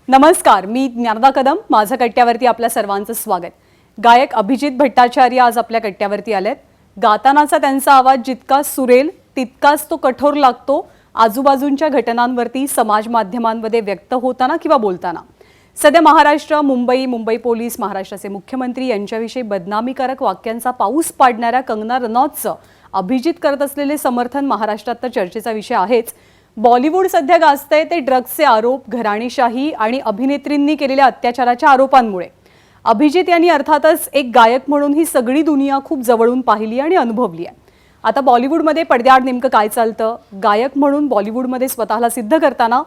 नमस्कार, मी ज्ञानदा कदम. माझ्या कट्ट्यावरती आपल्या सर्वांचं स्वागत. गायक अभिजित भट्टाचार्य आज आपल्या कट्ट्यावरती आलेत. गातानाचा त्यांचा आवाज जितका सुरेल तितकाच तो कठोर लागतो आजूबाजूंच्या घटनांवरती समाज माध्यमांमध्ये व्यक्त होताना किंवा बोलताना. सध्या महाराष्ट्र, मुंबई पोलीस, महाराष्ट्राचे मुख्यमंत्री यांच्याविषयी बदनामीकारक वाक्यांचा पाऊस पाडणाऱ्या कंगना रनौतचं अभिजित करत असलेले समर्थन महाराष्ट्रात तर चर्चेचा विषय आहेच. बॉलिवूड सध्या गाजतंय ते ड्रग्सचे आरोप, घराणेशाही आणि अभिनेत्रींनी केलेल्या अत्याचाराच्या आरोपांमुळे. अभिजित यांनी अर्थातच एक गायक म्हणून ही सगळी दुनिया खूप जवळून पाहिली आणि अनुभवली आहे. आता बॉलिवूडमध्ये पडद्याआड नेमकं काय चालतं, गायक म्हणून बॉलिवूडमध्ये स्वतःला सिद्ध करताना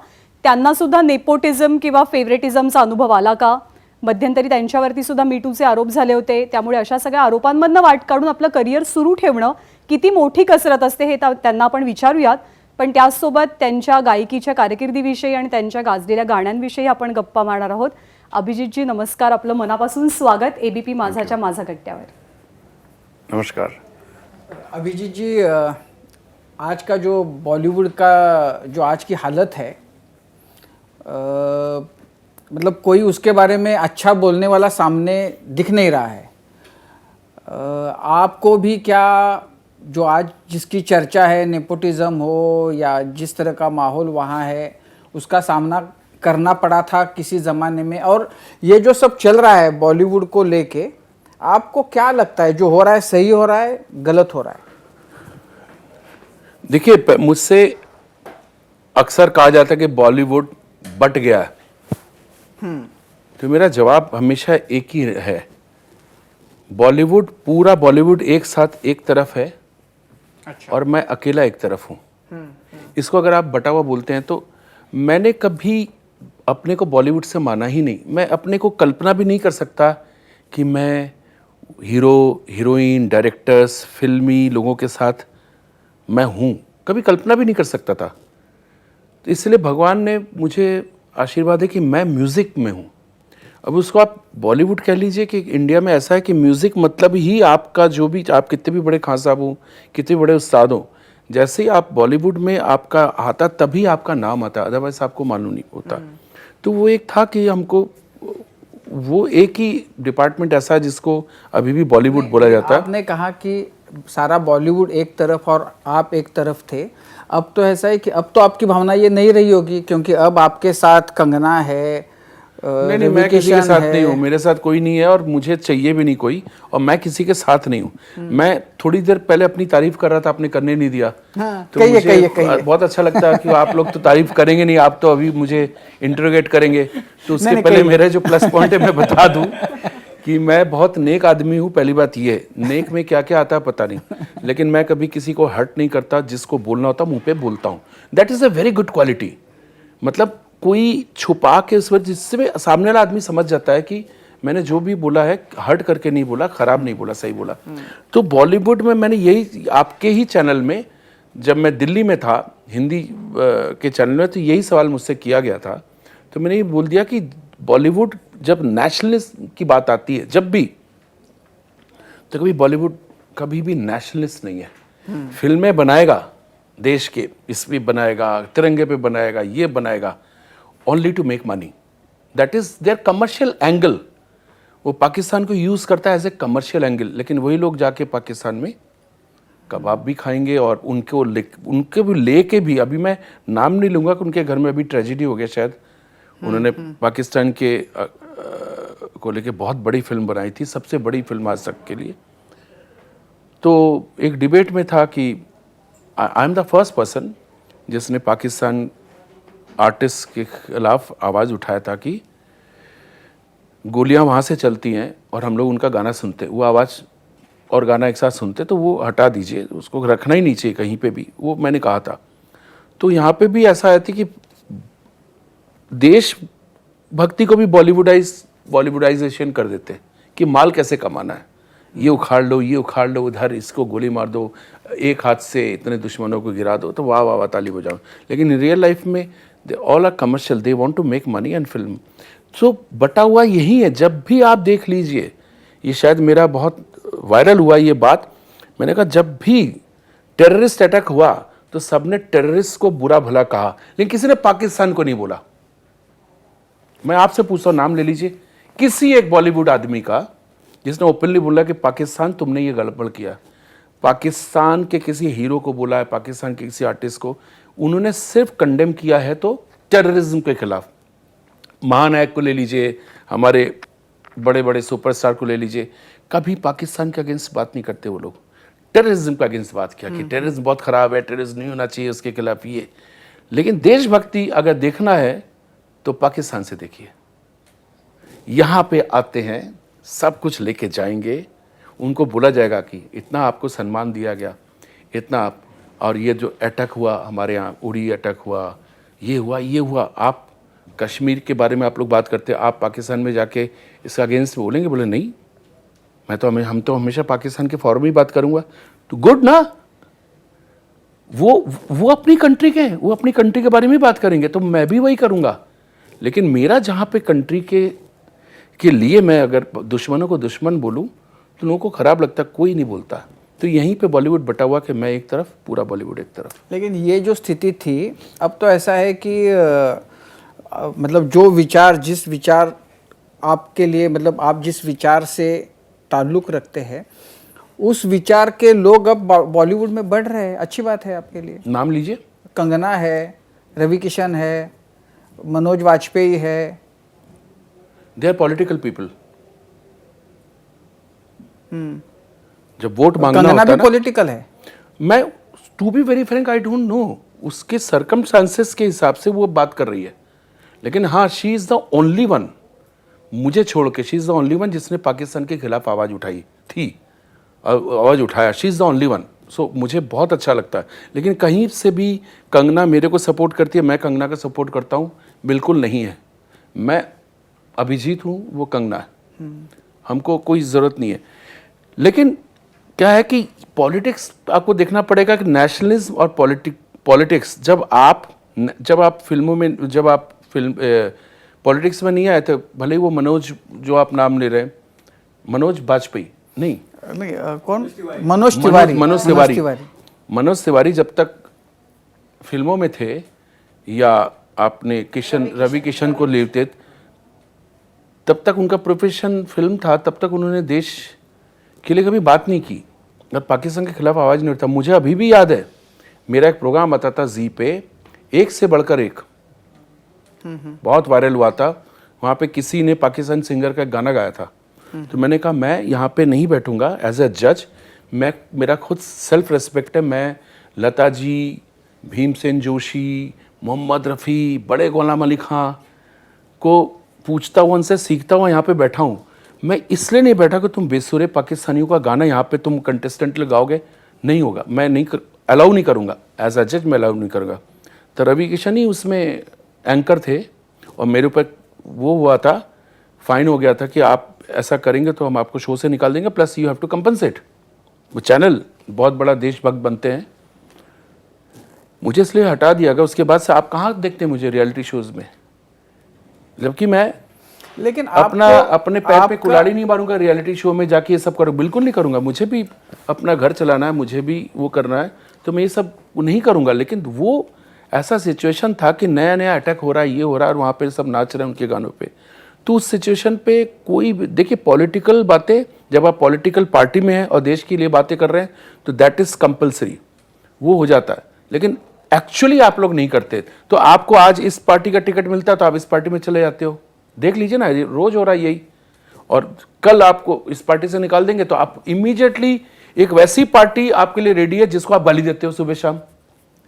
त्यांना सुद्धा नेपोटिझम किंवा फेवरेटिझमचा अनुभव आला का? मध्यंतरी त्यांच्यावरती सुद्धा मीटूचे आरोप झाले होते. त्यामुळे अशा सगळ्या आरोपांमधनं वाट काढून आपलं करिअर सुरू ठेवणं किती मोठी कसरत असते हे त्यांना आपण विचारूयात. पण त्याचसोबत त्यांच्या गायकीच्या कारकिर्दीविषयी आणि त्यांच्या गाजलेल्या गाण्यांविषयी आपण गप्पा मारणार आहोत. अभिजितजी नमस्कार, आपलं मनापासून स्वागत एबीपी माझाच्या माझा कट्ट्यावर. नमस्कार. अभिजीत जी, आज का जो बॉलीवुड का जो आज की हालत है, मतलब कोई उसके बारे में अच्छा बोलने वाला सामने दिख नहीं रहा है. आपको भी क्या जो आज जिसकी चर्चा है, नेपोटिज्म हो या जिस तरह का माहौल वहाँ है, उसका सामना करना पड़ा था किसी ज़माने में, और ये जो सब चल रहा है बॉलीवुड को लेके, आपको क्या लगता है जो हो रहा है सही हो रहा है, गलत हो रहा है? देखिए, मुझसे अक्सर कहा जाता है कि बॉलीवुड बट गया है. तो मेरा जवाब हमेशा एक ही है. बॉलीवुड, पूरा बॉलीवुड एक साथ एक तरफ है. अच्छा. और मैं अकेला एक तरफ हूँ. इसको अगर आप बटा हुआ बोलते हैं, तो मैंने कभी अपने को बॉलीवुड से माना ही नहीं. मैं अपने को कल्पना भी नहीं कर सकता कि मैं हीरो, हीरोइन, डायरेक्टर्स, फिल्मी लोगों के साथ मैं हूँ. कभी कल्पना भी नहीं कर सकता था. तो इसलिए भगवान ने मुझे आशीर्वाद है कि मैं म्यूज़िक में हूँ. अब उसको आप बॉलीवुड कह लीजिए कि इंडिया में ऐसा है कि म्यूज़िक मतलब ही आपका जो भी, आप कितने भी बड़े खान साहब हो, कितने बड़े उस्ताद हो, जैसे ही आप बॉलीवुड में आपका आता तभी आपका नाम आता, अदरवाइज आपको मालूम नहीं होता. तो वो एक था कि हमको, वो एक ही डिपार्टमेंट ऐसा है जिसको अभी भी बॉलीवुड बोला जाता है. आपने कहा कि सारा बॉलीवुड एक तरफ और आप एक तरफ थे. अब तो ऐसा है कि अब तो आपकी भावना ये नहीं रही होगी, क्योंकि अब आपके साथ कंगना है. नहीं, मैं किसी के साथ नहीं हूँ. मेरे साथ कोई नहीं है और मुझे चाहिए भी नहीं कोई, और मैं किसी के साथ नहीं हूँ. मैं थोड़ी देर पहले अपनी तारीफ कर रहा था, आपने करने नहीं दिया. तो मुझे बहुत अच्छा लगता है कि आप लोग तो तारीफ करेंगे नहीं, आप तो अभी मुझे इंटरोगेट करेंगे. तो उसके पहले मेरे जो प्लस पॉइंट है मैं बता दूं कि मैं बहुत नेक आदमी हूँ. पहली बात ये है, नेक में क्या क्या आता है पता नहीं, लेकिन मैं कभी किसी को हर्ट नहीं करता. जिसको बोलना होता मुंह पे बोलता हूँ. That is a very good quality. मतलब कोई छुपा के उस वक्त, जिससे सामने वाला आदमी समझ जाता है कि मैंने जो भी बोला है हर्ट करके नहीं बोला, खराब नहीं बोला, सही बोला. तो बॉलीवुड में मैंने यही, आपके ही चैनल में जब मैं दिल्ली में था, हिंदी के चैनल में, तो यही सवाल मुझसे किया गया था. तो मैंने ये बोल दिया कि बॉलीवुड जब नेशनलिस्ट की बात आती है, जब भी, तो कभी बॉलीवुड कभी भी नेशनलिस्ट नहीं है. फिल्में बनाएगा देश के, इस पे बनाएगा, तिरंगे पे बनाएगा, ये बनाएगा, only to make money. That is their commercial angle. वो पाकिस्तान को यूज़ करता है एज ए कमर्शियल एंगल. लेकिन वही लोग जाके पाकिस्तान में कबाब भी खाएंगे और उनके भी लेके भी, अभी मैं नाम नहीं लूँगा कि उनके घर में अभी ट्रेजिडी हो गया शायद. उन्होंने पाकिस्तान के को लेके बहुत बड़ी फिल्म बनाई थी, सबसे बड़ी फिल्म आज तक के लिए. तो एक डिबेट में था कि आई एम द फर्स्ट पर्सन जिसने पाकिस्तान आर्टिस्ट के खिलाफ आवाज़ उठाया था कि गोलियां वहाँ से चलती हैं और हम लोग उनका गाना सुनते, वो आवाज़ और गाना एक साथ सुनते, तो वो हटा दीजिए, उसको रखना ही नहीं चाहिए कहीं पे भी. वो मैंने कहा था. तो यहाँ पे भी ऐसा है कि देश भक्ति को भी बॉलीवुडाइजेशन कर देते हैं कि माल कैसे कमाना है. ये उखाड़ लो, उधर इसको गोली मार दो, एक हाथ से इतने दुश्मनों को गिरा दो, तो वाह वाह वाह ताली बजाओ. लेकिन रियल लाइफ में they all are commercial, they want to make money and film. So बटा हुआ यही है. जब भी आप देख लीजिए, ये शायद मेरा बहुत वायरल हुआ ये बात, मैंने कहा जब भी टेररिस्ट अटैक हुआ तो सबने टेररिस्ट को बुरा भला कहा, लेकिन किसी ने पाकिस्तान को नहीं बोला. मैं आपसे पूछता हूँ, नाम ले लीजिए किसी एक बॉलीवुड आदमी का जिसने ओपनली बोला कि पाकिस्तान तुमने ये गड़बड़ किया। पाकिस्तान के किसी हीरो को बोला है, पाकिस्तान के किसी आर्टिस्ट को उन्होंने सिर्फ कंडेम किया है तो टेररिज्म के खिलाफ। महानायक को ले लीजिए, हमारे बड़े बड़े सुपरस्टार को ले लीजिए, कभी पाकिस्तान के अगेंस्ट बात नहीं करते वो लोग। टेररिज्म के अगेंस्ट बात किया कि टेररिज्म बहुत खराब है, टेररिज्म नहीं होना चाहिए, उसके खिलाफ ये। लेकिन देशभक्ति अगर देखना है तो पाकिस्तान से देखिए। यहाँ पे आते हैं, सब कुछ लेके जाएंगे, उनको बोला जाएगा कि इतना आपको सम्मान दिया गया, इतना आप, और ये जो अटैक हुआ हमारे यहाँ, उड़ी अटैक हुआ, ये हुआ, ये हुआ, आप कश्मीर के बारे में आप लोग बात करते हैं, आप पाकिस्तान में जाके इसका अगेंस्ट बोलेंगे? बोले नहीं, हम तो हमेशा पाकिस्तान के फॉरम ही बात करूंगा। तो गुड ना, वो अपनी कंट्री के हैं, वो अपनी कंट्री के बारे में बात करेंगे, तो मैं भी वही करूंगा। लेकिन मेरा जहाँ पे कंट्री के लिए मैं अगर दुश्मनों को दुश्मन बोलूँ तो लोगों को खराब लगता, कोई नहीं बोलता। तो यहीं पे बॉलीवुड बटा हुआ कि मैं एक तरफ, पूरा बॉलीवुड एक तरफ। लेकिन ये जो स्थिति थी, अब तो ऐसा है कि मतलब जो विचार, जिस विचार आपके लिए, मतलब आप जिस विचार से ताल्लुक़ रखते हैं, उस विचार के लोग अब बॉलीवुड में बढ़ रहे हैं। अच्छी बात है आपके लिए। नाम लीजिए। कंगना है, रवि किशन है, मनोज वाजपेयी है। They are political people. जब वोट मांगना कंगना होता भी पॉलिटिकल है। मैं to be very frank, I don't know, उसके सर्कमस्टांसेस के हिसाब से वो बात कर रही है। लेकिन हाँ, she is the only one, मुझे छोड़ के she is the only one जिसने पाकिस्तान के खिलाफ आवाज़ उठाई थी, आवाज़ उठाया। She is the only one. So मुझे बहुत अच्छा लगता है। लेकिन कहीं से भी कंगना मेरे को सपोर्ट करती है, मैं कंगना का सपोर्ट करता हूँ, बिल्कुल नहीं है। मैं अभिजीत हूँ, वो कंगना है, हमको कोई ज़रूरत नहीं है। लेकिन क्या है कि पॉलिटिक्स आपको देखना पड़ेगा कि नेशनलिज्म और पॉलिटिक्स, जब आप फिल्मों में, जब आप पॉलिटिक्स में नहीं आए थे, भले ही वो मनोज, जो आप नाम ले रहे हैं, मनोज वाजपेयी नहीं, कौन? मनोज तिवारी जब तक फिल्मों में थे, या आपने रवि किशन को लेते, तब तक उनका प्रोफेशन फिल्म था, तब तक उन्होंने देश के लिए कभी बात नहीं की और पाकिस्तान के खिलाफ आवाज़ नहीं उठा। मुझे अभी भी याद है, मेरा एक प्रोग्राम आता था जी पे, एक से बढ़कर एक, बहुत वायरल हुआ था। वहाँ पे किसी ने पाकिस्तान सिंगर का गाना गाया था, तो मैंने कहा मैं यहाँ पे नहीं बैठूंगा एज ए जज, मेरा खुद सेल्फ रेस्पेक्ट है। मैं लता जी, भीमसेन जोशी, मोहम्मद रफ़ी, बड़े गुलाम अली खां को पूछता हुआ, उनसे सीखता हुआ यहाँ पे बैठा हूँ। मैं इसलिए नहीं बैठा कि तुम बेसुरे पाकिस्तानियों का गाना यहाँ पे तुम कंटेस्टेंट लगाओगे, नहीं होगा, मैं नहीं अलाउ नहीं करूँगा, एज अ जज मैं अलाउ नहीं करूँगा। तो रवि किशन ही उसमें एंकर थे और मेरे ऊपर वो हुआ था, फाइन हो गया था कि आप ऐसा करेंगे तो हम आपको शो से निकाल देंगे, plus you have to compensate. वो चैनल बहुत बड़ा देशभक्त बनते हैं, मुझे इसलिए हटा दिया गया। उसके बाद से आप कहाँ देखते हैं मुझे रियलिटी शोज़ में, जबकि मैं लेकिन अपने पैर पे कुल्हाड़ी नहीं मारूंगा रियलिटी शो में जाके ये सब करूँ, बिल्कुल नहीं करूंगा। मुझे भी अपना घर चलाना है, मुझे भी वो करना है, तो मैं ये सब नहीं करूंगा। लेकिन वो ऐसा सिचुएशन था कि नया नया अटैक हो रहा है, ये हो रहा है, और वहाँ पे सब नाच रहे हैं उनके गानों पे। तो उस सिचुएशन पे कोई, देखिए पॉलिटिकल बातें, जब आप पॉलिटिकल पार्टी में हैं और देश के लिए बातें कर रहे हैं तो दैट इज़ कंपल्सरी, वो हो जाता है। लेकिन एक्चुअली आप लोग नहीं करते। तो आपको आज इस पार्टी का टिकट मिलता है तो आप इस पार्टी में चले जाते हो, देख लीजिए ना, रोज हो रहा है यही। और कल आपको इस पार्टी से निकाल देंगे तो आप इमीडिएटली एक वैसी पार्टी आपके लिए रेडी है जिसको आप गाली देते हो सुबह शाम।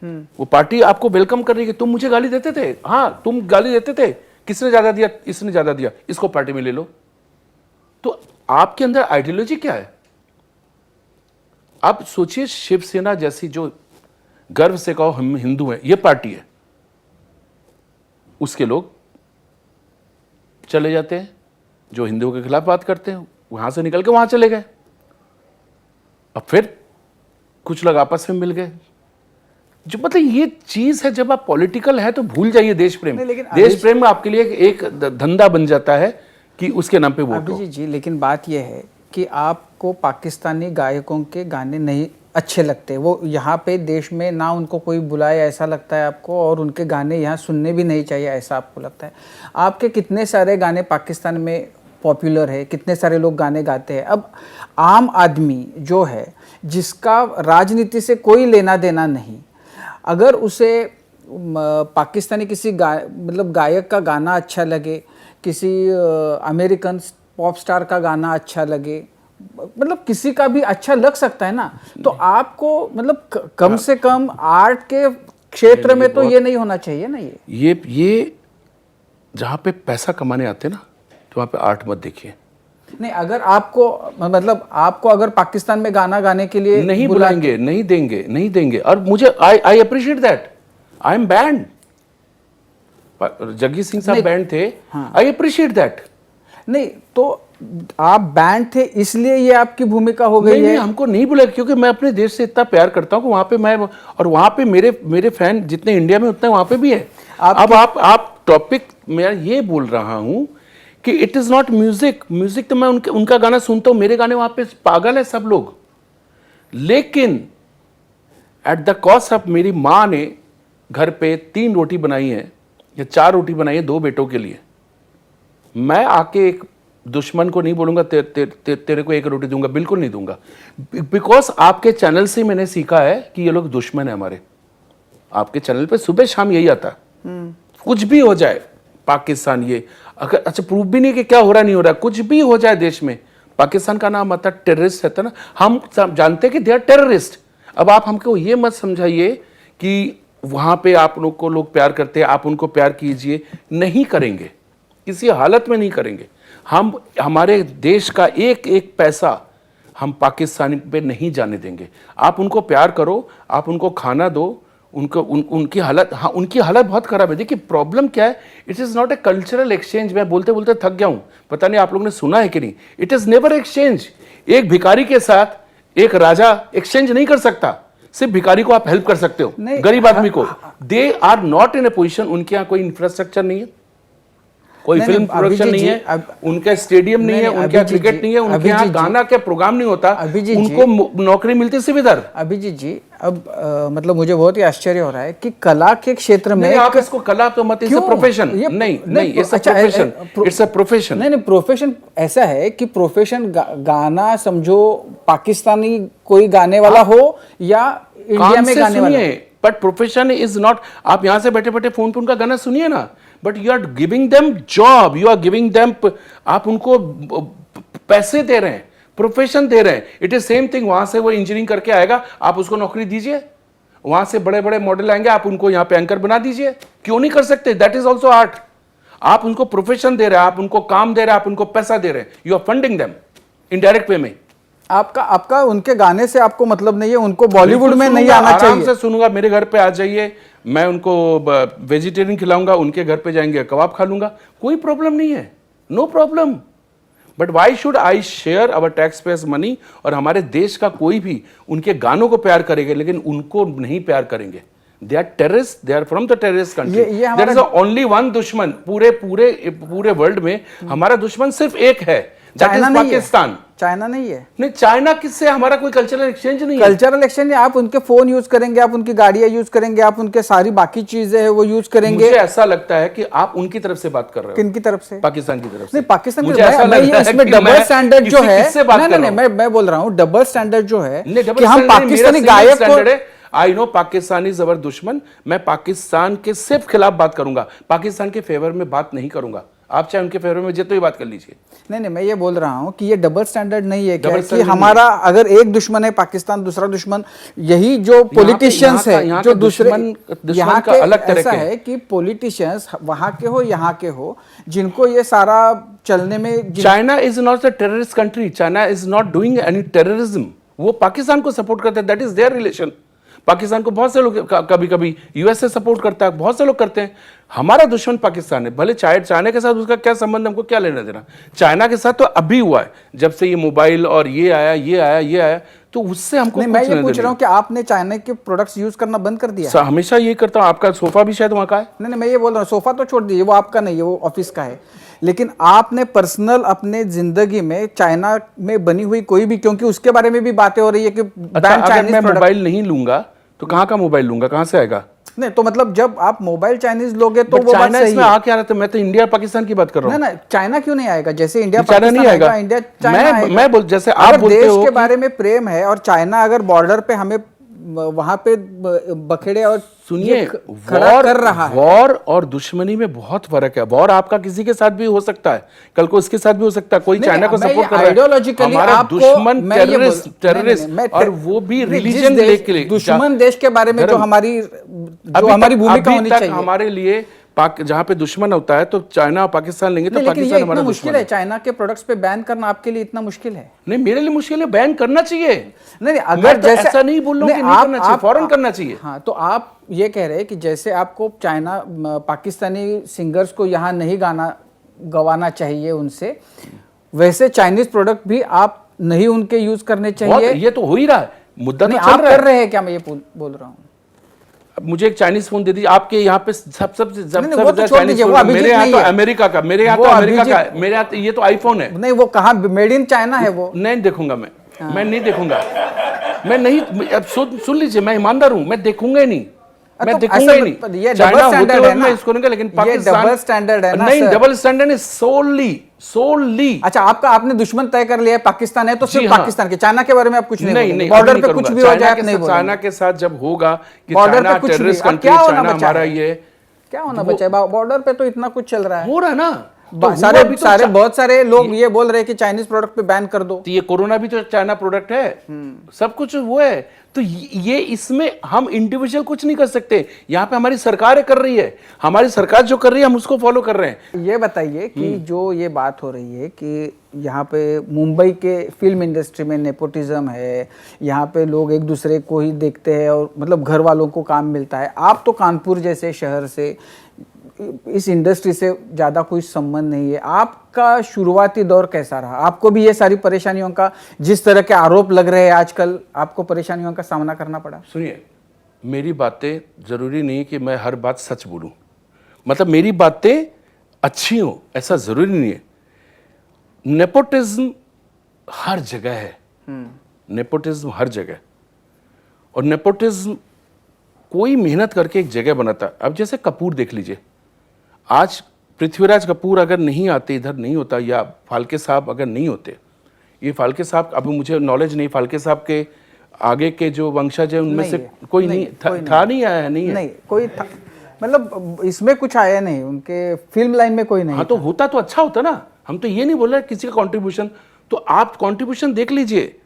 वो पार्टी आपको वेलकम कर रही है। तुम मुझे गाली देते थे, हाँ तुम गाली देते थे, किसने ज्यादा दिया, इसने ज्यादा दिया, इसको पार्टी में ले लो। तो आपके अंदर आइडियोलॉजी क्या है? आप सोचिए, शिवसेना जैसी जो गर्व से कहो हम हिंदू हैं, ये पार्टी है, उसके लोग चले जाते हैं जो हिंदुओं के खिलाफ बात करते हैं, वहां से निकल के वहां चले गए। अब फिर कुछ लोग आपस में मिल गए। जो मतलब ये चीज है, जब आप पॉलिटिकल है तो भूल जाइए देश प्रेम। देश प्रेम में आपके लिए एक धंधा बन जाता है कि उसके नाम पे वोट हो। जी, लेकिन बात यह है कि आपको पाकिस्तानी गायकों के गाने नहीं अच्छे लगते हैं। वो यहाँ पे देश में ना उनको कोई बुलाए ऐसा लगता है आपको, और उनके गाने यहाँ सुनने भी नहीं चाहिए ऐसा आपको लगता है। आपके कितने सारे गाने पाकिस्तान में पॉपुलर है, कितने सारे लोग गाने गाते हैं। अब आम आदमी जो है, जिसका राजनीति से कोई लेना देना नहीं, अगर उसे पाकिस्तानी किसी मतलब गायक का गाना अच्छा लगे, किसी अमेरिकन पॉप स्टार का गाना अच्छा लगे, मतलब किसी का भी अच्छा लग सकता है ना, तो आपको मतलब कम से कम आर्ट के क्षेत्र में तो ये नहीं होना चाहिए ना। ये जहाँ पे पैसा कमाने आते हैं ना, तो वहाँ पे आर्ट मत देखिए। नहीं, अगर आपको मतलब आपको अगर पाकिस्तान में गाना गाने के लिए नहीं बुलाएंगे, नहीं देंगे। और मुझे I appreciate that. I am band, Jagjit Singh साहब बैंड थे। I appreciate that. नहीं तो आप बैंड थे इसलिए ये आपकी भूमिका हो गई है। नहीं, हमको नहीं बुलाया क्योंकि मैं अपने देश से इतना प्यार करता हूँ कि वहां पे मैं, और वहां पे मेरे फैन जितने इंडिया में उतने वहां पे भी है। अब आप टॉपिक, मैं ये बोल रहा हूं कि इट इज नॉट म्यूजिक तो मैं उनका गाना सुनता हूं, मेरे गाने वहां पे पागल है सब लोग। लेकिन एट द कॉस्ट ऑफ, मेरी माँ ने घर पे 3 रोटी बनाई है या 4 रोटी बनाई है 2 बेटों के लिए। मैं आके एक दुश्मन को नहीं बोलूंगा तेरे को 1 रोटी दूंगा, बिल्कुल नहीं दूंगा। बिकॉज आपके चैनल से मैंने सीखा है कि ये लोग दुश्मन है हमारे। आपके चैनल पे सुबह शाम यही आता है, कुछ भी हो जाए पाकिस्तान, ये अगर अच्छा प्रूफ भी नहीं कि क्या हो रहा नहीं हो रहा, कुछ भी हो जाए देश में, पाकिस्तान का नाम आता टेररिस्ट रहता ना। हम जानते हैं कि दे आर टेररिस्ट। अब आप हमको ये मत समझाइए कि वहां पे आप लोग को लोग प्यार करते हैं, आप उनको प्यार कीजिए। नहीं करेंगे, किसी हालत में नहीं करेंगे। हम हमारे देश का एक एक पैसा हम पाकिस्तानी पे नहीं जाने देंगे। आप उनको प्यार करो, आप उनको खाना दो, उनकी हालत, हाँ उनकी हालत बहुत खराब है। देखिए प्रॉब्लम क्या है, it is not a cultural exchange. मैं बोलते बोलते थक गया हूँ, पता नहीं आप लोगों ने सुना है कि नहीं। It is never exchange. एक भिखारी के साथ एक राजा एक्सचेंज नहीं कर सकता। सिर्फ भिखारी को आप हेल्प कर सकते हो, गरीब आदमी को। They are not in a position, उनके यहाँ कोई इंफ्रास्ट्रक्चर नहीं है, कोई फिल्म प्रोडक्शन नहीं है, उनका स्टेडियम नहीं है, उनके यहाँ क्रिकेट नहीं है, उनके यहाँ गाना के प्रोग्राम नहीं होता, उनको नौकरी मिलती सिर्फ इधर। अभिजीत जी, अब मतलब मुझे बहुत ही आश्चर्य हो रहा है कि कला के क्षेत्र में आप इसको कला तो मत, इट्स अ प्रोफेशन। नहीं, it's a profession, it's a profession. नहीं, प्रोफेशन ऐसा है कि प्रोफेशन गाना समझो पाकिस्तानी कोई गाने वाला हो या इंडिया में गाने वाला, बट प्रोफेशन इज नॉट। आप यहाँ से बैठे बैठे फोन पे उनका गाना सुनिए ना, but you are giving them job, you are giving them, आप उनको पैसे दे रहे हैं, प्रोफेशन दे रहे हैं। It is same thing. वहां से वो इंजीनियरिंग करके आएगा, आप उसको नौकरी दीजिए। वहां से बड़े बड़े मॉडल आएंगे, आप उनको यहाँ पे एंकर बना दीजिए। क्यों नहीं कर सकते? That is also art. आप उनको प्रोफेशन दे रहे हैं, आप उनको काम दे रहे हैं, आप उनको पैसा दे रहे हैं, you are funding them indirect way में। आपका उनके गाने से आपको मतलब नहीं है, उनको बॉलीवुड में नहीं आना चाहिए। आराम से सुनूंगा, मेरे घर पे आ जाइए, मैं उनको वेजिटेरियन खिलाऊंगा, उनके घर पे जाएंगे कबाब खा लूंगा, कोई प्रॉब्लम नहीं है, no problem. But why should I share our tax payers money? और हमारे देश का कोई भी उनके गानों को प्यार करेंगे लेकिन उनको नहीं प्यार करेंगे। They are terrorist, they are from the terrorist country. There is only one दुश्मन पूरे वर्ल्ड में। हमारा दुश्मन सिर्फ एक है, दैट इज पाकिस्तान। चाइना नहीं है। नहीं, चाइना किससे? हमारा कोई कल्चरल एक्सचेंज नहीं है। कल्चरल एक्सचेंज, आप उनके फोन यूज करेंगे, आप उनकी गाड़ियां यूज करेंगे, आप उनके सारी बाकी चीजें हैं वो यूज करेंगे। मुझे ऐसा लगता है कि आप उनकी तरफ से बात कर रहे हो। किनकी तरफ से? पाकिस्तान की तरफ से। नहीं, पाकिस्तान मुझे ऐसा लगता है इसमें डबल स्टैंडर्ड जो है, मैं बोल रहा हूँ डबल स्टैंडर्ड जो है कि हम पाकिस्तानी गायक को, I know Pakistan is our दुश्मन। मैं पाकिस्तान के सिर्फ खिलाफ बात करूंगा, पाकिस्तान के फेवर में बात नहीं करूंगा। आप चाहे उनके फेवर में जितनी बात कर लीजिए। नहीं, मैं ये बोल रहा हूँ कि ये डबल स्टैंडर्ड नहीं है क्या कि हमारा अगर एक दुश्मन है पाकिस्तान, दूसरा दुश्मन, यही जो पॉलिटिशियंस है जो दूसरे यहाँ का अलग तरह के है कि पॉलिटिशियंस वहाँ के हो यहाँ के हो, जिनको ये सारा चलने में। China is not a terrorist country, China is not doing any terrorism. वो पाकिस्तान को सपोर्ट करते हैं, that is there relation. Pakistan को बहुत से लोग कभी कभी यूएसए सपोर्ट करता है, बहुत से लोग करते हैं। हमारा दुश्मन पाकिस्तान है। भले चाइना के साथ उसका क्या संबंध, हमको क्या लेना देना। चाइना के साथ तो अभी हुआ है, जब से ये मोबाइल और ये आया, तो उससे हमको नहीं, मैं ये पूछ रहा हूँ कि आपने चाइना के प्रोडक्ट्स यूज करना बंद कर दिया? हमेशा ये करता हूँ। आपका सोफा भी शायद वहाँ का है। नहीं, मैं ये बोल रहा हूँ, सोफा तो छोड़ दीजिए, वो आपका नहीं है, वो ऑफिस का है। लेकिन आपने पर्सनल अपने जिंदगी में चाइना में बनी हुई कोई भी, क्योंकि उसके बारे में भी बातें हो रही है कि अच्छा, बैन अगर चाइनीज मैं प्रोडक्ट। मोबाइल नहीं लूंगा तो कहाँ का मोबाइल लूंगा, कहाँ से आएगा? नहीं तो मतलब जब आप मोबाइल चाइनीज लोगे तो बट वो बात चाइना सही इसमें है। आ क्या रहा था? मैं तो इंडिया पाकिस्तान की बात कर रहा हूँ। ना चाइना क्यों नहीं आएगा? जैसे इंडिया चाइना नहीं पाकिस्तान आएगा। इंडिया चाइना आएगा। मैं बोल, जैसे आप अगर बोलते देश हो के कि- बारे में प्रेम है और चाइना अगर बॉर्डर पे हमें वहां पे बखेड़े और सुनिए, ये खड़ा कर रहा है। वॉर और दुश्मनी में बहुत फर्क है। वॉर आपका किसी के साथ भी हो सकता है, कल को उसके साथ भी हो सकता है। कोई नहीं, चाइना को मैं सपोर्ट ये कर रहा है, ideologically हमारा आपको- दुश्मन मैं ये बोल- टेररिस्ट नहीं, और वो भी नहीं, जिस रिलीजन देश- लेके लिए दुश्मन देश के बारे में जो हमारी भूमिका होनी चाहिए। हमारे लिए जहां पे दुश्मन होता है तो चाइना और पाकिस्तान लेंगे तो नहीं, लेकिन ये पाकिस्तान इतना हमारा मुश्किल दुश्मन है चाइना के प्रोडक्ट्स पे बैन करना आपके लिए इतना मुश्किल है? नहीं, मेरे लिए मुश्किल है। बैन करना चाहिए। नहीं मैं अगर तो जैसे ऐसा नहीं बोल रहा हूं कि नहीं करना चाहिए, फौरन करना चाहिए। हाँ, तो आप ये कह रहे हैं कि जैसे आपको चाइना पाकिस्तानी सिंगर्स को यहाँ नहीं गाना गवाना चाहिए उनसे, वैसे चाइनीज प्रोडक्ट भी आप नहीं उनके यूज करने चाहिए। ये तो हो ही रहा है, मुद्दा तो नहीं, चल आप रहा कर है। रहे हैं क्या? मैं ये बोल रहा हूँ। अब मुझे एक चाइनीज फोन दे दीजिए। आपके यहाँ पे सबसे नहीं, वो तो छोड़ दीजिए, वो अभिजीत मेरे यहाँ नहीं तो है। अमेरिका का, मेरे यहाँ वो तो अमेरिका अभिजीत- का है, मेरे यहाँ तो ये तो आईफोन है। नहीं, वो कहाँ मेड इन चाइना है वो? नहीं देखूंगा मैं नहीं देखूंगा। मैं नहीं, अब सुन लीजिए, मैं ईमानदार हूँ, मैं देखूंगा ही नहीं, मैं तो देखूंगा ही ऐसा- नहीं। ये चाइना डबल होते स्टैंडर्ड हुए है ना? मैं इसको नहीं, लेकिन ये पाकिस्तान डबल स्टैंडर्ड है ना नहीं, सर? डबल स्टैंडर्ड है सोलली। अच्छा, आपने दुश्मन तय कर लिया है, पाकिस्तान है तो जी सिर्फ हाँ। पाकिस्तान के, चाइना के बारे में आप कुछ नहीं बोलेंगे? नहीं, बॉर्डर अभी पे नहीं कुछ करूंगा। भी हो जाए चाइना आप के नहीं साथ- चाइना बोलेंगे? के साथ जब होगा कि बॉर्डर चाइना पे कुछ भी, टेररिस्ट अब कंट्री, क्या होना चाइना बचा हमारा है? ये क्या होना बचा है? बॉर्डर पे तो इतना कुछ चल रहा है। हो रहा है ना। तो हुआ सारे भी तो सारे बहुत सारे लोग ये बोल रहे हैं कि चाइनीज प्रोडक्ट पे बैन कर दो। तो ये कोरोना भी तो चाइना प्रोडक्ट है, सब कुछ वो है। तो ये इसमें हम इंडिविजुअल कुछ नहीं कर सकते। यहाँ पे हमारी सरकार कर रही है, हमारी सरकार जो कर रही है हम उसको फॉलो कर रहे हैं। ये बताइए कि जो ये बात हो रही है कि यहाँ पे मुंबई के फिल्म इंडस्ट्री में नेपोटिज्म है, यहाँ पे लोग एक दूसरे को ही देखते हैं और मतलब घर वालों को काम मिलता है। आप तो कानपुर जैसे शहर से, इस इंडस्ट्री से ज़्यादा कोई संबंध नहीं है, आपका शुरुआती दौर कैसा रहा? आपको भी ये सारी परेशानियों का, जिस तरह के आरोप लग रहे हैं आजकल, आपको परेशानियों का सामना करना पड़ा? सुनिए, मेरी बातें जरूरी नहीं कि मैं हर बात सच बोलूं, मतलब मेरी बातें अच्छी हो ऐसा जरूरी नहीं है। नेपोटिज्म हर जगह है, नेपोटिज्म हर जगह। और नेपोटिज्म कोई मेहनत करके एक जगह बनाता है। अब जैसे कपूर देख लीजिए, आज पृथ्वीराज कपूर अगर नहीं आते, इधर नहीं होता, या फाल्के साहब अगर नहीं होते, ये फाल्के साहब, अब मुझे नॉलेज नहीं, फाल्के साहब के आगे के जो वंशज है उनमें से कोई नहीं था, नहीं आया है, नहीं है। नहीं, कोई था, मतलब इसमें कुछ आया नहीं, उनके फिल्म लाइन में कोई नहीं। हाँ, तो होता तो अच्छा होता ना। हम तो ये नहीं बोल रहे किसी का कंट्रीब्यूशन, तो आप कंट्रीब्यूशन देख लीजिए।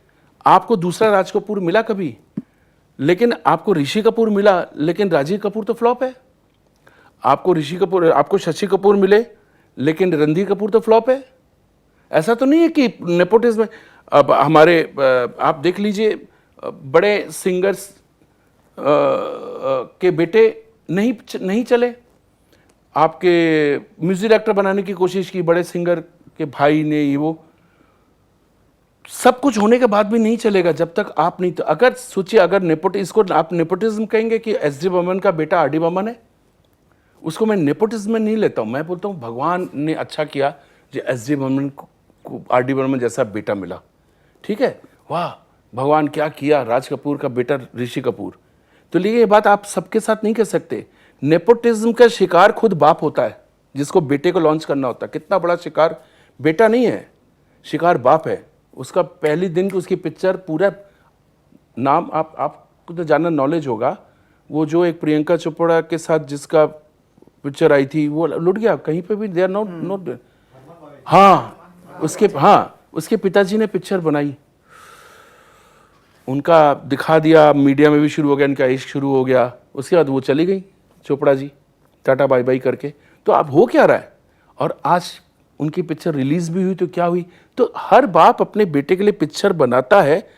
आपको दूसरा राज कपूर मिला कभी, लेकिन आपको ऋषि कपूर मिला, लेकिन राजीव कपूर तो फ्लॉप है। आपको ऋषि कपूर, आपको शशि कपूर मिले, लेकिन रणधीर कपूर तो फ्लॉप है। ऐसा तो नहीं है कि नेपोटिज्म में। अब हमारे आप देख लीजिए, बड़े सिंगर्स के बेटे नहीं चले। आपके म्यूजिक डायरेक्टर बनाने की कोशिश की, बड़े सिंगर के भाई ने, ये वो सब कुछ होने के बाद भी नहीं चलेगा जब तक आप नहीं। तो अगर सोचिए, अगर इसको आप नेपोटिज्म कहेंगे कि एस.डी. बर्मन का बेटा आर.डी. बर्मन है, उसको मैं नेपोटिज्म में नहीं लेता हूं। मैं बोलता हूं भगवान ने अच्छा किया जो एस.डी. बर्मन को आर.डी. बर्मन जैसा बेटा मिला। ठीक है, वाह भगवान क्या किया, राज कपूर का बेटा ऋषि कपूर। तो लेकिन ये बात आप सबके साथ नहीं कह सकते। नेपोटिज्म का शिकार खुद बाप होता है, जिसको बेटे को लॉन्च करना होता है। कितना बड़ा शिकार बेटा नहीं है, शिकार बाप है। उसका पहली दिन की उसकी पिक्चर, पूरा नाम आपको तो जानना नॉलेज होगा, वो जो एक प्रियंका चोपड़ा के साथ जिसका पिक्चर आई थी, वो लुट गया कहीं पे भी, दे आर नॉट। हाँ, उसके पिताजी ने पिक्चर बनाई, उनका दिखा दिया, मीडिया में भी शुरू हो गया, इनका इश्क शुरू हो गया। उसके बाद वो चली गई Chopra ji, tata bye bye करके। तो अब हो क्या रहा है? और आज उनकी पिक्चर रिलीज भी हुई तो क्या हुई? तो हर बाप अपने बेटे के लिए पिक्चर बनाता है,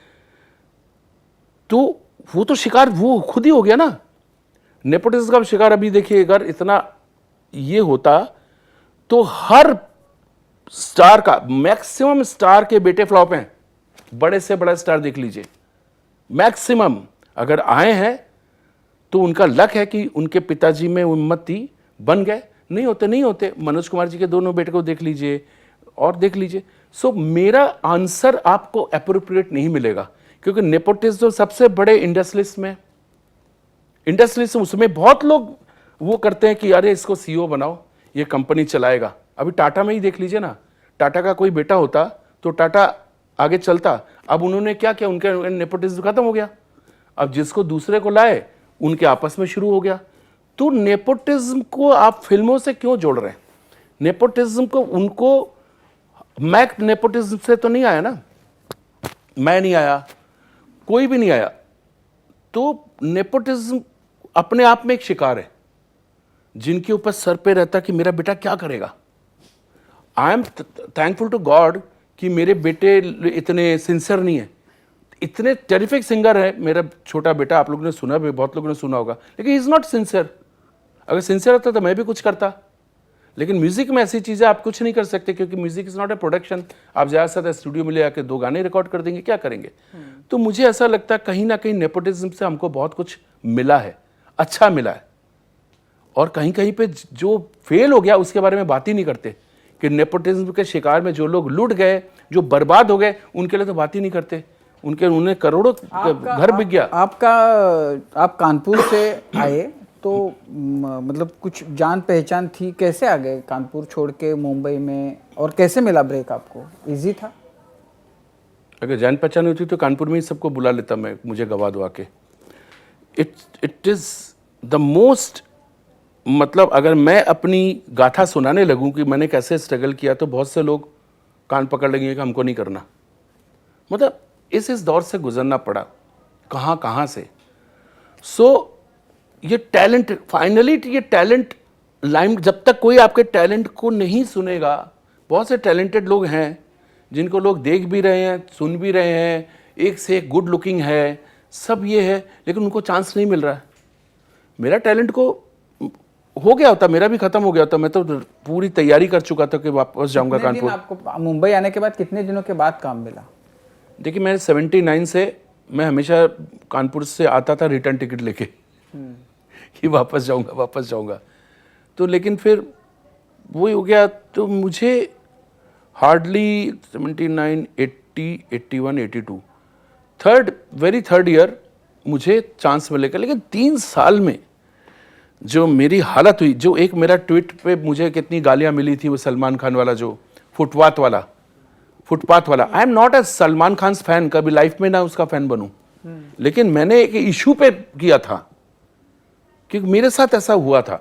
तो वो तो शिकार वो खुद ही हो गया ना। नेपोटिज्म का शिकार अभी देखिए, अगर इतना ये होता तो हर स्टार का, मैक्सिमम स्टार के बेटे फ्लॉप हैं। बड़े से बड़ा स्टार देख लीजिए, मैक्सिमम अगर आए हैं तो उनका लक है कि उनके पिताजी में हिम्मत थी, बन गए, नहीं होते, नहीं होते। मनोज कुमार जी के दोनों बेटे को देख लीजिए और देख लीजिए। सो मेरा आंसर आपको अप्रोप्रिएट नहीं मिलेगा, क्योंकि नेपोटिज्म तो सबसे बड़े इंडस्ट्रियलिस्ट में, इंडस्ट्रियलिस्ट उसमें बहुत लोग वो करते हैं कि अरे इसको सीईओ बनाओ, ये कंपनी चलाएगा। अभी टाटा में ही देख लीजिए ना, टाटा का कोई बेटा होता तो टाटा आगे चलता। अब उन्होंने क्या किया, उनके नेपोटिज्म खत्म हो गया। अब जिसको दूसरे को लाए उनके आपस में शुरू हो गया। तो नेपोटिज्म को आप फिल्मों से क्यों जोड़ रहे हैं? नेपोटिज्म को उनको, मैं नेपोटिज्म से तो नहीं आया ना, मैं नहीं आया, कोई भी नहीं आया। तो नेपोटिज्म अपने आप में एक शिकार है जिनके ऊपर सर पे रहता कि मेरा बेटा क्या करेगा। I am thankful to God कि मेरे बेटे इतने सिंसियर नहीं है, इतने टेरिफिक सिंगर है मेरा छोटा बेटा। आप लोगों ने सुना भी, बहुत लोगों ने सुना होगा, लेकिन ही इज नॉट सिंसियर। अगर सिंसियर होता तो मैं भी कुछ करता। लेकिन म्यूजिक में ऐसी चीज़ें आप कुछ नहीं कर सकते, क्योंकि music is not a production. आप ज़्यादा से ज़्यादा स्टूडियो में ले आके 2 गाने रिकॉर्ड कर देंगे, क्या करेंगे? तो मुझे ऐसा लगता है कहीं ना कहीं नेपोटिज्म से हमको बहुत कुछ मिला है, अच्छा मिला है। और कहीं कहीं पे जो फेल हो गया उसके बारे में बात ही नहीं करते कि नेपोटिज्म के शिकार में जो लोग लूट गए, जो बर्बाद हो गए, उनके लिए तो बात ही नहीं करते। उन्हें करोड़ों घर बिक गया। आप कानपुर से आए तो मतलब कुछ जान पहचान थी, कैसे आ गए कानपुर छोड़ के मुंबई में, और कैसे मिला ब्रेक आपको? इजी था? अगर जान पहचान होती तो कानपुर में ही सबको बुला लेता मैं, मुझे गवा दवा के। इट इज द मोस्ट, मतलब अगर मैं अपनी गाथा सुनाने लगूं कि मैंने कैसे स्ट्रगल किया, तो बहुत से लोग कान पकड़ लेंगे कि हमको नहीं करना। मतलब इस दौर से गुजरना पड़ा, कहाँ से। सो ये टैलेंट, फाइनली ये टैलेंट लाइन, जब तक कोई आपके टैलेंट को नहीं सुनेगा, बहुत से टैलेंटेड लोग हैं जिनको लोग देख भी रहे हैं, सुन भी रहे हैं, एक से एक गुड लुकिंग है, सब ये है, लेकिन उनको चांस नहीं मिल रहा है। मेरा टैलेंट को हो गया होता, मेरा भी खत्म हो गया होता, मैं तो पूरी तैयारी कर चुका था कि वापस जाऊंगा कानपुर। आपको मुंबई आने के बाद कितने दिनों के बाद काम मिला? देखिए, मैं 79 से मैं हमेशा कानपुर से आता था रिटर्न टिकट लेके कि वापस जाऊंगा। तो लेकिन फिर वही हो गया। तो मुझे हार्डली 79, 80, 81, 82 थर्ड ईयर मुझे चांस मिलेगा। लेकिन 3 साल में जो मेरी हालत हुई, जो एक मेरा ट्वीट पे मुझे कितनी गालियां मिली थी, वो सलमान खान वाला, जो फुटपाथ वाला। I am not a Salman Khan fan, कभी लाइफ में ना उसका फैन बनूं, लेकिन मैंने एक इशू पे किया था क्योंकि मेरे साथ ऐसा हुआ था।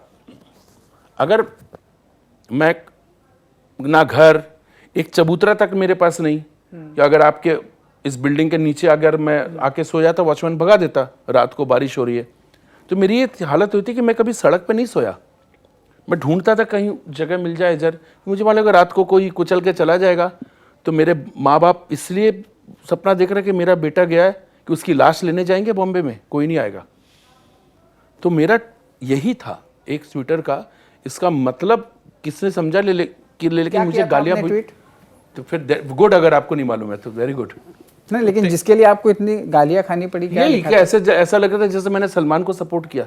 अगर मैं ना घर, एक चबूतरा तक मेरे पास नहीं, कि अगर आपके इस बिल्डिंग के नीचे अगर मैं आके सो जाता, वॉचमैन भगा देता, रात को बारिश हो रही है, तो मेरी ये हालत हुई थी कि मैं कभी सड़क पे नहीं सोया। मैं ढूंढता था कहीं जगह मिल जाए इधर, मुझे मालूम अगर रात को कोई कुचल के चला जाएगा तो मेरे माँ बाप इसलिए सपना देख रहे कि मेरा बेटा गया है कि उसकी लाश लेने जाएंगे बॉम्बे में, कोई नहीं आएगा। तो मेरा यही था एक ट्विटर का, इसका मतलब किसने समझा लेकिन मुझे गालियां हुई। तो फिर गुड, अगर आपको नहीं मालूम है तो वेरी गुड। नहीं, लेकिन जिसके लिए आपको इतनी गालियां खानी पड़ी, क्या यही क्या ऐसा लग रहा था जैसे मैंने सलमान को सपोर्ट किया।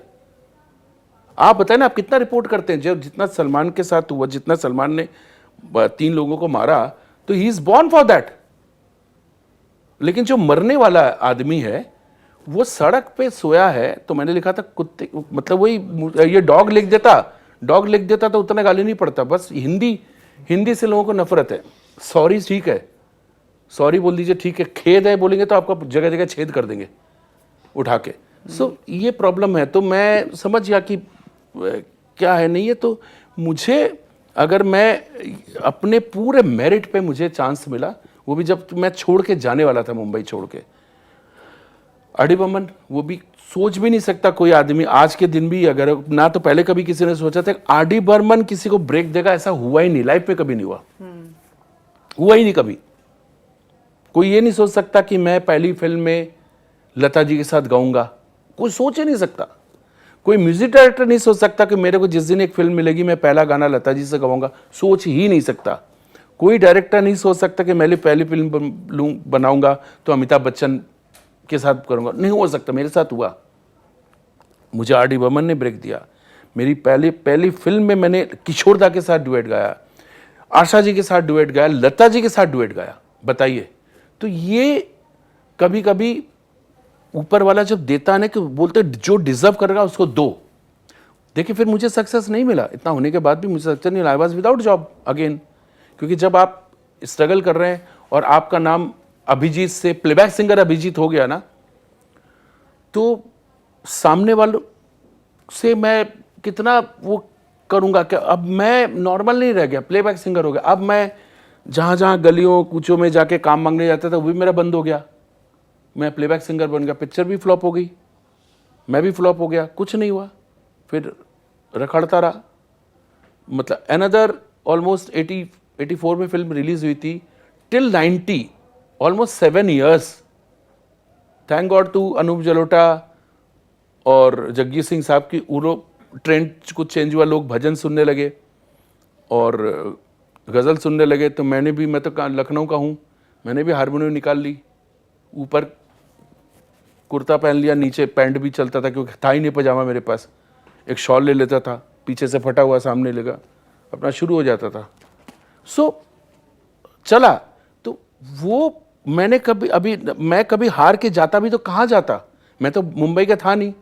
आप बताए ना, आप कितना रिपोर्ट करते हैं, जब जितना सलमान के साथ हुआ, जितना सलमान ने 3 लोगों को मारा, तो he is born for that. लेकिन जो मरने वाला आदमी है वो सड़क पे सोया है, तो मैंने लिखा था कुत्ते, मतलब वही ये डॉग लिख देता तो उतना गाली नहीं पड़ता। बस हिंदी से लोगों को नफरत है। सॉरी ठीक है, सॉरी बोल दीजिए, ठीक है। खेद है बोलेंगे तो आपका जगह जगह छेद कर देंगे उठा के। सो ये प्रॉब्लम है। तो मैं समझ गया कि क्या है नहीं है। तो मुझे, अगर मैं अपने पूरे मेरिट पे मुझे चांस मिला, वो भी जब मैं छोड़ के जाने वाला था, मुंबई छोड़ के। आर.डी. बर्मन, वो भी सोच भी नहीं सकता कोई आदमी आज के दिन भी, अगर ना तो पहले कभी किसी ने सोचा था आर.डी. बर्मन किसी को ब्रेक देगा, ऐसा हुआ ही नहीं, लाइफ में कभी नहीं हुआ ही नहीं कभी। कोई ये नहीं सोच सकता कि मैं पहली फिल्म में लता जी के साथ गाऊंगा, कोई सोच ही नहीं सकता। कोई म्यूजिक डायरेक्टर नहीं सोच सकता कि मेरे को जिस दिन एक फिल्म मिलेगी मैं पहला गाना लता जी से गाऊंगा, सोच ही नहीं सकता। कोई डायरेक्टर नहीं सोच सकता कि मैं पहली फिल्म बनाऊंगा तो अमिताभ बच्चन के साथ करूंगा, नहीं हो सकता। मेरे साथ हुआ। मुझे आर.डी. बर्मन ने ब्रेक दिया। मेरी पहली फिल्म में मैंने किशोरदा के साथ डुएट गाया, आशा जी के साथ डुएट गाया, लता जी के साथ डुएट गाया। बताइए, तो ये कभी कभी ऊपर वाला जब देता है ना कि बोलते जो डिजर्व करेगा उसको दो। देखिए फिर मुझे सक्सेस नहीं मिला, इतना होने के बाद भी मुझे सक्सेस नहीं मिला। I was without job again, क्योंकि जब आप स्ट्रगल कर रहे हैं और आपका नाम अभिजीत से प्लेबैक सिंगर अभिजीत हो गया ना, तो सामने वालों से मैं कितना वो करूंगा, क्या अब मैं नॉर्मल नहीं रह गया, प्लेबैक सिंगर हो गया। अब मैं जहाँ जहाँ गलियों कूचों में जाके काम मांगने जाता था वो भी मेरा बंद हो गया, मैं प्लेबैक सिंगर बन गया। पिक्चर भी फ्लॉप हो गई, मैं भी फ्लॉप हो गया, कुछ नहीं हुआ, फिर रखड़ता रहा। मतलब अनदर ऑलमोस्ट 84 में फिल्म रिलीज हुई थी, till 90 almost 7 years। Thank God to Anup Jalota और जगजीत सिंह साहब की उरो ट्रेंड कुछ चेंज हुआ, लोग भजन सुनने लगे और गज़ल सुनने लगे। तो मैंने भी, मैं तो लखनऊ का हूँ, मैंने भी हारमोनियम निकाल ली, ऊपर कुर्ता पहन लिया, नीचे पैंट भी चलता था क्योंकि था ही नहीं पजामा मेरे पास, एक शॉल ले लेता था, पीछे से फटा हुआ सामने लगा, अपना शुरू हो जाता था। सो चला। तो वो मैंने मैं कभी हार के जाता भी तो कहाँ जाता, मैं तो मुंबई का था नहीं।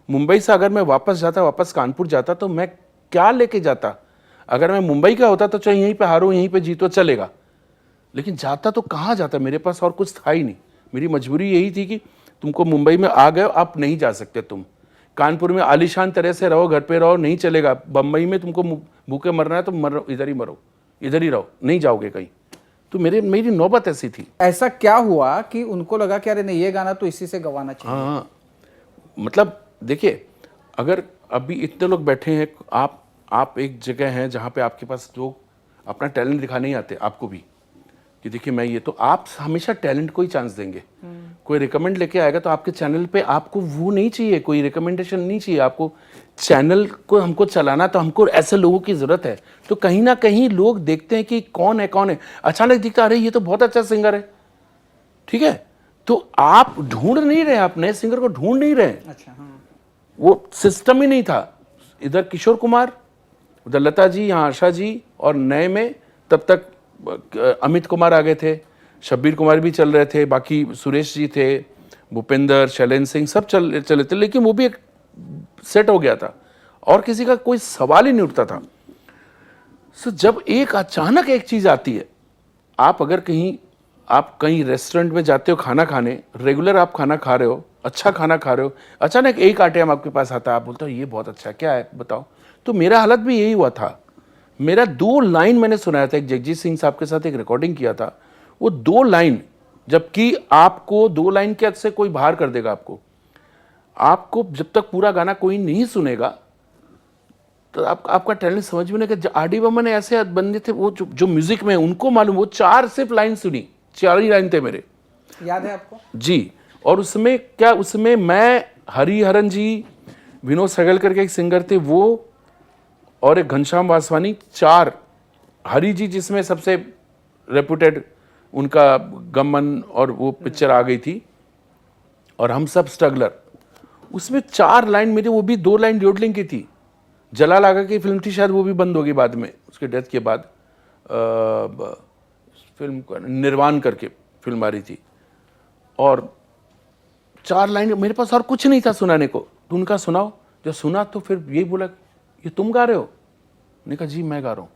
मुंबई से अगर मैं वापस जाता, वापस कानपुर जाता, तो मैं क्या लेके जाता। अगर मैं मुंबई का होता तो चाहे यहीं पे हारो यहीं पे जीतो चलेगा, लेकिन जाता तो कहाँ जाता, मेरे पास और कुछ था ही नहीं। मेरी मजबूरी यही थी कि तुमको मुंबई में आ गए, आप नहीं जा सकते, तुम कानपुर में आलीशान तरह से रहो, घर पे रहो, नहीं चलेगा। बम्बई में तुमको भूखे मरना है तो मरो, इधर ही मरो, इधर ही रहो, नहीं जाओगे कहीं। तो मेरी नौबत ऐसी थी। ऐसा क्या हुआ कि उनको लगा कि अरे नहीं, ये गाना तो इसी से गवाना चाहिए? हाँ, मतलब देखिए, अगर अभी इतने लोग बैठे हैं, आप एक जगह हैं जहाँ पे आपके पास लोग अपना टैलेंट दिखाने ही आते, आपको भी कि देखिए मैं ये, तो आप हमेशा टैलेंट को ही चांस देंगे। कोई रिकमेंड लेके आएगा तो आपके चैनल पे आपको वो नहीं चाहिए, कोई रिकमेंडेशन नहीं चाहिए आपको। चैनल को हमको चलाना तो हमको ऐसे लोगों की जरूरत है। तो कहीं ना कहीं लोग देखते हैं कि कौन है, अचानक दिखता अरे ये तो बहुत अच्छा सिंगर है, ठीक है। तो आप ढूंढ नहीं रहे, आप नए सिंगर को ढूंढ नहीं रहे। अच्छा, हाँ। वो सिस्टम ही नहीं था। इधर किशोर कुमार, उधर लता जी, यहाँ आशा जी, और नए में तब तक अमित कुमार आ गए थे, शब्बीर कुमार भी चल रहे थे, बाकी सुरेश जी थे, भूपेंद्र, शैलेंद्र सिंह सब चले थे, लेकिन वो भी एक सेट हो गया था और किसी का कोई सवाल ही नहीं उठता था। सो जब एक अचानक एक चीज आती है, आप अगर आप कहीं रेस्टोरेंट में जाते हो खाना खाने, रेगुलर आप खाना खा रहे हो, अच्छा खाना खा रहे हो, अचानक एक आइटम आपके पास आता है, आप बोलते हो ये बहुत अच्छा है, क्या है बताओ। तो मेरा हालत भी यही हुआ था। मेरा 2 लाइन मैंने सुनाया था, एक जगजीत सिंह साहब के साथ एक रिकॉर्डिंग किया था, वो 2 लाइन, जबकि आपको 2 लाइन के से कोई बाहर कर देगा आपको जब तक पूरा गाना कोई नहीं सुनेगा तो आपका टैलेंट समझ में नहीं। कि आर.डी. बर्मन ने ऐसे बंदे थे, वो जो म्यूजिक में उनको मालूम, वो 4 सिर्फ लाइन सुनी, 4 ही लाइन थे मेरे, याद है आपको? जी। और उसमें मैं, हरिहरन जी, विनोद सहगल करके एक सिंगर थे वो, और एक घनश्याम वासवानी, 4। हरि जी जिसमें सबसे रेपुटेड उनका गमन और वो पिक्चर आ गई थी, और हम सब स्ट्रगलर, उसमें 4 लाइन मेरी, वो भी 2 लाइन योडलिंग की थी। जलाल आगा की फिल्म थी शायद, वो भी बंद हो गई बाद में, उसके डेथ के बाद। फिल्म निर्वाण करके फिल्म आ रही थी, और 4 लाइन मेरे पास, और कुछ नहीं था सुनाने को। तो उनका सुनाओ, जब सुना तो फिर यही बोला, ये तुम गा रहे हो? मैंने कहा जी मैं गा रहा हूं।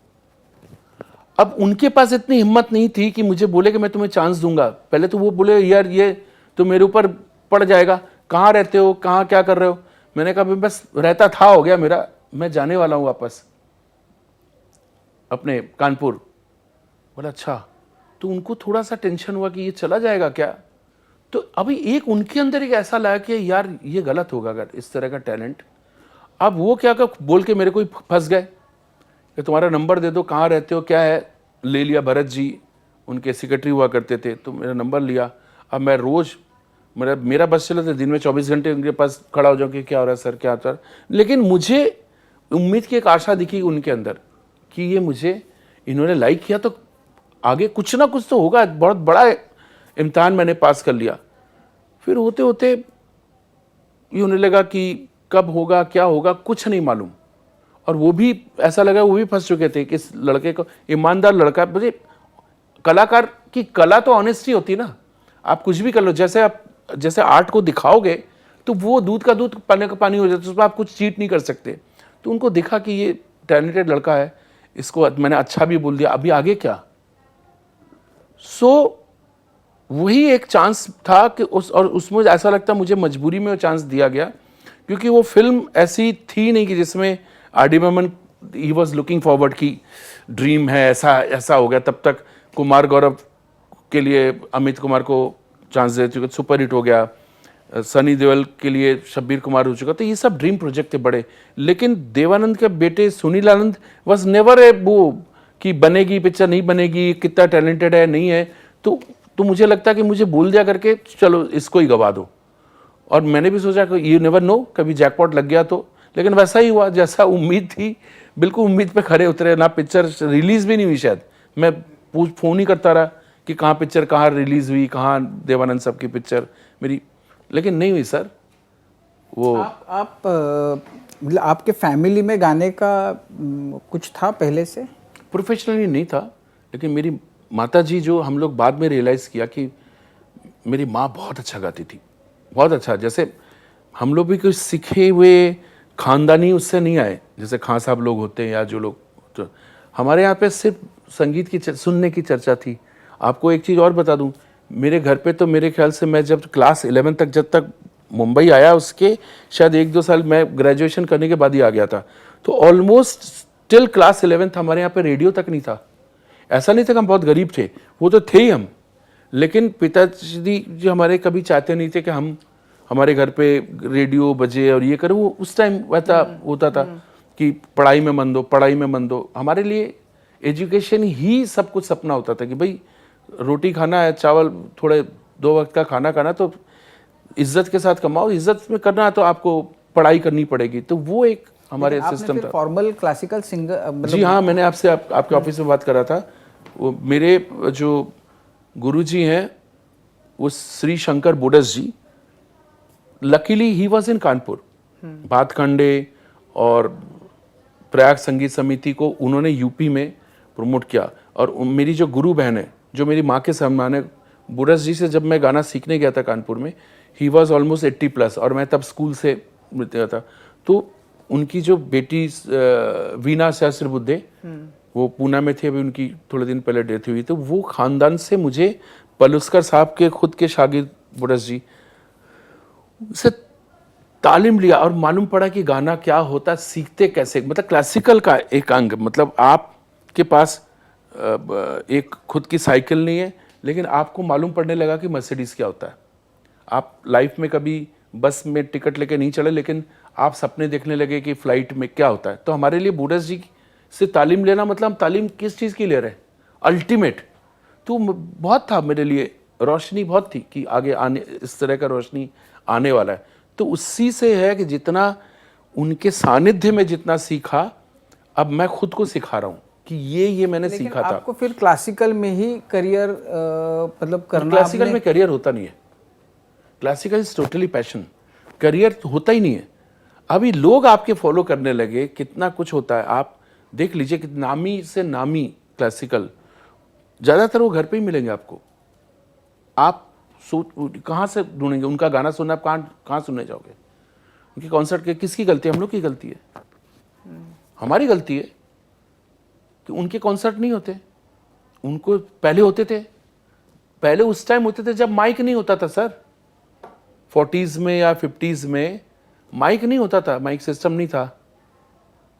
अब उनके पास इतनी हिम्मत नहीं थी कि मुझे बोले कि मैं तुम्हें चांस दूंगा। पहले तो वो बोले यार ये तो मेरे ऊपर पड़ जाएगा, कहाँ रहते हो, कहाँ क्या कर रहे हो। मैंने कहा बस रहता था, हो गया मेरा, मैं जाने वाला हूं वापस अपने कानपुर। बोला अच्छा। तो उनको थोड़ा सा टेंशन हुआ कि ये चला जाएगा क्या। तो अभी एक उनके अंदर एक ऐसा लगा कि यार ये गलत होगा अगर इस तरह का टैलेंट। अब वो क्या बोल के मेरे को फंस गए कि तुम्हारा नंबर दे दो, कहाँ रहते हो, क्या है। ले लिया, भरत जी उनके सेक्रेटरी हुआ करते थे, तो मेरा नंबर लिया। अब मैं रोज़ मेरा बस चला था दिन में 24 घंटे उनके पास खड़ा हो जाऊँ कि क्या हो रहा है सर, क्या होता है। लेकिन मुझे उम्मीद की एक आशा दिखी उनके अंदर कि ये मुझे इन्होंने लाइक किया तो आगे कुछ ना कुछ तो होगा। बहुत बड़ा इम्तिहान मैंने पास कर लिया। फिर होते होते ये होने लगा कि कब होगा, क्या होगा, कुछ नहीं मालूम। और वो भी ऐसा लगा वो भी फंस चुके थे कि इस लड़के को, ईमानदार लड़का, मुझे कलाकार की कला तो ऑनेस्टी होती ना, आप कुछ भी कर लो, जैसे आर्ट को दिखाओगे तो वो दूध का दूध पानी का पानी हो जाता है, उसमें आप कुछ चीट नहीं कर सकते। तो उनको दिखा कि ये टैलेंटेड लड़का है, इसको मैंने अच्छा भी बोल दिया, अभी आगे क्या। सो वही एक चांस था कि उसमें ऐसा लगता मुझे मजबूरी में वो चांस दिया गया, क्योंकि वो फिल्म ऐसी थी नहीं कि जिसमें आर.डी. बर्मन ही वॉज लुकिंग फॉरवर्ड की ड्रीम है, ऐसा हो गया। तब तक कुमार गौरव के लिए अमित कुमार को चांस दे चुके, सुपर हिट हो गया। सनी देओल के लिए शब्बीर कुमार हो चुका, तो ये सब ड्रीम प्रोजेक्ट थे बड़े। लेकिन देवानंद के बेटे सुनील आनंद वॉज नेवर ए वो कि बनेगी पिक्चर, नहीं बनेगी, कितना टैलेंटेड है, नहीं है। तो मुझे लगता कि मुझे बोल दिया करके चलो इसको ही गवा दो। और मैंने भी सोचा कि यू नेवर नो, कभी जैकपॉट लग गया तो। लेकिन वैसा ही हुआ जैसा उम्मीद थी, बिल्कुल उम्मीद पे खरे उतरे ना। पिक्चर रिलीज भी नहीं हुई शायद, मैं फ़ोन ही करता रहा कि कहाँ पिक्चर, कहाँ रिलीज हुई, कहाँ देवानंद साहब की पिक्चर मेरी, लेकिन नहीं हुई सर। वो मतलब आपके फैमिली में गाने का कुछ था पहले से? प्रोफेशनली नहीं था, लेकिन मेरी माता जी, जो हम लोग बाद में रियलाइज़ किया कि मेरी माँ बहुत अच्छा गाती थी, बहुत अच्छा। जैसे हम लोग भी कुछ सीखे हुए खानदानी उससे नहीं आए, जैसे खान साहब लोग होते हैं या जो लोग, तो हमारे यहाँ पे सिर्फ संगीत की सुनने की चर्चा थी। आपको एक चीज़ और बता दूं, मेरे घर पे तो मेरे ख्याल से मैं जब क्लास 11 तक, जब तक मुंबई आया उसके शायद 1-2 साल मैं ग्रेजुएशन करने के बाद ही आ गया था, तो ऑलमोस्ट टिल क्लास 11 हमारे यहाँ पे रेडियो तक नहीं था। ऐसा नहीं था कि हम बहुत गरीब थे, वो तो थे ही हम, लेकिन पिताजी जो हमारे कभी चाहते नहीं थे कि हमारे घर पे रेडियो बजे और ये करें। वो उस टाइम वैसा होता था कि पढ़ाई में मन दो। हमारे लिए एजुकेशन ही सब कुछ सपना होता था कि भाई रोटी खाना है, चावल, थोड़े 2 वक्त का खाना खाना, तो इज्जत के साथ कमाओ, इज्जत में करना है तो आपको पढ़ाई करनी पड़ेगी। तो वो एक हमारे सिस्टम था। Formal classical singer? जी हाँ, मैंने आपसे आपके ऑफिस में बात कर रहा था। वो मेरे जो गुरुजी हैं वो Shri Shankar Bodas ji, luckily he was in Kanpur. Bhatkhande और प्रयाग संगीत समिति को उन्होंने यूपी में प्रमोट किया। और मेरी जो गुरु बहन है, जो मेरी माँ के समान है, बोडस जी से जब मैं गाना सीखने गया था कानपुर में, ही वॉज ऑलमोस्ट 80+ और मैं तब स्कूल से गया था। तो उनकी जो बेटी वीणा सहस्त्रबुद्धे, वो पूना में थी, अभी उनकी थोड़े दिन पहले डेथ हुई। तो वो खानदान से मुझे पलुस्कर साहब के खुद के शागिर्द बोडस जी से तालीम लिया और मालूम पड़ा कि गाना क्या होता, सीखते कैसे। मतलब क्लासिकल का एक अंग, मतलब आपके पास एक खुद की साइकिल नहीं है, लेकिन आपको मालूम पड़ने लगा कि मर्सिडीज क्या होता है। आप लाइफ में कभी बस में टिकट लेके नहीं चढ़े, लेकिन आप सपने देखने लगे कि फ्लाइट में क्या होता है। तो हमारे लिए बोडस जी से तालीम लेना मतलब हम तालीम किस चीज़ की ले रहे हैं, अल्टीमेट। तो बहुत था मेरे लिए, रोशनी बहुत थी कि आगे आने इस तरह का रोशनी आने वाला है। तो उसी से है कि जितना उनके सानिध्य में जितना सीखा, अब मैं खुद को सिखा रहा हूँ कि ये मैंने सीखा था। आपको फिर क्लासिकल में ही करियर मतलब करना? क्लासिकल में करियर होता नहीं है, classical is totally passion, career होता ही नहीं है। अभी लोग आपके फॉलो करने लगे, कितना कुछ होता है। आप देख लीजिए कि नामी से नामी क्लासिकल ज़्यादातर वो घर पे ही मिलेंगे आपको। आप कहाँ से ढूंढेंगे उनका गाना सुनना? आप कहाँ सुनने जाओगे? उनके कॉन्सर्ट के किसकी गलती है? हम लोग की गलती है, हमारी गलती है कि उनके कॉन्सर्ट नहीं होते। उनको पहले होते थे, पहले उस टाइम होते थे जब माइक नहीं होता था सर। 40s में या 50s में माइक नहीं होता था, माइक सिस्टम नहीं था,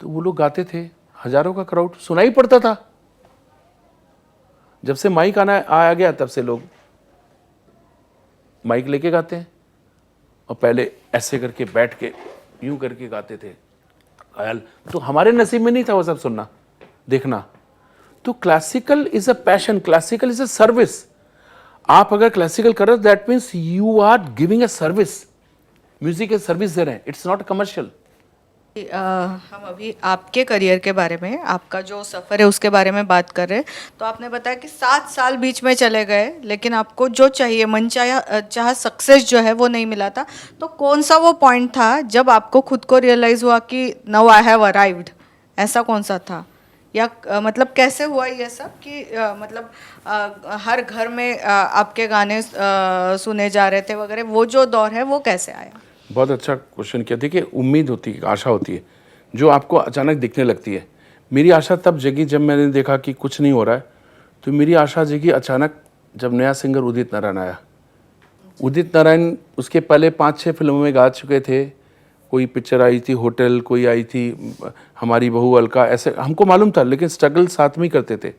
तो वो लोग गाते थे, हजारों का क्राउड सुनाई पड़ता था। जब से माइक आया गया तब से लोग माइक लेके गाते हैं, और पहले ऐसे करके बैठ के यूं करके गाते थे ख्याल। तो हमारे नसीब में नहीं था वो सब सुनना देखना। तो classical is a passion, classical is a service. आप अगर क्लासिकल कर रहे हो, that means you are giving a service. Music is service दे रहे हैं, इट्स नॉट कमर्शियल। हम अभी आपके करियर के बारे में, आपका जो सफ़र है उसके बारे में बात कर रहे हैं। तो आपने बताया कि 7 साल बीच में चले गए, लेकिन आपको जो चाहिए, मन चाहा सक्सेस जो है वो नहीं मिला था। तो कौन सा वो पॉइंट था जब आपको खुद को रियलाइज़ हुआ कि नाउ आई हैव अराइव्ड, ऐसा कौन सा था, या मतलब कैसे हुआ ये सब कि मतलब हर घर में आपके गाने सुने जा रहे थे वगैरह, वो जो दौर है वो कैसे आया? बहुत अच्छा क्वेश्चन किया। देखिए, उम्मीद होती है, आशा होती है, जो आपको अचानक दिखने लगती है। मेरी आशा तब जगी जब मैंने देखा कि कुछ नहीं हो रहा है, तो मेरी आशा जगी अचानक जब नया सिंगर उदित नारायण आया। उदित नारायण उसके पहले 5-6 फिल्मों में गा चुके थे। कोई पिक्चर आई थी होटल, कोई आई थी हमारी बहू अलका, ऐसे हमको मालूम था, लेकिन स्ट्रगल साथ में ही करते थे।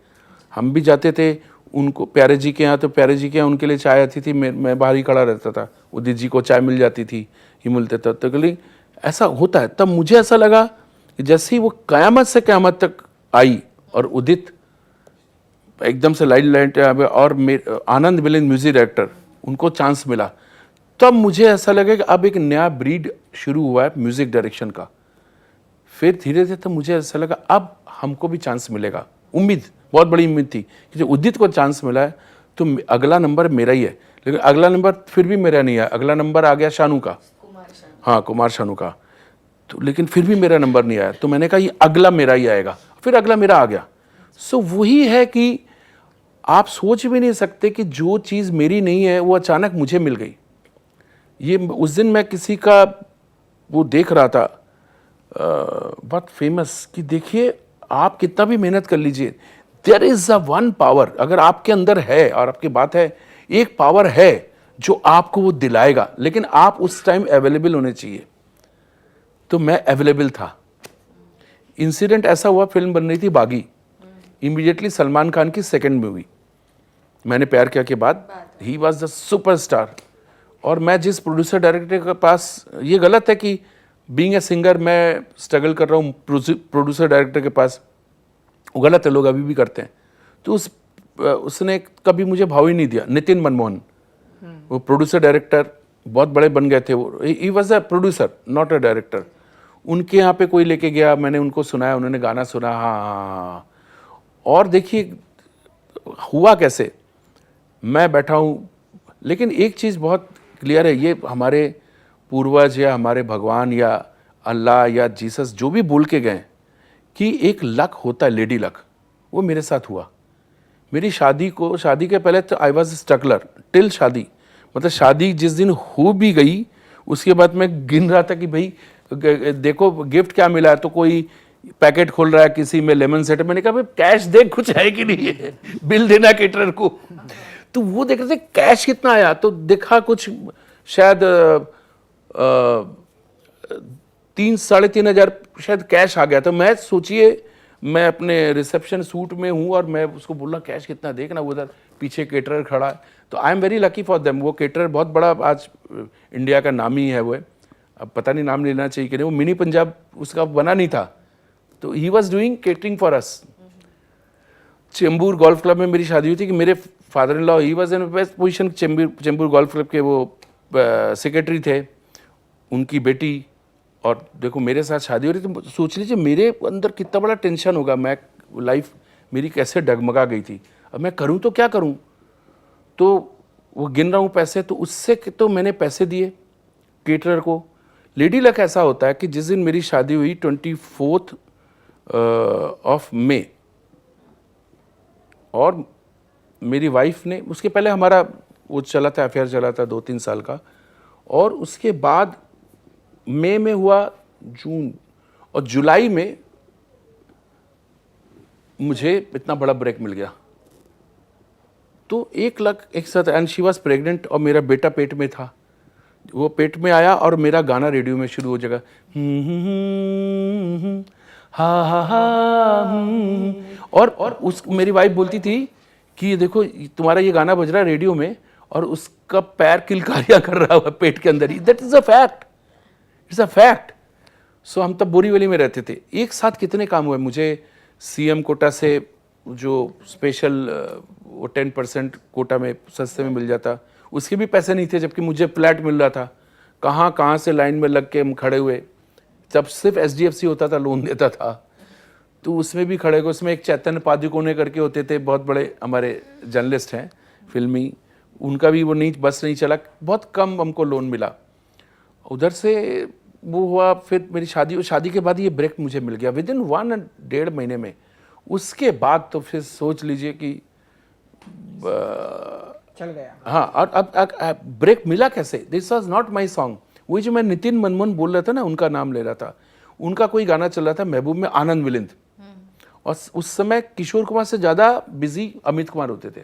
हम भी जाते थे उनको प्यारे जी के यहाँ, तो प्यारे जी के यहाँ उनके लिए चाय आती थी, मैं बाहर ही खड़ा रहता था, उदित जी को चाय मिल जाती थी, ही मिलते था। तो कहीं ऐसा होता है। तब मुझे ऐसा लगा कि जैसे ही वो क़यामत से क़यामत तक आई और उदित एकदम से लाइट और आनंद मिलिंद म्यूजिक डायरेक्टर, उनको चांस मिला, तब मुझे ऐसा लगा कि अब एक नया ब्रीड शुरू हुआ है म्यूजिक डायरेक्शन का। फिर धीरे धीरे तो मुझे ऐसा लगा अब हमको भी चांस मिलेगा। उम्मीद, बहुत बड़ी उम्मीद थी कि जो उदित को चांस मिला है तो अगला नंबर मेरा ही है। लेकिन अगला नंबर फिर भी मेरा नहीं आया, अगला नंबर आ गया शानू का, हाँ कुमार शानू का। तो लेकिन फिर भी मेरा नंबर नहीं आया, तो मैंने कहा ये अगला मेरा ही आएगा, फिर अगला मेरा आ गया। सो वही है कि आप सोच भी नहीं सकते कि जो चीज़ मेरी नहीं है वो अचानक मुझे मिल गई। ये उस दिन मैं किसी का वो देख रहा था बहुत फेमस, कि देखिए आप कितना भी मेहनत कर लीजिए, there is a one power, अगर आपके अंदर है और आपकी बात है, एक पावर है जो आपको वो दिलाएगा, लेकिन आप उस टाइम अवेलेबल होने चाहिए। तो मैं अवेलेबल था। इंसिडेंट ऐसा हुआ, फिल्म बन रही थी बागी, इमीडिएटली सलमान खान की सेकंड मूवी मैंने प्यार किया के बाद, ही वॉज द सुपरस्टार। और मैं जिस प्रोड्यूसर डायरेक्टर के पास, ये गलत है कि बीइंग ए सिंगर मैं स्ट्रगल कर रहा हूँ प्रोड्यूसर डायरेक्टर के पास, वो गलत है, लोग अभी भी करते हैं। तो उसने कभी मुझे भाव ही नहीं दिया। नितिन मनमोहन, वो प्रोड्यूसर डायरेक्टर बहुत बड़े बन गए थे, वो he was a producer not a director. उनके यहाँ पे कोई लेके गया, मैंने उनको सुनाया, उन्होंने गाना सुना, हाँ। और देखिए हुआ कैसे, मैं बैठा हूँ, लेकिन एक चीज़ बहुत क्लियर है, ये हमारे पूर्वज या हमारे भगवान या अल्लाह या जीसस जो भी बोल के गए कि एक लक होता है, लेडी लक, वो मेरे साथ हुआ। मेरी शादी के पहले तो आई वॉज स्ट्रगलर टिल शादी, मतलब शादी जिस दिन हो भी गई उसके बाद मैं गिन रहा था कि भाई देखो गिफ्ट क्या मिला है, तो कोई पैकेट खोल रहा है किसी में लेमन सेट, मैंने कहा भाई कैश देख कुछ है कि नहीं है, बिल देना केटरर को। तो वो देख रहे थे कैश कितना आया, तो देखा कुछ शायद 3-3.5 हज़ार शायद कैश आ गया। तो मैं सोचिए मैं अपने रिसेप्शन सूट में हूँ और मैं उसको बोला कैश कितना देखना, वो उधर पीछे केटरर खड़ा है। तो I am very lucky for them. वो केटरर बहुत बड़ा आज इंडिया का नाम ही है वो है, अब पता नहीं नाम लेना चाहिए कि नहीं, वो मिनी पंजाब उसका बना नहीं था, तो he was doing catering for us. Chembur golf club में मेरी शादी हुई थी कि मेरे father in law he was in best position, Chembur golf club के वो सेक्रेटरी थे, उनकी बेटी, और देखो मेरे साथ शादी हो रही थी। तो सोच लीजिए मेरे अंदर कितना बड़ा टेंशन होगा, मैं लाइफ मेरी कैसे डगमगा गई थी, अब मैं करूं तो क्या करूं। तो वो गिन रहा हूं पैसे, तो उससे तो मैंने पैसे दिए केटरर को। लेडी लक ऐसा होता है कि जिस दिन मेरी शादी हुई 24 ऑफ मई, और मेरी वाइफ ने, उसके पहले हमारा वो चला था, अफेयर चला था 2-3 साल का, और उसके बाद मई में हुआ, जून और जुलाई में मुझे इतना बड़ा ब्रेक मिल गया। तो 1 लाख एक साथ, एंड शी वॉज प्रेग्नेंट, और मेरा बेटा पेट में था, वो पेट में आया और मेरा गाना रेडियो में शुरू हो जाएगा, हा हा हा। और उस मेरी वाइफ बोलती थी कि ये देखो तुम्हारा ये गाना बज रहा है रेडियो में और उसका पैर किलकारियां कर रहा हुआ पेट के अंदर ही। That is a fact, it's a fact. So हम तब बोरीवली में रहते थे। एक साथ कितने काम हुए, मुझे सीएम कोटा से जो स्पेशल वो 10% कोटा में सस्ते में मिल जाता, उसके भी पैसे नहीं थे, जबकि मुझे फ्लैट मिल रहा था। कहाँ से लाइन में लग के हम खड़े हुए, तब सिर्फ HDFC होता था, लोन देता था, तो उसमें भी खड़े हुए। उसमें एक चैतन्य पादुकोणे करके होते थे, बहुत बड़े हमारे जर्नलिस्ट हैं फिल्मी, उनका भी वो नहीं, बस नहीं चला, बहुत कम हमको लोन मिला। उधर से वो हुआ, फिर मेरी शादी, और शादी के बाद ये ब्रेक मुझे मिल गया विद इन 1.5 महीने में। उसके बाद तो फिर सोच लीजिए कि चल गया। हाँ, और अब ब्रेक मिला कैसे? This was not my song. वही जो मैं नितिन मनमोहन बोल रहा था ना, उनका नाम ले रहा था, उनका कोई गाना चल रहा था महबूब में, आनंद मिलिंद, और उस समय किशोर कुमार से ज्यादा बिजी अमित कुमार होते थे।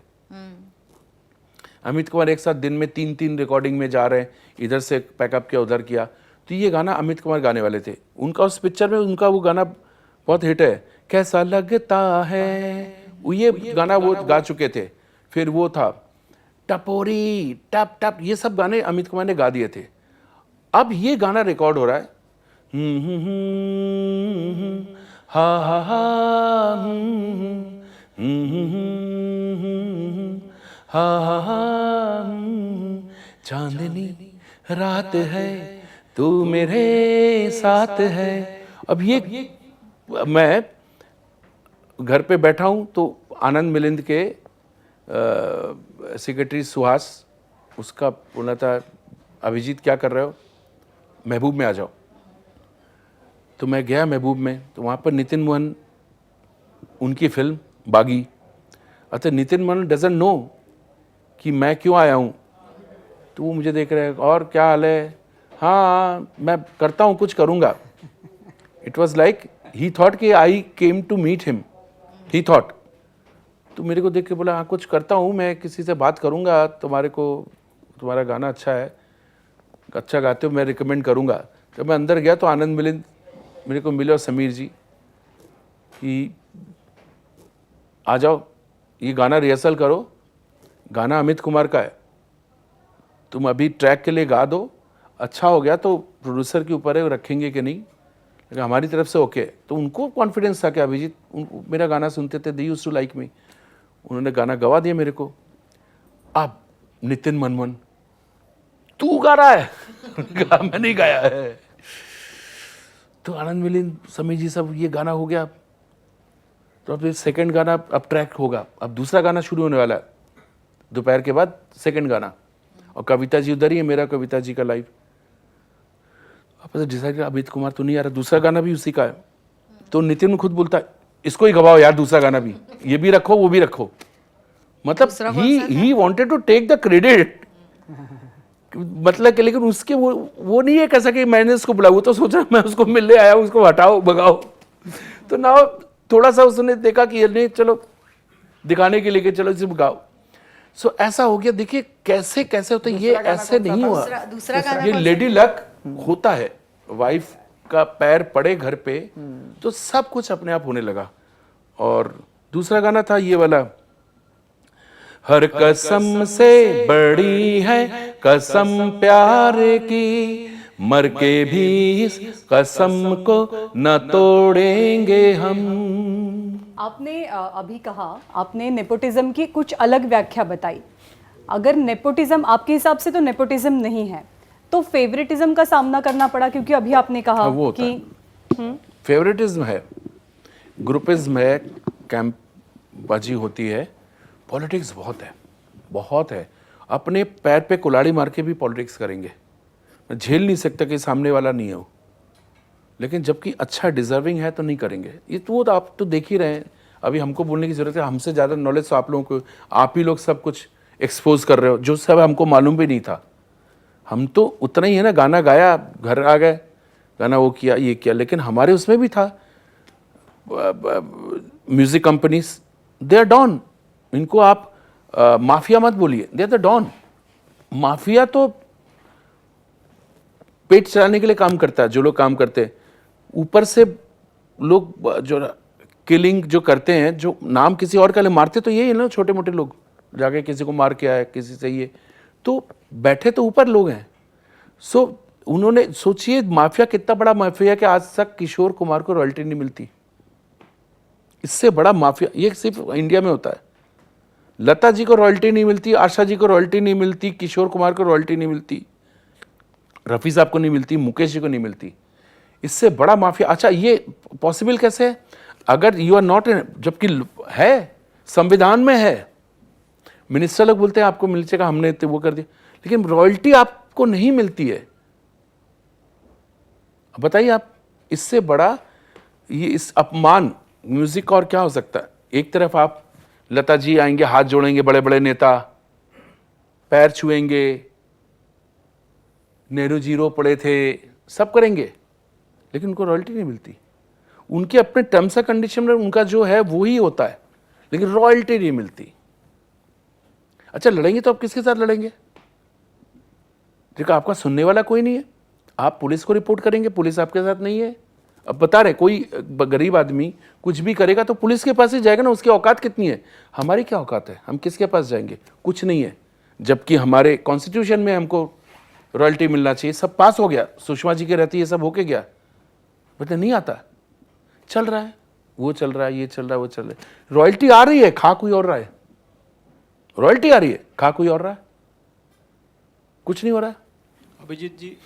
अमित कुमार एक साथ दिन में 3 रिकॉर्डिंग में जा रहे हैं, इधर से पैकअप किया, उधर किया, तो ये गाना अमित कुमार गाने वाले थे। उनका उस पिक्चर में उनका वो गाना बहुत हिट है, कैसा लगता है, ये गाना वो गा चुके थे। फिर वो था टपोरी टप टप, ये सब गाने अमित कुमार ने गा दिए थे। अब ये गाना रिकॉर्ड हो रहा है, हा हा हा, हा हा हा, चांदनी रात है तू मेरे साथ है। अब ये मैं घर पे बैठा हूं तो आनंद मिलिंद के सेक्रेटरी सुहास, उसका बोला था अभिजीत क्या कर रहे हो, महबूब में आ जाओ। तो मैं गया महबूब में, तो वहाँ पर नितिन मोहन, उनकी फिल्म बागी। अच्छा, नितिन मोहन डजंट नो कि मैं क्यों आया हूँ, तो वो मुझे देख रहे हैं, और क्या हाल है, हाँ मैं करता हूँ, कुछ करूँगा। It was like he thought कि I came to meet him, he thought. तो मेरे को देख के बोला, हाँ कुछ करता हूँ, मैं किसी से बात करूँगा, तुम्हारे को, तुम्हारा गाना अच्छा है, अच्छा गाते हो, मैं रिकमेंड करूँगा। तो मैं अंदर गया तो आनंद मिलिंद मेरे को मिले और समीर जी कि आ जाओ, ये गाना रिहर्सल करो, गाना अमित कुमार का है, तुम अभी ट्रैक के लिए गा दो, अच्छा हो गया तो प्रोड्यूसर के ऊपर है वो रखेंगे कि नहीं, लेकिन हमारी तरफ से ओके। तो उनको कॉन्फिडेंस था कि अभिजीत मेरा गाना सुनते थे, they used to like me. उन्होंने गाना गवा दिया मेरे को। अब नितिन मनमोहन, तू गा रहा है? मैं नहीं गाया है। तो आनंद मिलिंद, समीर जी सब, ये गाना हो गया, तो अब सेकंड गाना अब ट्रैक होगा, अब दूसरा गाना शुरू होने वाला है दोपहर के बाद, सेकंड गाना, और कविता जी उधर ही है, मेरा कविता जी का लाइव। अब डिसाइड किया अमित कुमार तो नहीं आ रहा, दूसरा गाना भी उसी का है। तो नितिन खुद बोलता है, इसको ही गवाओ यार, दूसरा गाना भी, ये भी रखो वो भी रखो। मतलब he wanted to take the credit, मतलब कि, लेकिन उसके वो नहीं है कैसा कि मैंने उसको बुलाया, वो तो सोचा मैं उसको मिलने आया हूँ, उसको हटाओ भगाओ। तो ना थोड़ा सा उसने देखा कि नहीं चलो दिखाने के लिए कि चलो इसे भगाओ। सो ऐसा हो गया। देखिए कैसे कैसे होता है ये, ऐसे नहीं हुआ। दूसरा गाना ये लेडी लक होता है, वाइफ का पैर पड़े घर पे तो सब कुछ अपने आप होने लगा। और दूसरा गाना था ये वाला, हर कसम से बड़ी है कसम प्यार की, मर के भी इस कसम को न तोड़ेंगे हम। आपने अभी कहा, आपने नेपोटिज्म की कुछ अलग व्याख्या बताई। अगर नेपोटिज्म आपके हिसाब से तो नेपोटिज्म नहीं है, तो फेवरेटिज्म का सामना करना पड़ा, क्योंकि अभी आपने कहा वो कि फेवरेटिज्म है, ग्रुपिज्म है, कैंपबाजी होती है, पॉलिटिक्स बहुत है। अपने पैर पे कुल्हाड़ी मार के भी पॉलिटिक्स करेंगे। मैं झेल नहीं सकता कि सामने वाला नहीं हो, लेकिन जबकि अच्छा डिजर्विंग है तो नहीं करेंगे। ये तो वो तो आप तो देख ही रहे हैं, अभी हमको बोलने की जरूरत है, हमसे ज़्यादा नॉलेज तो आप लोगों को, आप ही लोग सब कुछ एक्सपोज कर रहे हो, जो सब हमको मालूम भी नहीं था। हम तो उतना ही है ना, गाना गाया, घर आ गए, गाना वो किया, ये किया, लेकिन हमारे उसमें भी था music companies, they are don. इनको आप माफिया मत बोलिए, they are the don. Mafia तो पेट चलाने के लिए काम करता है, जो लोग काम करते हैं। ऊपर से लोग जो किलिंग जो करते हैं, जो नाम किसी और का ले मारते, तो यही है ना, छोटे मोटे लोग जाके किसी को मार के आए, किसी से ये, तो बैठे तो ऊपर लोग हैं। सो उन्होंने सोचिए माफिया कितना बड़ा माफिया कि आज तक किशोर कुमार को रॉयल्टी नहीं मिलती। इससे बड़ा माफिया ये सिर्फ इंडिया में होता है। लता जी को रॉयल्टी नहीं मिलती, आशा जी को रॉयल्टी नहीं मिलती, किशोर कुमार को रॉयल्टी नहीं मिलती, रफी साहब को नहीं मिलती, मुकेश जी को नहीं मिलती। इससे बड़ा माफिया। अच्छा, ये पॉसिबल कैसे है? अगर यू आर नॉट, जबकि है, संविधान में है, मिनिस्टर लोग बोलते हैं आपको मिल जाएगा, हमने तो वो कर दिया, लेकिन रॉयल्टी आपको नहीं मिलती है। अब बताइए आप, इससे बड़ा ये इस अपमान म्यूजिक और क्या हो सकता है? एक तरफ आप लता जी आएंगे, हाथ जोड़ेंगे, बड़े बड़े नेता पैर छुएंगे, नेहरू जी रो पड़े थे, सब करेंगे, लेकिन उनको रॉयल्टी नहीं मिलती। उनके अपने टर्म्स एंड कंडीशन में उनका जो है वो ही होता है, लेकिन रॉयल्टी नहीं मिलती। अच्छा, लड़ेंगे तो आप किसके साथ लड़ेंगे? देखो, आपका सुनने वाला कोई नहीं है, आप पुलिस को रिपोर्ट करेंगे, पुलिस आपके साथ नहीं है। अब बता रहे, कोई गरीब आदमी कुछ भी करेगा तो पुलिस के पास ही जाएगा ना, उसकी औकात कितनी है? हमारी क्या औकात है? हम किसके पास जाएंगे? कुछ नहीं है। जबकि हमारे कॉन्स्टिट्यूशन में हमको रॉयल्टी मिलना चाहिए, सब पास हो गया, सुषमा जी के रहती ये सब होके गया, बट नहीं आता। चल रहा है, वो चल रहा है, ये चल रहा है, वो चल रहा है, रॉयल्टी आ रही है, खा कोई और रहा है। रॉयल्टी आ रही है, खा कोई और रहा है, कुछ नहीं हो रहा है। अभिजीत जी,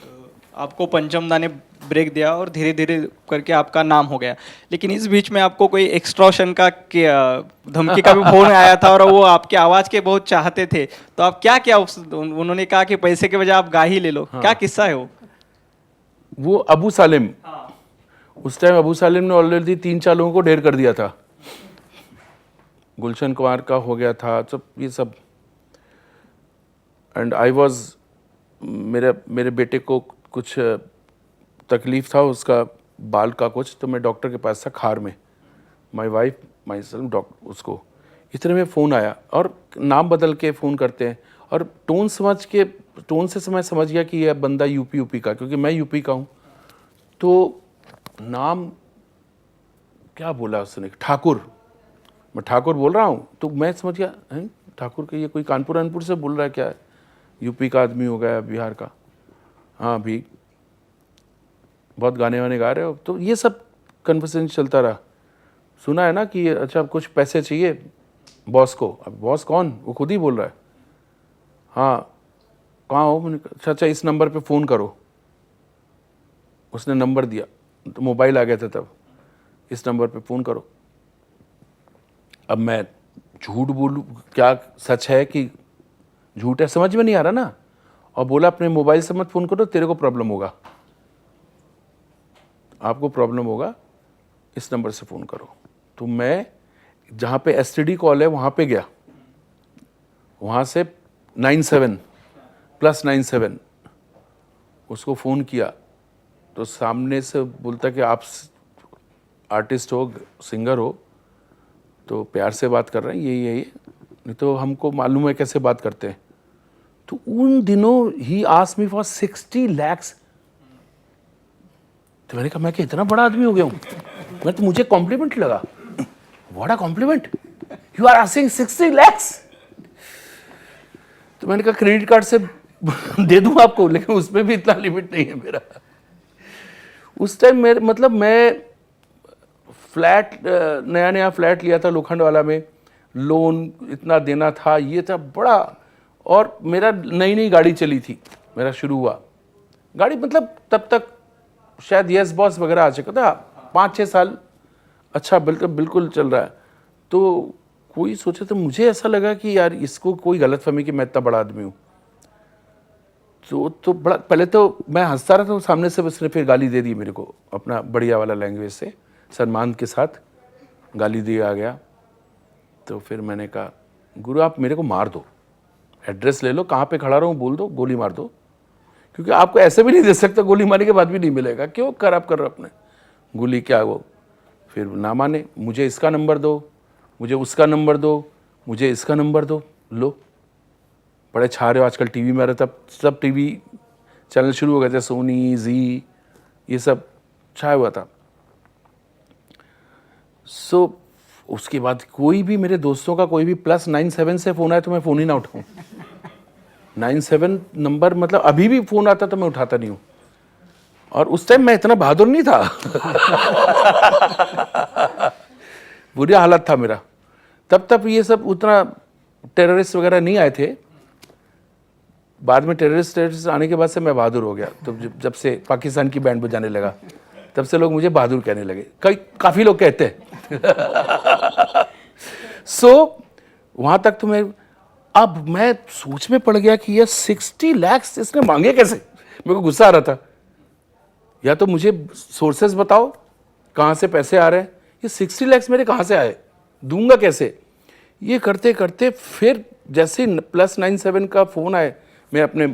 आपको पंचम दा ने ब्रेक दिया और धीरे धीरे करके आपका नाम हो गया, लेकिन इस बीच में आपको कोई एक्सटॉर्शन का धमकी का भी फोन आया था और वो आपके आवाज़ के बहुत चाहते थे, तो आप क्या क्या उन्होंने कहा कि पैसे के बजाय आप गा ही ले लो, क्या किस्सा है वो? वो अबू सालिम, उस टाइम अबू सालिम ने ऑलरेडी 3-4 लोगों को ढेर कर दिया था, गुलशन कुमार का हो गया था, सब ये सब। एंड आई वॉज, मेरे बेटे को कुछ तकलीफ था, उसका बाल का कुछ, तो मैं डॉक्टर के पास था खार में, my wife my self doctor, उसको इतने में फ़ोन आया, और नाम बदल के फ़ोन करते हैं, और टोन से मैं समझ गया कि यह बंदा यूपी का, क्योंकि मैं यूपी का हूँ। तो नाम क्या बोला उसने, ठाकुर, मैं ठाकुर बोल रहा हूँ, तो मैं समझ गया हैं ठाकुर के, ये कोई कानपुर से बोल रहा है क्या, यूपी का आदमी हो गया, बिहार का, हाँ भी बहुत गाने वाने गा रहे हो। तो ये सब कन्वर्सेशन चलता रहा। सुना है ना कि अच्छा कुछ पैसे चाहिए बॉस को, अब बॉस कौन, वो खुद ही बोल रहा है, हाँ कहाँ हो, मैंने कहा अच्छा इस नंबर पे फ़ोन करो। उसने नंबर दिया, तो मोबाइल आ गया था तब, इस नंबर पे फ़ोन करो। अब मैं झूठ बोलूँ, क्या सच है कि झूठ है, समझ में नहीं आ रहा ना। और बोला अपने मोबाइल से मत फ़ोन करो, तेरे को प्रॉब्लम होगा, आपको प्रॉब्लम होगा, इस नंबर से फ़ोन करो। तो मैं जहाँ पे STD कॉल है वहाँ पे गया, वहाँ से 97 + 97 उसको फ़ोन किया, तो सामने से बोलता कि आप आर्टिस्ट हो, सिंगर हो, तो प्यार से बात कर रहे हैं, ये नहीं तो हमको मालूम है कैसे बात करते हैं। तो उन दिनों he asked me for 60 lakhs। तो मैंने कहा मैं क्या इतना बड़ा आदमी हो गया हूँ? मैं तो, मुझे कॉम्प्लीमेंट लगा, what a compliment, you are asking 60 lakhs। तो मैंने कहा क्रेडिट कार्ड से दे दूं आपको, लेकिन उसमें भी इतना लिमिट नहीं है मेरा। उस टाइम मैं फ्लैट, नया फ्लैट लिया था लोखंड वाला में, लोन इतना देना था, ये था बड़ा, और मेरा नई गाड़ी चली थी, मेरा शुरू हुआ गाड़ी, मतलब तब तक शायद यस बॉस वगैरह आ चुका था, 5-6 साल अच्छा बिल्कुल चल रहा है। तो कोई सोचा, तो मुझे ऐसा लगा कि यार इसको कोई गलतफहमी कि मैं इतना बड़ा आदमी हूँ। तो बड़ा, पहले तो मैं हंसता रहा था, सामने से उसने फिर गाली दे दी मेरे को, अपना बढ़िया वाला लैंग्वेज से, सम्मान के साथ गाली दिया आ गया। तो फिर मैंने कहा गुरु आप मेरे को मार दो, एड्रेस ले लो, कहाँ पे खड़ा रहूँ बोल दो, गोली मार दो, क्योंकि आपको ऐसे भी नहीं दे सकता, गोली मारने के बाद भी नहीं मिलेगा, क्यों खराब कर रहे हो अपने, गोली क्या वो। फिर ना माने, मुझे इसका नंबर दो, मुझे उसका नंबर दो, मुझे इसका नंबर दो, लो बड़े छा रहे हो आजकल टीवी में, रहे तब सब टीवी चैनल शुरू हो गए थे, सोनी, जी, ये सब छाया हुआ था। सो उसके बाद कोई भी मेरे दोस्तों का कोई भी +97 से फ़ोन आया तो मैं फ़ोन ही ना उठाऊं। 97 नंबर, मतलब अभी भी फ़ोन आता तो मैं उठाता नहीं हूँ, और उस टाइम मैं इतना बहादुर नहीं था। बुरी हालत था मेरा तब ये सब, उतना टेररिस्ट वगैरह नहीं आए थे। बाद में टेररिस्ट आने के बाद से मैं बहादुर हो गया। तो जब से पाकिस्तान की बैंड बजाने लगा, तब से लोग मुझे बहादुर कहने लगे, काफ़ी लोग कहते हैं। वहाँ तक तो अब मैं सोच में पड़ गया कि ये 60 lakhs इसने मांगे कैसे। मेरे को गुस्सा आ रहा था, या तो मुझे सोर्सेज बताओ कहाँ से पैसे आ रहे हैं, ये 60 lakhs मेरे कहाँ से आए, दूंगा कैसे। ये करते करते फिर जैसे +97 का फ़ोन आए, मैं अपने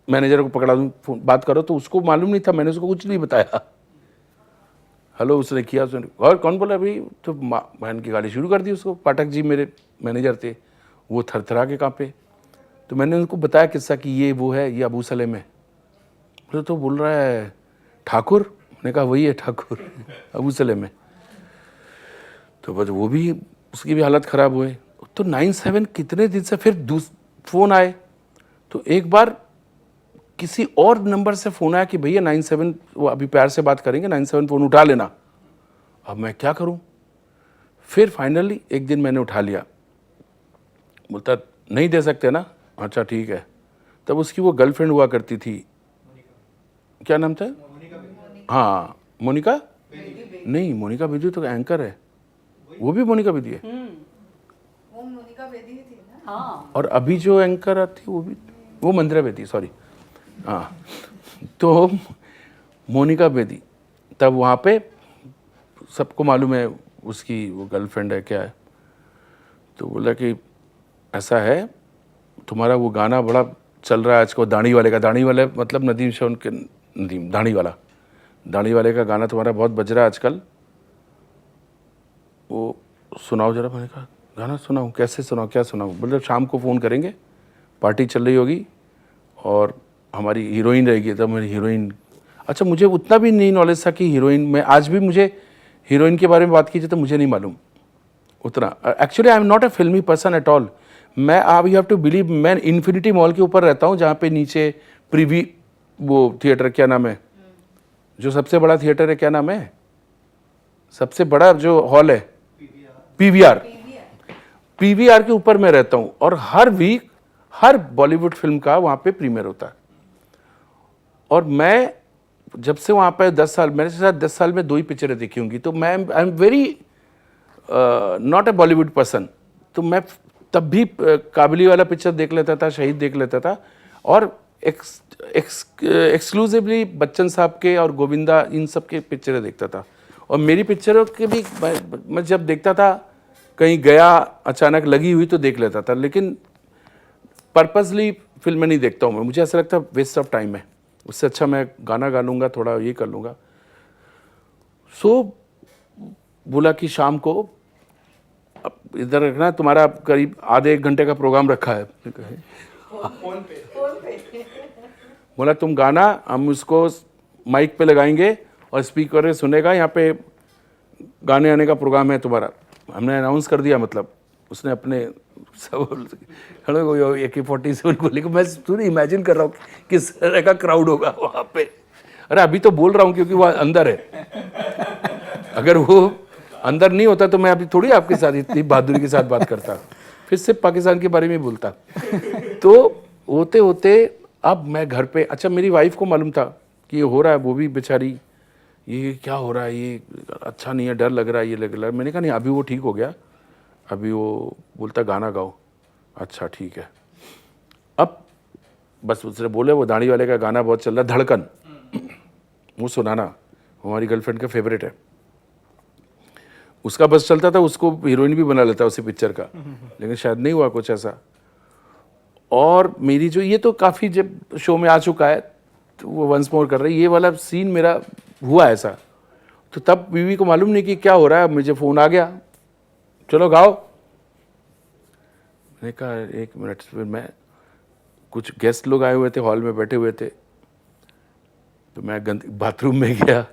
मैनेजर को पकड़ा दूँ, फोन बात करो, तो उसको मालूम नहीं था, मैंने उसको कुछ नहीं बताया। हेलो उसने किया, उसने और कौन बोला अभी, तो बहन की गाड़ी शुरू कर दी उसको। पाठक जी मेरे मैनेजर थे, वो थरथरा के काँपे। तो मैंने उनको बताया किस्सा कि ये वो है, ये अबू सलेम है। बोले तो बोल रहा है ठाकुर, मैंने कहा वही है ठाकुर, अबू सलेम है। तो बस वो भी, उसकी भी हालत ख़राब हुई। तो 97 कितने दिन से फिर फ़ोन आए, तो एक बार किसी और नंबर से फ़ोन आया कि भैया 97, वो अभी प्यार से बात करेंगे, 97 फ़ोन उठा लेना। अब मैं क्या करूं। फिर फाइनली एक दिन मैंने उठा लिया। बोलता नहीं दे सकते ना, अच्छा ठीक है। तब उसकी वो गर्लफ्रेंड हुआ करती थी, क्या नाम था, हाँ मोनिका, नहीं मोनिका बेदी तो एंकर है, वो भी मोनिका बेदी है। वो मोनिका बेदी ही थी ना। हाँ, और अभी जो एंकर आती वो भी, वो मंदिरा बेदी, सॉरी, हाँ। तो मोनिका बेदी, तब वहाँ पे सबको मालूम है उसकी वो गर्लफ्रेंड है क्या है। तो बोला कि ऐसा है, तुम्हारा वो गाना बड़ा चल रहा है आजकल, दाढ़ी वाले का, दाढ़ी वाले मतलब नदीम शाह के, नदीम दाढ़ी वाले का गाना तुम्हारा बहुत बज रहा है आजकल, वो सुनाओ जरा। मैंने कहा गाना सुनाऊँ, कैसे सुनाऊँ, क्या सुनाऊँ। बोले शाम को फ़ोन करेंगे, पार्टी चल रही होगी और हमारी हीरोइन रहेगी। तब मेरी हीरोइन, अच्छा मुझे उतना भी नहीं नॉलेज था कि हीरोइन में, आज भी मुझे हीरोइन के बारे में बात कीजिए तो मुझे नहीं मालूम उतना। Actually I am not a फिल्मी पर्सन एट ऑल। मैं, आप यू हैव टू बिलीव, मैं इन्फिनिटी मॉल के ऊपर रहता हूँ, जहाँ पे नीचे प्रीवी, वो थिएटर क्या नाम है, जो सबसे बड़ा थिएटर है, क्या नाम है, सबसे बड़ा जो हॉल है, पीवीआर के ऊपर मैं रहता हूँ। और हर वीक हर बॉलीवुड फिल्म का वहाँ पे प्रीमियर होता है। और मैं जब से वहाँ पे 10 साल, मेरे साथ 10 साल में 2 ही पिक्चरें देखी होंगी। तो मैं, I am very not a Bollywood person. तो मैं तब भी काबुली वाला पिक्चर देख लेता था, शहीद देख लेता था, और एक्सक्लूसिवली बच्चन साहब के और गोविंदा, इन सब के पिक्चरें देखता था। और मेरी पिक्चरों के भी मैं जब देखता था, कहीं गया अचानक लगी हुई तो देख लेता था, लेकिन पर्पसली फिल्में नहीं देखता हूँ मैं। मुझे ऐसा लगता है वेस्ट ऑफ टाइम है, उससे अच्छा मैं गाना गा लूँगा, थोड़ा ये कर लूँगा। सो बोला कि शाम को अब इधर रखना, तुम्हारा करीब आधे 1 घंटे का प्रोग्राम रखा है। बोला तुम गाना, हम उसको माइक पे लगाएंगे और स्पीकर में सुनेगा, यहाँ पे गाने आने का प्रोग्राम है तुम्हारा। हमने अनाउंस कर दिया, मतलब उसने अपने सब AK-47 को लेकर, मैं पूरी इमेजिन कर रहा हूँ किस तरह का क्राउड होगा वहाँ पे। अरे अभी तो बोल रहा हूँ क्योंकि वो अंदर है, अगर वो अंदर नहीं होता तो मैं अभी थोड़ी आपके साथ इतनी बहादुरी के साथ बात करता, फिर से पाकिस्तान के बारे में बोलता। तो होते होते अब मैं घर पे, अच्छा मेरी वाइफ को मालूम था कि ये हो रहा है, वो भी बेचारी, ये क्या हो रहा है, ये अच्छा नहीं है, डर लग रहा है, ये लग रहा है। मैंने कहा नहीं, अभी वो ठीक हो गया, अभी वो बोलता गाना गाओ, अच्छा ठीक है। अब बस उसने बोले वो दाढ़ी वाले का गाना बहुत चल रहा है, धड़कन, वो सुनाना, हमारी गर्लफ्रेंड का फेवरेट है, उसका बस चलता था, उसको हीरोइन भी बना लेता उसी पिक्चर का, लेकिन शायद नहीं हुआ कुछ ऐसा। और मेरी जो, ये तो काफ़ी जब शो में आ चुका है तो वो वंस मोर कर रही, ये वाला सीन मेरा हुआ ऐसा। तो तब बीवी को मालूम नहीं कि क्या हो रहा है, मुझे फ़ोन आ गया, चलो गाओ। मैंने कहा 1 मिनट। फिर मैं, कुछ गेस्ट लोग आए हुए थे, हॉल में बैठे हुए थे, तो मैं बाथरूम में गया,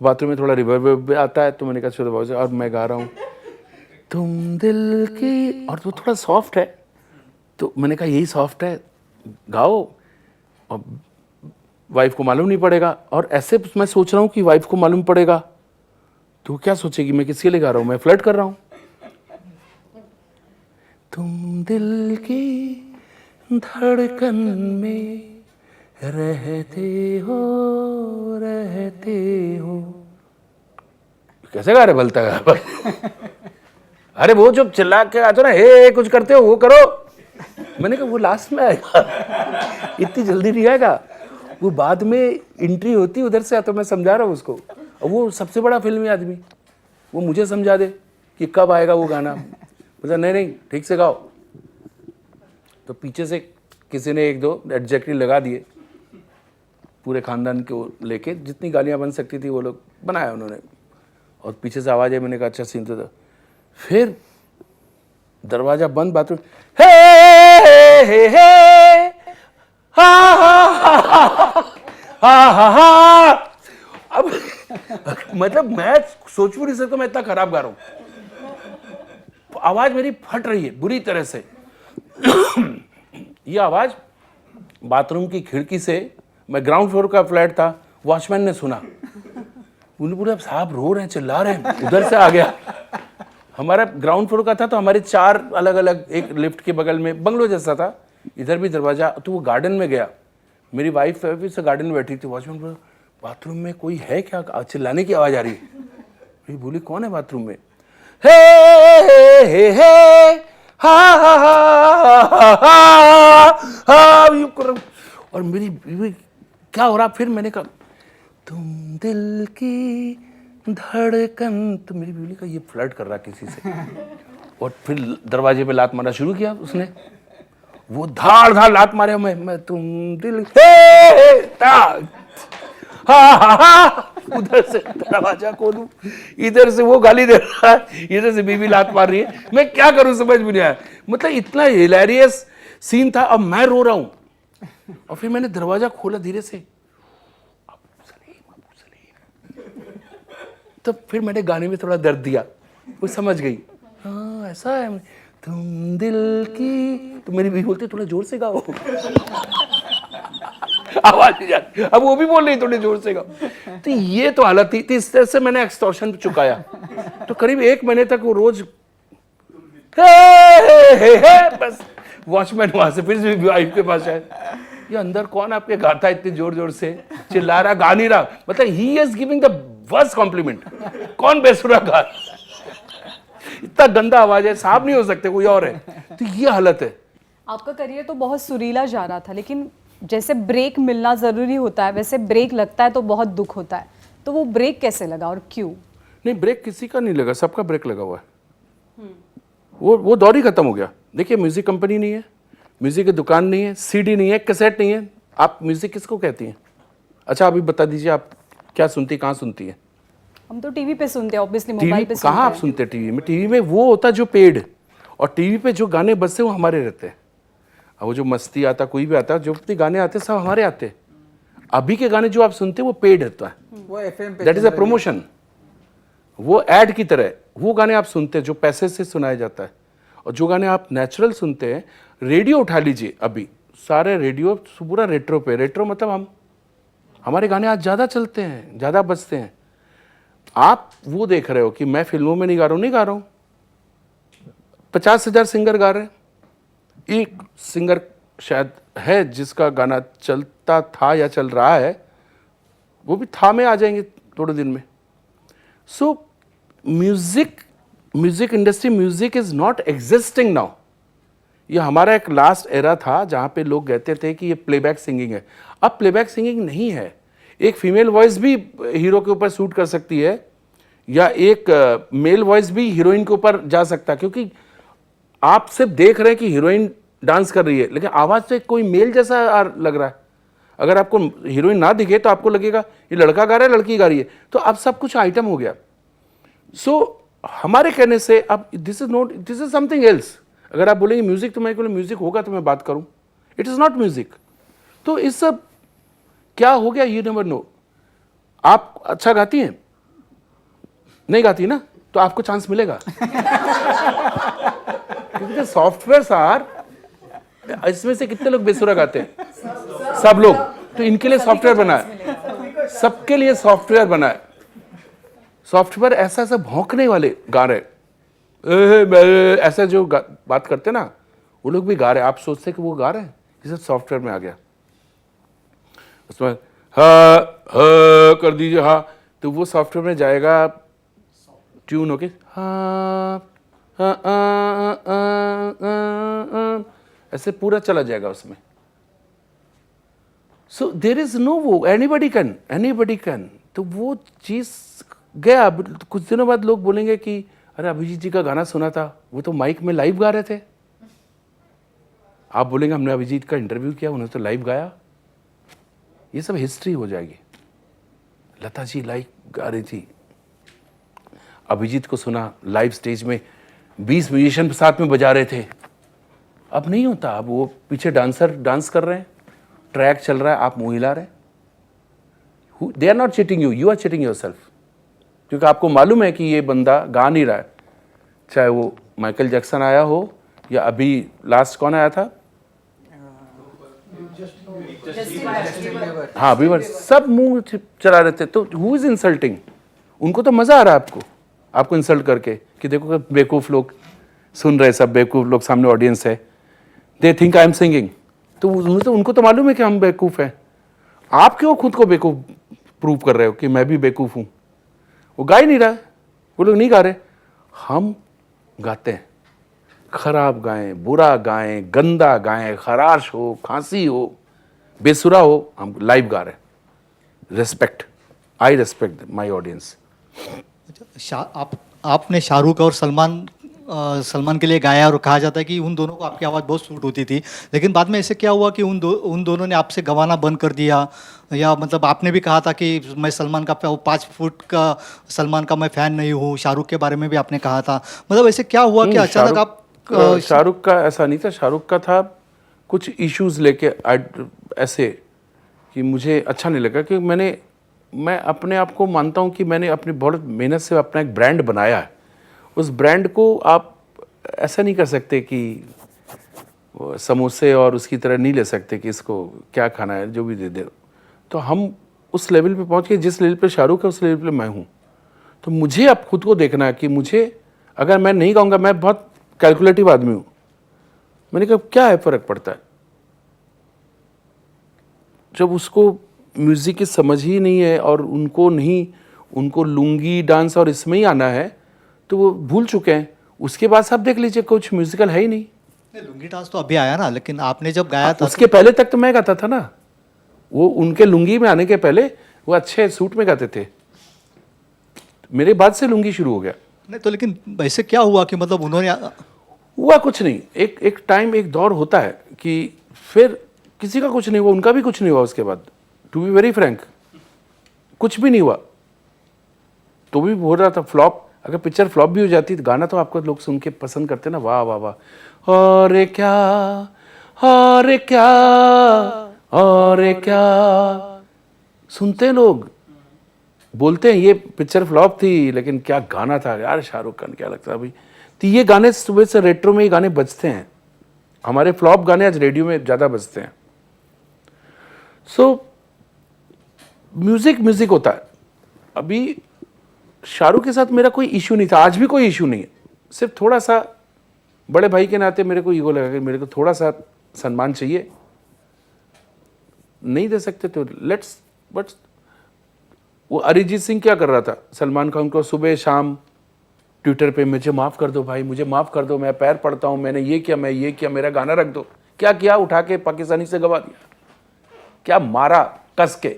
बाथरूम में थोड़ा रिवर्ब आता है, तो मैंने कहा चलो बाबू, और मैं गा रहा हूँ तुम दिल की, और वो थोड़ा सॉफ्ट है, तो मैंने कहा यही सॉफ्ट है, गाओ, और वाइफ को मालूम नहीं पड़ेगा। और ऐसे मैं सोच रहा हूँ कि वाइफ को मालूम पड़ेगा तो क्या सोचेगी, मैं किसके लिए गा रहा हूँ, मैं फ्लर्ट कर रहा हूँ। तुम दिल की धड़कन में रहते हो, कैसे गा रहे, बलता गा। अरे वो जो चिल्ला के आते ना, हे कुछ करते हो वो करो। मैंने कहा वो लास्ट में आएगा, इतनी जल्दी नहीं आएगा। वो बाद में एंट्री होती उधर से, तो मैं समझा रहा हूँ उसको, और वो सबसे बड़ा फिल्मी आदमी, वो मुझे समझा दे कि कब आएगा वो गाना। बोला नहीं नहीं ठीक से गाओ। तो पीछे से किसी ने एक दो एडजेक्टिव लगा दिए, पूरे खानदान को लेके जितनी गालियाँ बन सकती थी वो लोग बनाया उन्होंने, और पीछे से आवाज़ आई, मैंने कहा अच्छा सीन तो था। फिर दरवाजा बंद, बाथरूम, हे हे हे हा हा हा हा हा। अब मतलब मैं सोच भी नहीं सकता मैं इतना खराब गा रहा हूं। आवाज मेरी फट रही है बुरी तरह से। ये आवाज बाथरूम की खिड़की से, मैं ग्राउंड फ्लोर का फ्लैट था, वॉचमैन ने सुना, उन्हें बोला साहब रो रहे हैं, चिल्ला रहे हैं, उधर से आ गया। हमारा ग्राउंड फ्लोर का था तो हमारे 4 अलग अलग, एक लिफ्ट के बगल में बंगलो जैसा था, इधर भी दरवाजा, तो वो गार्डन में गया, मेरी वाइफ फिर से गार्डन में बैठी थी। वॉचमैन बोला बाथरूम में कोई है क्या, चिल्लाने की आवाज आ रही है। बोली कौन है बाथरूम में? हे हे हे हा हा हा, और मेरी बीवी क्या हो रहा। फिर मैंने कहा तुम दिल की धड़कन, तो मेरी बीवी का ये फ्लर्ट कर रहा किसी से। और फिर दरवाजे पे लात मारना शुरू किया उसने, वो धाड़ धाड़ लात मारे, मैं तुम दिल उधर से दरवाजा खोलूं, इधर से वो गाली दे रहा है, इधर से बीवी लात मार रही है, मैं क्या करूं समझ में नहीं आया। मतलब इतना हिलेरियस सीन था। अब मैं रो रहा हूं, और फिर मैंने दरवाजा खोला धीरे से, तो फिर मैंने गाने में थोड़ा दर्द दिया, वो समझ गई, हाँ ऐसा है, तुम दिल की, तो मेरी भी बोलती थोड़ा जोर से गाओ। आवाज नहीं जाती, अब वो भी बोल रही थोड़े जोर से गाओ। तो ये तो हालत थी। इस तरह से मैंने एक्सटॉर्शन चुकाया। तो करीब 1 महीने तक वो रोज हे, बस वॉचमैन वहां से फिर से वाइफ के पास आए, ये अंदर कौन आपके गाता इतने जोर जोर से, चिल्ला रहा, गा नहीं रहा। मतलब he is giving the worst compliment, कौन बेसुरा गा, इतना गंदा आवाज है, साहब नहीं हो सकते, कोई और है। तो ये हालत है। आपका करियर तो बहुत सुरीला जा रहा था, लेकिन जैसे ब्रेक मिलना जरूरी होता है वैसे ब्रेक लगता है तो बहुत दुख होता है, तो वो ब्रेक कैसे लगा और क्यों? नहीं, ब्रेक किसी का नहीं लगा, सबका ब्रेक लगा हुआ है। वो दौर ही खत्म हो गया। देखिए म्यूजिक कंपनी नहीं है, म्यूजिक की दुकान नहीं है, सीडी नहीं है, कैसेट नहीं है, आप म्यूजिक किसको कहती हैं? अच्छा अभी बता दीजिए, आप क्या सुनती, कहाँ सुनती है? हम तो टीवी पे सुनते हैं, ऑब्वियसली टीवी मोबाइल पे सुनते कहाँ आप हैं। सुनते हैं? टीवी में, टीवी में वो होता है जो पेड, और टीवी पे जो गाने बजते हैं वो हमारे रहते हैं। वो जो मस्ती आता, कोई भी आता, जो भी गाने आते सब हमारे आते हैं। अभी के गाने जो आप सुनते हैं वो पेड रहता है, वो एफएम पे, दैट इज अ प्रमोशन, वो एड की तरह। वो गाने आप सुनते हैं जो पैसे से सुनाया जाता है, और जो गाने आप नेचुरल सुनते हैं, रेडियो उठा लीजिए, अभी सारे रेडियो पूरा रेट्रो पे, रेट्रो मतलब हमारे गाने आज ज़्यादा चलते हैं, ज़्यादा बजते हैं। आप वो देख रहे हो कि मैं फिल्मों में नहीं गा रहा हूँ, 50,000 सिंगर गा रहे हैं, एक सिंगर शायद है जिसका गाना चलता था या चल रहा है, वो भी था में आ जाएंगे थोड़े दिन में। सो music industry, music is not existing now. ये हमारा एक लास्ट एरा था जहाँ पे लोग कहते थे कि ये प्लेबैक सिंगिंग है। अब प्लेबैक सिंगिंग नहीं है, एक फीमेल वॉइस भी हीरो के ऊपर सूट कर सकती है, या एक मेल वॉइस भी हीरोइन के ऊपर जा सकता है, क्योंकि आप सिर्फ देख रहे हैं कि हीरोइन डांस कर रही है, लेकिन आवाज से कोई मेल जैसा लग रहा है। अगर आपको हीरोइन ना दिखे तो आपको लगेगा ये लड़का गा रहा है, लड़की गा रही है। तो अब सब कुछ आइटम हो गया। सो हमारे कहने से अब दिस इज समथिंग एल्स। अगर आप बोलेंगे म्यूजिक, तो मैं बोले म्यूजिक होगा तो मैं बात करूं, इट इज नॉट म्यूजिक। तो इस सब क्या हो गया, यू नेवर नो। आप अच्छा गाती हैं, नहीं गाती ना, तो आपको चांस मिलेगा। क्योंकि सॉफ्टवेयर सार, इसमें से कितने लोग बेसुरा गाते हैं? सब लोग। तो इनके लिए सॉफ्टवेयर बना है, सबके लिए सॉफ्टवेयर बना है। सॉफ्टवेयर ऐसा ऐसा भौंकने वाले गा रहे, ऐसा जो बात करते ना, वो लोग भी गा रहे। आप सोचते कि वो गा रहे हैं, ये सब सॉफ्टवेयर में आ गया। उसमें हा कर दीजिए, हा, तो वो सॉफ्टवेयर में जाएगा ट्यून होके, ऐसे पूरा चला जाएगा उसमें। सो देर इज नो वो एनीबडी कैन। तो वो चीज़ गया। अब कुछ दिनों बाद लोग बोलेंगे कि अरे अभिजीत जी का गाना सुना था, वो तो माइक में लाइव गा रहे थे। आप बोलेंगे हमने अभिजीत का इंटरव्यू किया, उन्होंने तो लाइव गाया। ये सब हिस्ट्री हो जाएगी। लता जी लाइव गा रही थी, अभिजीत को सुना लाइव स्टेज में, 20 म्यूजिशियन साथ में बजा रहे थे। अब नहीं होता। अब वो पीछे डांसर डांस कर रहे हैं, ट्रैक चल रहा है, आप मुंह हिला रहे हैं। They are not cheating you, you are cheating yourself. क्योंकि आपको मालूम है कि ये बंदा गा नहीं रहा है, चाहे वो माइकल जैक्सन आया हो या अभी लास्ट कौन आया था, हाँ बीबर, सब मुंह चला रहे थे। तो हु इज इंसल्टिंग? उनको तो मजा आ रहा है आपको इंसल्ट करके कि देखो बेवकूफ लोग सुन रहे, सब बेवकूफ लोग सामने ऑडियंस है, they think I am singing. तो उनको तो मालूम है कि हम बेवकूफ हैं। आप क्यों खुद को बेवकूफ प्रूव कर रहे हो कि मैं भी बेवकूफ हूं? वो गा ही नहीं रहा, वो लोग नहीं गा रहे, हम गाते हैं। खराब गाएं, बुरा गाएं, गंदा गाएं, खराश हो, खांसी हो, बेसुरा हो, हम लाइव गा रहे हैं। Respect, I respect my audience. आपने शाहरुख और सलमान के लिए गाया और कहा जाता है कि उन दोनों को आपकी आवाज़ बहुत सूट होती थी, लेकिन बाद में ऐसे क्या हुआ कि उन दोनों ने आपसे गवाना बंद कर दिया? या मतलब आपने भी कहा था कि मैं सलमान का 5 फुट का सलमान का मैं फ़ैन नहीं हूँ, शाहरुख के बारे में भी आपने कहा था। मतलब ऐसे क्या हुआ कि अचानक आप शाहरुख का ऐसा नहीं था। शाहरुख का था कुछ इश्यूज लेके ऐसे कि मुझे अच्छा नहीं लगा कि मैं अपने आप को मानता हूँ कि मैंने अपनी बहुत मेहनत से अपना एक ब्रांड बनाया है। उस ब्रांड को आप ऐसा नहीं कर सकते कि समोसे और उसकी तरह नहीं ले सकते कि इसको क्या खाना है जो भी दे दे। तो हम उस लेवल पे पहुँच गए, जिस लेवल पे शाहरुख है उस लेवल पे मैं हूँ। तो मुझे अब खुद को देखना है कि मुझे, अगर मैं नहीं गाऊंगा, मैं बहुत कैलकुलेटिव आदमी हूँ, मैंने कहा क्या है फ़र्क पड़ता है। जब उसको म्यूज़िक की समझ ही नहीं है और उनको लुंगी डांस और इसमें ही आना है, तो वो भूल चुके हैं। उसके बाद सब देख लीजिए, कुछ म्यूजिकल है ही नहीं। लुंगी डांस तो अभी आया ना, लेकिन आपने जब गाया था उसके पहले तक तो मैं गाता था ना। वो उनके लुंगी में आने के पहले वो अच्छे सूट में गाते थे, मेरे बाद से लुंगी शुरू हो गया। नहीं तो लेकिन ऐसे क्या हुआ कि मतलब उन्होंने हुआ कुछ नहीं, एक टाइम, एक दौर होता है कि फिर किसी का कुछ नहीं हुआ, उनका भी कुछ नहीं हुआ उसके बाद। टू बी वेरी फ्रैंक, कुछ भी नहीं हुआ। तो भी हो रहा था फ्लॉप। अगर पिक्चर फ्लॉप भी हो जाती तो गाना तो आपको लोग सुन के पसंद करते ना, वाह वाह वाह, और क्या, और क्या, और क्या सुनते लोग, बोलते हैं ये पिक्चर फ्लॉप थी लेकिन क्या गाना था यार शाहरुख खान, क्या लगता है अभी। तो ये गाने सुबह से रेट्रो में ही गाने बजते हैं, हमारे फ्लॉप गाने आज रेडियो में ज़्यादा बजते हैं। सो म्यूजिक होता है। अभी शाहरुख के साथ मेरा कोई इशू नहीं था, आज भी कोई इशू नहीं है। सिर्फ थोड़ा सा बड़े भाई के नाते मेरे को ईगो लगा कि मेरे को थोड़ा सा सम्मान चाहिए, नहीं दे सकते तो लेट्स। बट वो अरिजीत सिंह क्या कर रहा था, सलमान खान को सुबह शाम ट्विटर पे मुझे माफ़ कर दो भाई, मुझे माफ़ कर दो, मैं पैर पड़ता हूँ, मैंने ये किया, मैं ये किया, मेरा गाना रख दो। क्या किया? उठा के पाकिस्तानी से गवा दिया, क्या मारा कस के,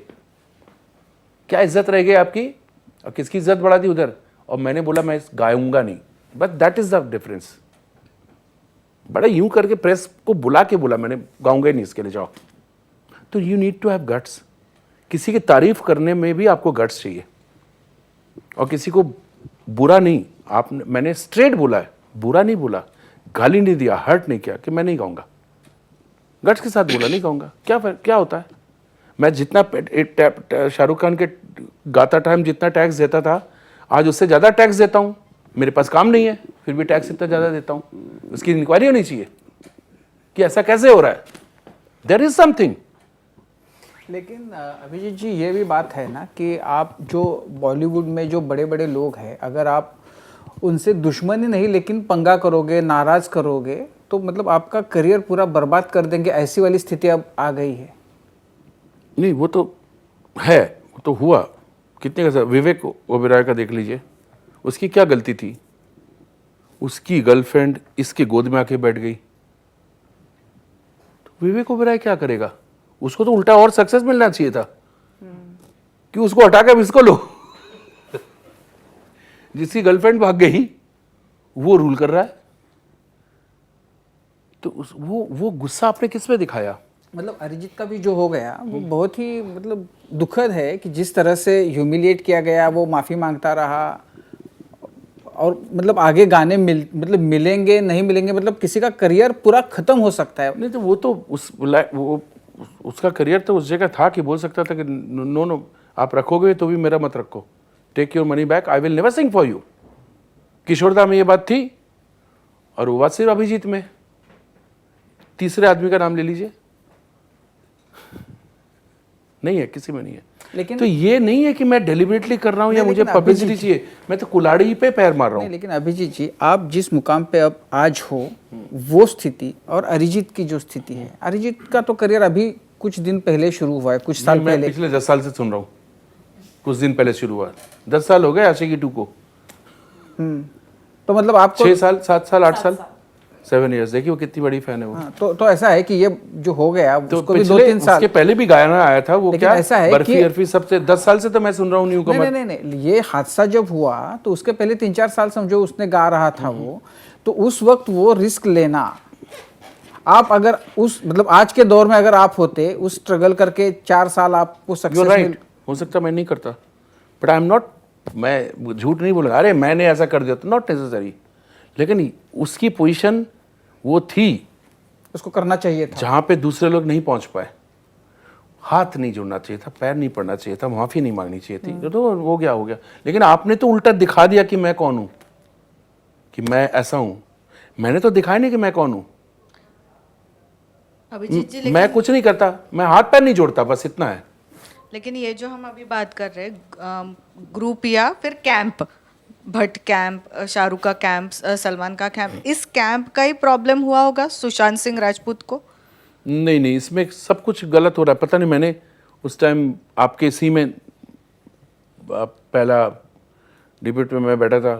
क्या इज्जत रह गई आपकी, और किसकी इज्जत बढ़ा दी उधर। और मैंने बोला मैं गाऊंगा नहीं, but that is the difference. बड़ा यूं करके प्रेस को बुला के बोला मैंने गाऊंगा ही नहीं, इसके लिए जाओ। तो you need to have guts. किसी की तारीफ करने में भी आपको गट्स चाहिए, और किसी को बुरा नहीं, मैंने स्ट्रेट बोला है, बुरा नहीं बोला, गाली नहीं दिया, हर्ट नहीं किया कि मैं नहीं गाऊंगा। गट्स के साथ बोला नहीं गाऊंगा। क्या होता है, मैं जितना शाहरुख खान के गाता टाइम जितना टैक्स देता था, आज उससे ज़्यादा टैक्स देता हूँ। मेरे पास काम नहीं है, फिर भी टैक्स इतना ज़्यादा देता हूँ। उसकी इंक्वायरी होनी चाहिए कि ऐसा कैसे हो रहा है, देयर इज समथिंग। लेकिन अभिजीत जी ये भी बात है ना कि आप जो बॉलीवुड में जो बड़े बड़े लोग हैं, अगर आप उनसे दुश्मनी नहीं लेकिन पंगा करोगे, नाराज़ करोगे, तो मतलब आपका करियर पूरा बर्बाद कर देंगे, ऐसी वाली स्थिति अब आ गई है। नहीं वो तो है, वो तो हुआ। कितने का विवेक ओबेरॉय का देख लीजिए, उसकी क्या गलती थी, उसकी गर्लफ्रेंड इसके गोद में आके बैठ गई। तो विवेक ओबेरॉय क्या करेगा, उसको तो उल्टा और सक्सेस मिलना चाहिए था कि उसको हटा के अब इसको लो। जिसकी गर्लफ्रेंड भाग गई वो रूल कर रहा है। तो वो गुस्सा आपने किस पे दिखाया? मतलब अरिजीत का भी जो हो गया वो बहुत ही मतलब दुखद है कि जिस तरह से ह्यूमिलिएट किया गया, वो माफ़ी मांगता रहा और मतलब आगे गाने मतलब मिलेंगे नहीं मिलेंगे, मतलब किसी का करियर पूरा खत्म हो सकता है। नहीं तो वो तो उसका करियर तो उस जगह था कि बोल सकता था कि नो नो आप रखोगे तो भी मेरा मत रखो, take your money back, I will never sing for you. Kishoreda में ये बात थी और वो बात सिर्फ अभिजीत में। तीसरे आदमी का नाम ले लीजिए, नहीं है, किसी में नहीं है। लेकिन तो ये नहीं है कि मैं डेलिबरेटली कर रहा हूं या मुझे पब्लिसिटी चाहिए, मैं तो कुल्हाड़ी पे पैर मार रहा हूं। लेकिन अभिजीत जी, आप जिस मुकाम पे अब आज हो वो स्थिति और अरिजीत की जो स्थिति है, अरिजीत का तो करियर अभी कुछ दिन पहले शुरू हुआ है, कुछ साल मैं पहले। पिछले 10 साल से सुन रहा हूँ, कुछ दिन पहले शुरू हुआ। 10 साल हो गए आशिकी 2 को। तो मतलब आपको 6 साल 7 साल 8 साल 7 इयर्स। देखिए वो कितनी बड़ी फैन है वो। हाँ, तो ऐसा है कि ये जो हो गया तो उसको भी पिछले 2-3 साल उसके पहले भी गाना आया था वो, लेकिन क्या ऐसा है बर्फी कि- अरफी सबसे 10 साल से तो मैं सुन रहा हूँ न्यू नहीं कमर। नहीं नहीं नहीं, ये हादसा जब हुआ तो उसके पहले 3-4 साल समझो उसने गा रहा था वो, तो उस वक्त वो रिस्क लेना, आप अगर उस मतलब आज के दौर में अगर आप होते उस स्ट्रगल करके 4 साल आपको यू सक्सेस राइट, हो सकता मैं नहीं करता, बट आई एम नॉट, मैं झूठ नहीं बोलूँगा, अरे मैंने ऐसा कर दिया तो नॉट नेसेसरी। लेकिन उसकी पोजीशन वो थी उसको करना चाहिए था। जहाँ पे दूसरे लोग नहीं पहुँच पाए। हाथ नहीं जोड़ना चाहिए था, पैर नहीं पड़ना चाहिए था, माफ़ी नहीं मांगनी चाहिए थी, तो हो गया। लेकिन आपने तो उल्टा दिखा दिया कि मैं कौन हूँ, कि मैं ऐसा हूँ। मैंने तो दिखाया नहीं कि मैं कौन हूँ। अभिजीत जी, मैं कुछ नहीं करता, मैं हाथ पैर नहीं जोड़ता, बस इतना है। लेकिन ये जो हम अभी बात कर रहे हैं ग्रुप या फिर कैंप, भट्ट कैंप, शाहरुख का कैंप, सलमान का कैंप, इस कैंप का ही प्रॉब्लम हुआ होगा सुशांत सिंह राजपूत को? नहीं, इसमें सब कुछ गलत हो रहा है। पता नहीं, मैंने उस टाइम आपके इसी में पहला डिबेट में मैं बैठा था,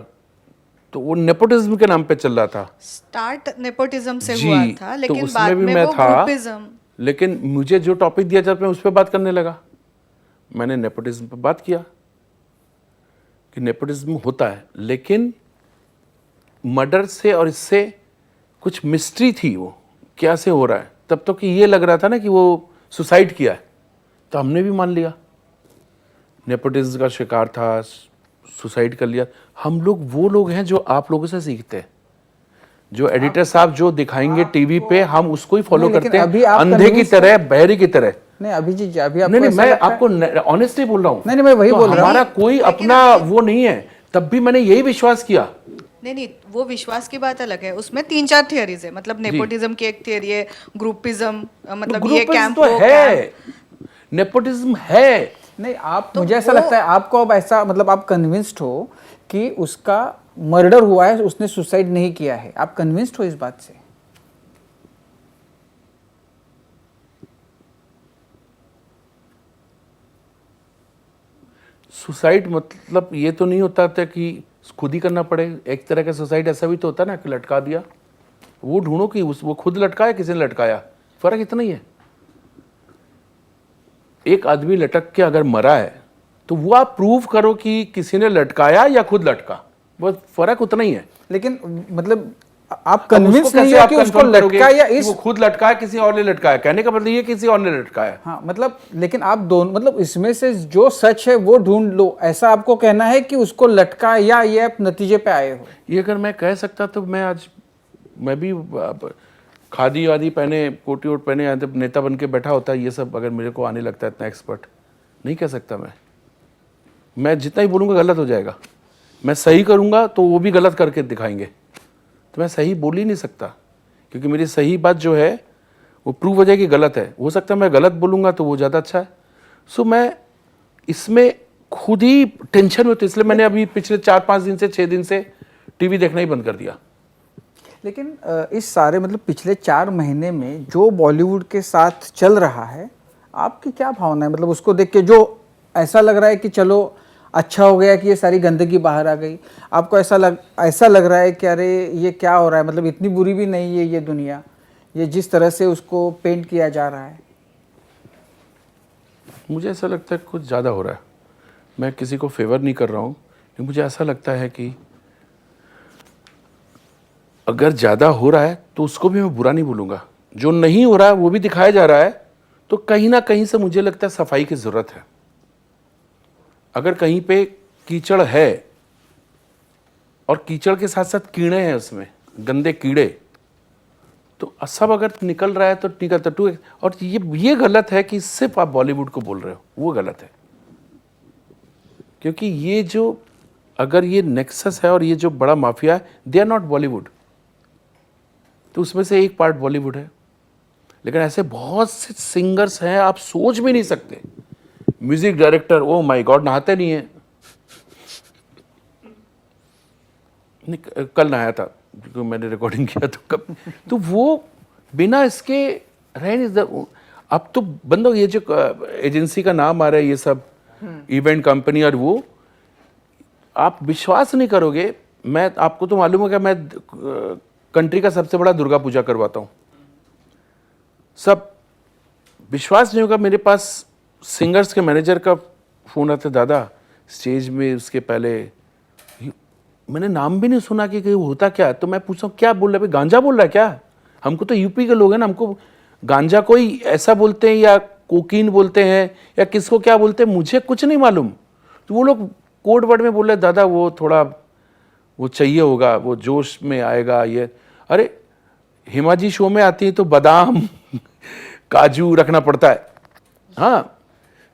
तो वो नेपोटिज्म के नाम पे चल रहा था। स्टार्ट नेपोटिज्म से जी, हुआ था, तो लेकिन उसमें बाद भी में मैं वो था, ग्रुपिज्म। लेकिन मुझे जो टॉपिक दिया जाता मैं उस पर बात करने लगा। मैंने नेपोटिज्म पर बात किया कि नेपोटिज्म होता है, लेकिन मर्डर से और इससे कुछ मिस्ट्री थी, वो क्या से हो रहा है। तब तो कि ये लग रहा था ना कि वो सुसाइड किया है, तो हमने भी मान लिया नेपोटिज्म का शिकार था, सुसाइड कर लिया। हम लोग वो लोग हैं जो आप लोगों से सीखते हैं, जो एडिटर साहब जो दिखाएंगे टीवी पे हम उसको ही फॉलो नहीं, लेकिन करते अभी हैं, आप अंधे की convince तरह, बहरे की तरह। नहीं अभिजीत जी, अभी आपको नहीं, ऐसा मैं लगता है? आपको ऑनेस्टली बोल रहा हूँ। नहीं, मैं वही तो बोल रहा हूँ। हमारा कोई अपना वो नहीं है, तब भी मैंने यही विश्वास किया। नहीं, वो विश्वास की बात अलग है, उसमें 3-4 थियरीज है, मतलब नेपोटिज्म की एक थियरी है, ग्रुपिज्म, मतलब ये ग्रुपिज्म कैंप तो वो है, कैंप। नेपोटिज्म है। नहीं, आप तो मुझे ऐसा वो- लगता है आपको अब ऐसा मतलब आप कन्विंस्ड हो कि उसका मर्डर हुआ है, उसने सुसाइड नहीं किया है, आप कन्विंस्ड हो इस बात से? सुसाइड मतलब ये तो नहीं होता था कि खुद ही करना पड़े। एक तरह का सुसाइड ऐसा भी तो होता है ना कि लटका दिया, वो ढूंढो कि वो खुद लटकाया किसी ने लटकाया, फर्क इतना ही है। एक आदमी लटक के अगर मरा है तो वो आप प्रूव करो कि किसी ने लटकाया या खुद लटका, बस फर्क उतना ही है। लेकिन मतलब आप अब कन्विंस उसको नहीं कैसे हो आप कि उसको confirm करोगे लटका या कि इस वो खुद लटकाया किसी और ने लटकाया, कहने का मतलब ये किसी और ने लटकाया। हाँ मतलब, लेकिन आप दोनों मतलब इसमें से जो सच है वो ढूंढ लो, ऐसा आपको कहना है कि उसको लटका या ये आप नतीजे पे आए हो? ये अगर मैं कह सकता तो मैं भी खादी वादी पहने, कोटी वोट पहने जब नेता बन के बैठा होता, ये सब अगर मेरे को आने लगता है इतना एक्सपर्ट, नहीं कह सकता मैं जितना ही बोलूँगा गलत हो जाएगा। मैं सही करूँगा तो वो भी गलत करके दिखाएंगे, तो मैं सही बोल ही नहीं सकता, क्योंकि मेरी सही बात जो है वो प्रूव हो जाएगी गलत है। हो सकता है मैं गलत बोलूँगा तो वो ज़्यादा अच्छा है। सो मैं इसमें खुद ही टेंशन में, तो इसलिए मैंने अभी पिछले 4-5 दिन से 6 दिन से टीवी देखना ही बंद कर दिया। लेकिन इस सारे मतलब पिछले 4 महीने में जो बॉलीवुड के साथ चल रहा है, आपकी क्या भावना है? मतलब उसको देख के जो ऐसा लग रहा है कि चलो अच्छा हो गया कि ये सारी गंदगी बाहर आ गई, आपको ऐसा लग रहा है कि अरे ये क्या हो रहा है, मतलब इतनी बुरी भी नहीं है ये दुनिया, ये जिस तरह से उसको पेंट किया जा रहा है? मुझे ऐसा लगता है कुछ ज़्यादा हो रहा है। मैं किसी को फेवर नहीं कर रहा हूँ, लेकिन मुझे ऐसा लगता है कि अगर ज़्यादा हो रहा है तो उसको भी मैं बुरा नहीं बोलूँगा। जो नहीं हो रहा है वो भी दिखाया जा रहा है, तो कहीं ना कहीं से मुझे लगता है सफाई की ज़रूरत है। अगर कहीं पे कीचड़ है और कीचड़ के साथ साथ कीड़े हैं, उसमें गंदे कीड़े, तो सब अगर निकल रहा है तो निकलता टू। और ये गलत है कि सिर्फ आप बॉलीवुड को बोल रहे हो, वो गलत है। क्योंकि ये जो अगर ये नेक्सस है और ये जो बड़ा माफिया है, दे आर नॉट बॉलीवुड, तो उसमें से एक पार्ट बॉलीवुड है। लेकिन ऐसे बहुत से सिंगर्स हैं, आप सोच भी नहीं सकते। Music director, oh my God, नहाते नहीं है। कल नहाया था क्योंकि मैंने रिकॉर्डिंग किया, तो कब तो वो बिना इसके रह नहीं। अब तो बंदो, ये जो एजेंसी का नाम आ रहा है, ये सब इवेंट कंपनी, और वो आप विश्वास नहीं करोगे। मैं आपको तो मालूम है कि मैं कंट्री का सबसे बड़ा दुर्गा पूजा करवाता हूँ। सब विश्वास नहीं होगा, मेरे पास सिंगर्स के मैनेजर का फ़ोन आता, दादा स्टेज में उसके पहले मैंने नाम भी नहीं सुना कि होता क्या। तो मैं पूछता हूँ क्या बोल रहा है, गांजा बोल रहा है क्या? हमको तो यूपी के लोग हैं ना, हमको गांजा कोई ऐसा बोलते हैं या कोकीन बोलते हैं या किसको क्या बोलते हैं, मुझे कुछ नहीं मालूम। तो वो लोग कोड वर्ड में बोल रहे, दादा वो थोड़ा वो चाहिए होगा, वो जोश में आएगा ये। अरे हिमाजी शो में आती है तो बादाम काजू रखना पड़ता है। हाँ,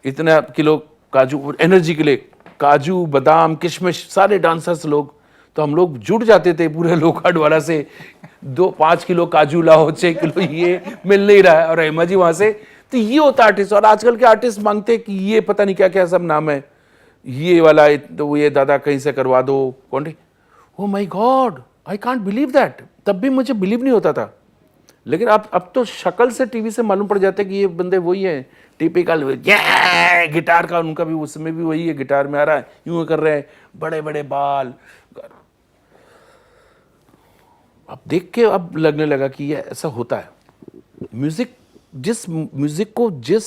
इतना किलो काजू एनर्जी के लिए, काजू बादाम किशमिश, सारे डांसर्स लोग, तो हम लोग जुट जाते थे पूरे लोकार्ड वाला से, 5 किलो काजू लाओ, 6 किलो, ये मिल नहीं रहा है, और हिमाजी वहां से। तो ये होता आर्टिस्ट। और आजकल के आर्टिस्ट मांगते हैं कि ये पता नहीं क्या क्या सब नाम है, ये वाला, तो ये दादा कहीं से करवा दो। कौन? Oh my God, I can't believe that. तब भी मुझे बिलीव नहीं होता था, लेकिन अब तो शक्ल से टीवी से मालूम पड़ जाता है कि ये बंदे वही है, टिपिकल गिटार का, उनका भी उसमें भी वही है, गिटार में आ रहा है, यूं कर रहे हैं, बड़े बड़े बाल। अब देख के अब लगने लगा कि ये ऐसा होता है। म्यूजिक को जिस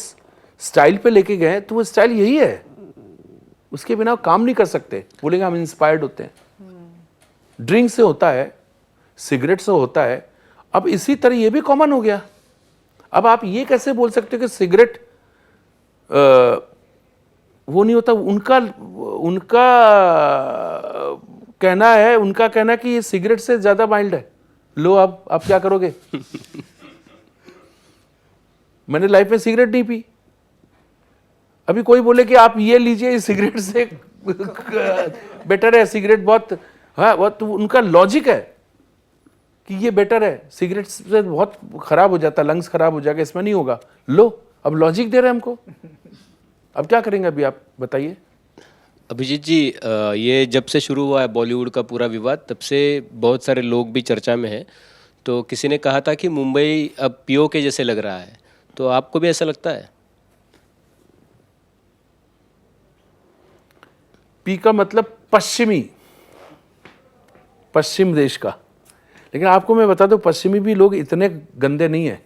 स्टाइल पे लेके गए तो वो स्टाइल यही है, उसके बिना काम नहीं कर सकते। बोलेंगे हम इंस्पायर्ड होते हैं, ड्रिंक से होता है, सिगरेट से होता है, अब इसी तरह ये भी कॉमन हो गया। अब आप ये कैसे बोल सकते हो कि सिगरेट वो नहीं होता? उनका कहना है कि ये सिगरेट से ज्यादा माइल्ड है। लो, अब आप क्या करोगे? मैंने लाइफ में सिगरेट नहीं पी। अभी कोई बोले कि आप ये लीजिए, इस सिगरेट से बेटर है, सिगरेट बहुत, हाँ, बहुत, तो उनका लॉजिक है कि ये बेटर है, सिगरेट से बहुत खराब हो जाता, लंग्स खराब हो जाएगा, इसमें नहीं होगा। लो, अब लॉजिक दे रहे हैं हमको, अब क्या करेंगे? अभी आप बताइए। अभिजीत जी, ये जब से शुरू हुआ है बॉलीवुड का पूरा विवाद, तब से बहुत सारे लोग भी चर्चा में हैं। तो किसी ने कहा था कि मुंबई अब पीओ के जैसे लग रहा है, तो आपको भी ऐसा लगता है? पी का मतलब पश्चिम देश का। लेकिन आपको मैं बता दूं, पश्चिमी भी लोग इतने गंदे नहीं है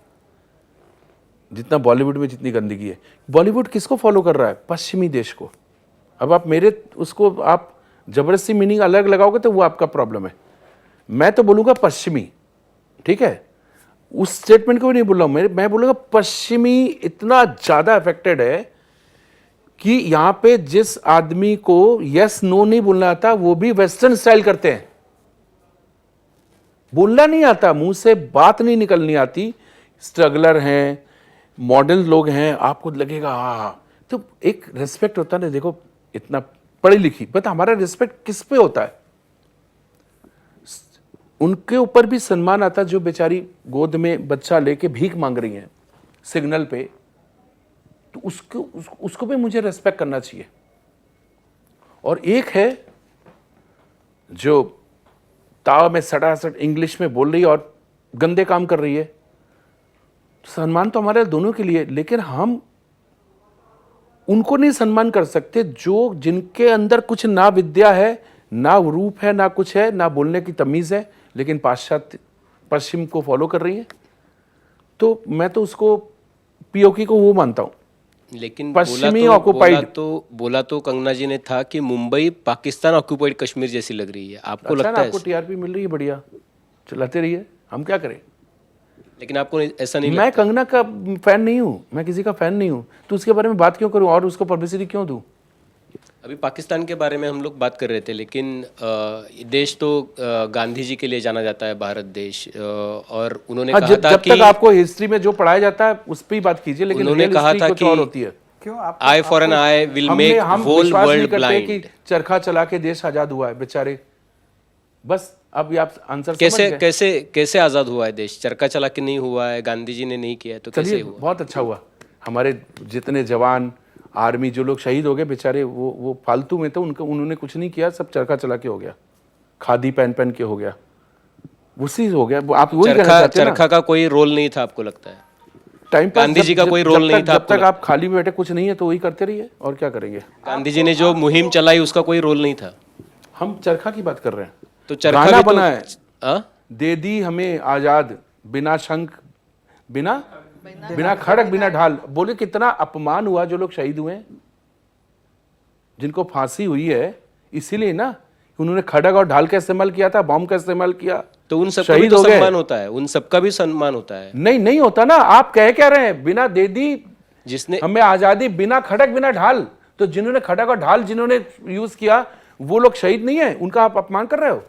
जितना बॉलीवुड में जितनी गंदगी है। बॉलीवुड किसको फॉलो कर रहा है? पश्चिमी देश को। अब आप मेरे उसको आप जबरदस्ती मीनिंग अलग लगाओगे तो वो आपका प्रॉब्लम है। मैं तो बोलूँगा पश्चिमी, ठीक है? उस स्टेटमेंट को भी नहीं बोल रहा हूँ मैं बोलूँगा पश्चिमी इतना ज़्यादा अफेक्टेड है कि यहाँ पे जिस आदमी को यस नो नहीं बोलना आता, वो भी वेस्टर्न स्टाइल करते हैं। बोलना नहीं आता, मुंह से बात नहीं निकलनी आती, स्ट्रगलर हैं, मॉडर्न लोग हैं, आपको लगेगा हाँ। तो एक रिस्पेक्ट होता है ना, देखो इतना पढ़ी लिखी, बट हमारा रिस्पेक्ट किस पे होता है? उनके ऊपर भी सम्मान आता जो बेचारी गोद में बच्चा लेके भीख मांग रही हैं सिग्नल पे, तो उसको भी मुझे रिस्पेक्ट करना चाहिए। और एक है जो ताव में सटासट इंग्लिश में बोल रही है और गंदे काम कर रही है, सम्मान तो हमारे दोनों के लिए, लेकिन हम उनको नहीं सम्मान कर सकते जो जिनके अंदर कुछ ना विद्या है, ना रूप है, ना कुछ है, ना बोलने की तमीज़ है, लेकिन पाश्चात्य पश्चिम को फॉलो कर रही है। तो मैं तो उसको पीओके को वो मानता हूँ। लेकिन पश्चिमी बोला occupied। तो कंगना जी ने था कि मुंबई पाकिस्तान ऑक्यूपाइड कश्मीर जैसी लग रही है। आपको अच्छा लगता ना, है आपको टीआरपी मिल रही है, बढ़िया, चलाते रहिए, हम क्या करें। लेकिन आपको ऐसा नहीं मैं कंगना का फैन नहीं हूँ, मैं किसी का फैन नहीं हूँ, तो उसके बारे में बात क्यों करूँ और उसको पब्लिसिटी क्यों दूँ। अभी पाकिस्तान के बारे में हम लोग बात कर रहे थे, लेकिन देश तो गांधी जी के लिए जाना जाता है, भारत देश, और उन्होंने कहा था जब कि तक आपको हिस्ट्री में जो पढ़ाया जाता है उस पर ही बात कीजिए, लेकिन उन्होंने real कहा history था कुछ कि और होती है। क्यों आप eye for an eye will make हम होल विश्वास नहीं वर्ल्ड करते ब्लाइंड। कि चरखा चला के देश आजाद हुआ है, बेचारे। बस अब ये आप आंसर समझ कैसे गए। कैसे कैसे आजाद हुआ है देश? चरखा चला के नहीं हुआ है, गांधी जी ने नहीं किया है, तो कैसे चलिए, हुआ? बहुत अच्छा हुआ। हमारे जितने जवान, आर्मी, जो लोग शहीद हो गए बेचारे, वो फालतू में तो उन्होंने कुछ नहीं किया, सब चरखा चला के हो गया, खादी पहन पहन के हो गया, उसी हो गया। आप वही कहना चाहते हैं ना? चरखा का कोई रोल नहीं था, आपको लगता है? टाइम पास, गांधी जी का कोई रोल नहीं था जब आपको तक आप खाली बैठे कुछ नहीं है तो वही करते रहिए, और क्या करेंगे। गांधी जी ने जो मुहिम चलाई उसका कोई रोल नहीं था। हम चरखा की बात कर रहे हैं, तो चरखा गाना भी तो बना है, हाँ? दे दी हमें आजाद, बिना शंख, बिना खड़ग, बिना ढाल। बोले कितना अपमान हुआ जो लोग शहीद हुए हैं, जिनको फांसी हुई है, इसीलिए ना उन्होंने खड़ग और ढाल का इस्तेमाल किया था, बॉम्ब का इस्तेमाल किया, तो उन सबका भी शहीद तो हो गए। सम्मान होता है, उन सबका भी सम्मान होता है। नहीं होता ना। आप क्या रहे हैं, बिना दे दी जिसने हमें आजादी, बिना खड़ग बिना ढाल। तो जिन्होंने खड़ग और ढाल जिन्होंने यूज किया वो लोग शहीद नहीं है, उनका आप अपमान कर रहे हो,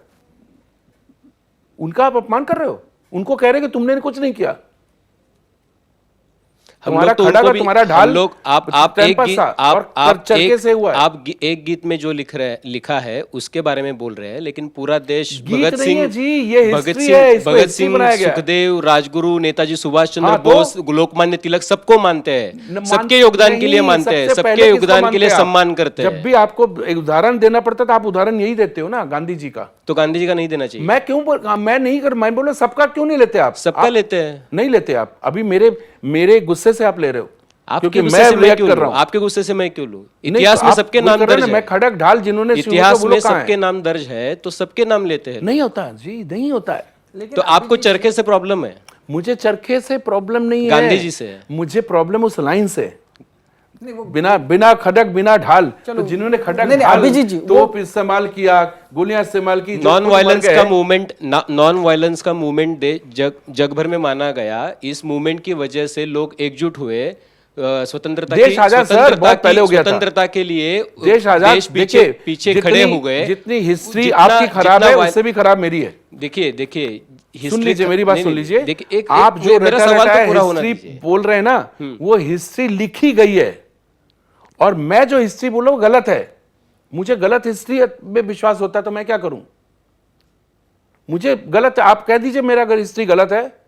उनका आप अपमान कर रहे हो। उनको कह रहे कि तुमने कुछ नहीं किया। तुम्हारा खड़ग और तुम्हारा ढाल, हम लोग आप टाइम एक पास गीत था, आप और आप चरखे एक से हुआ है। आप एक गीत में जो लिखा है उसके बारे में बोल रहे हैं, लेकिन पूरा देश गीत भगत नहीं है सिंह जी, ये history है, इसको भगत history सिंह, बनाया गया है। सुखदेव, राजगुरु, नेताजी सुभाष चंद्र हाँ, तो? बोस, लोकमान्य तिलक, सबको मानते हैं, सबके योगदान के लिए नहीं, मानते हैं, सबसे सबके पहले योगदान किसको के लिए मानते हैं आप? सम्मान करते जब हैं। भी आपको एक उदाहरण देना पड़ता था, आप उदाहरण यही देते हो ना, गांधी जी का। तो गांधी जी का नहीं देना चाहिए? मैं बोल सबका क्यों नहीं लेते आप? सबका लेते हैं। नहीं लेते आप। अभी मेरे गुस्से से आप ले रहे हो, आपके क्योंकि गुस्से मैं से मैं रिएक्ट क्यों कर लूं? रहा हूं। आपके गुस्से से मैं क्यों लूं? नहीं, इतिहास तो में आप सबके वही नाम कर रहे दर्ज हैं ना, मैं है। खड़ग ढाल जिन्होंने शुरू किया, इतिहास वो में लोग कहाँ सबके हैं? नाम दर्ज है, तो सबके नाम लेते हैं। नहीं होता जी, नहीं होता है। तो आपको चरखे से प्रॉब्लम है? मुझे चरखे से प्रॉब्लम नहीं है, गांधी जी से है। मुझे प्रॉब्लम उस लाइन से। बिना खड़ग बिना ढाल, तो जिन्होंने खड़ग ढाल अभिजीत जी, तोप इस्तेमाल किया, गोलियां इस्तेमाल की, नॉन वायलेंस का मूवमेंट जग भर में माना गया। इस मूवमेंट की वजह से लोग एकजुट हुए, स्वतंत्रता देश आजाद सर बहुत पहले हो गया था। स्वतंत्रता के लिए देश आजाद, पीछे खड़े हो गए। जितनी हिस्ट्री आपकी खराब है, उससे भी खराब मेरी है। देखिए सुन लीजिए, मेरी बात सुन लीजिए। देखिए, आप जो मेरा सवाल तो पूरा होना हिस्ट्री दीजिए। बोल रहे हैं ना, वो हिस्ट्री लिखी गई है, और मैं जो हिस्ट्री बोल रहा हूं गलत है। मुझे गलत हिस्ट्री में विश्वास होता है तो मैं क्या करूं? मुझे गलत, आप कह दीजिए मेरा अगर हिस्ट्री गलत है,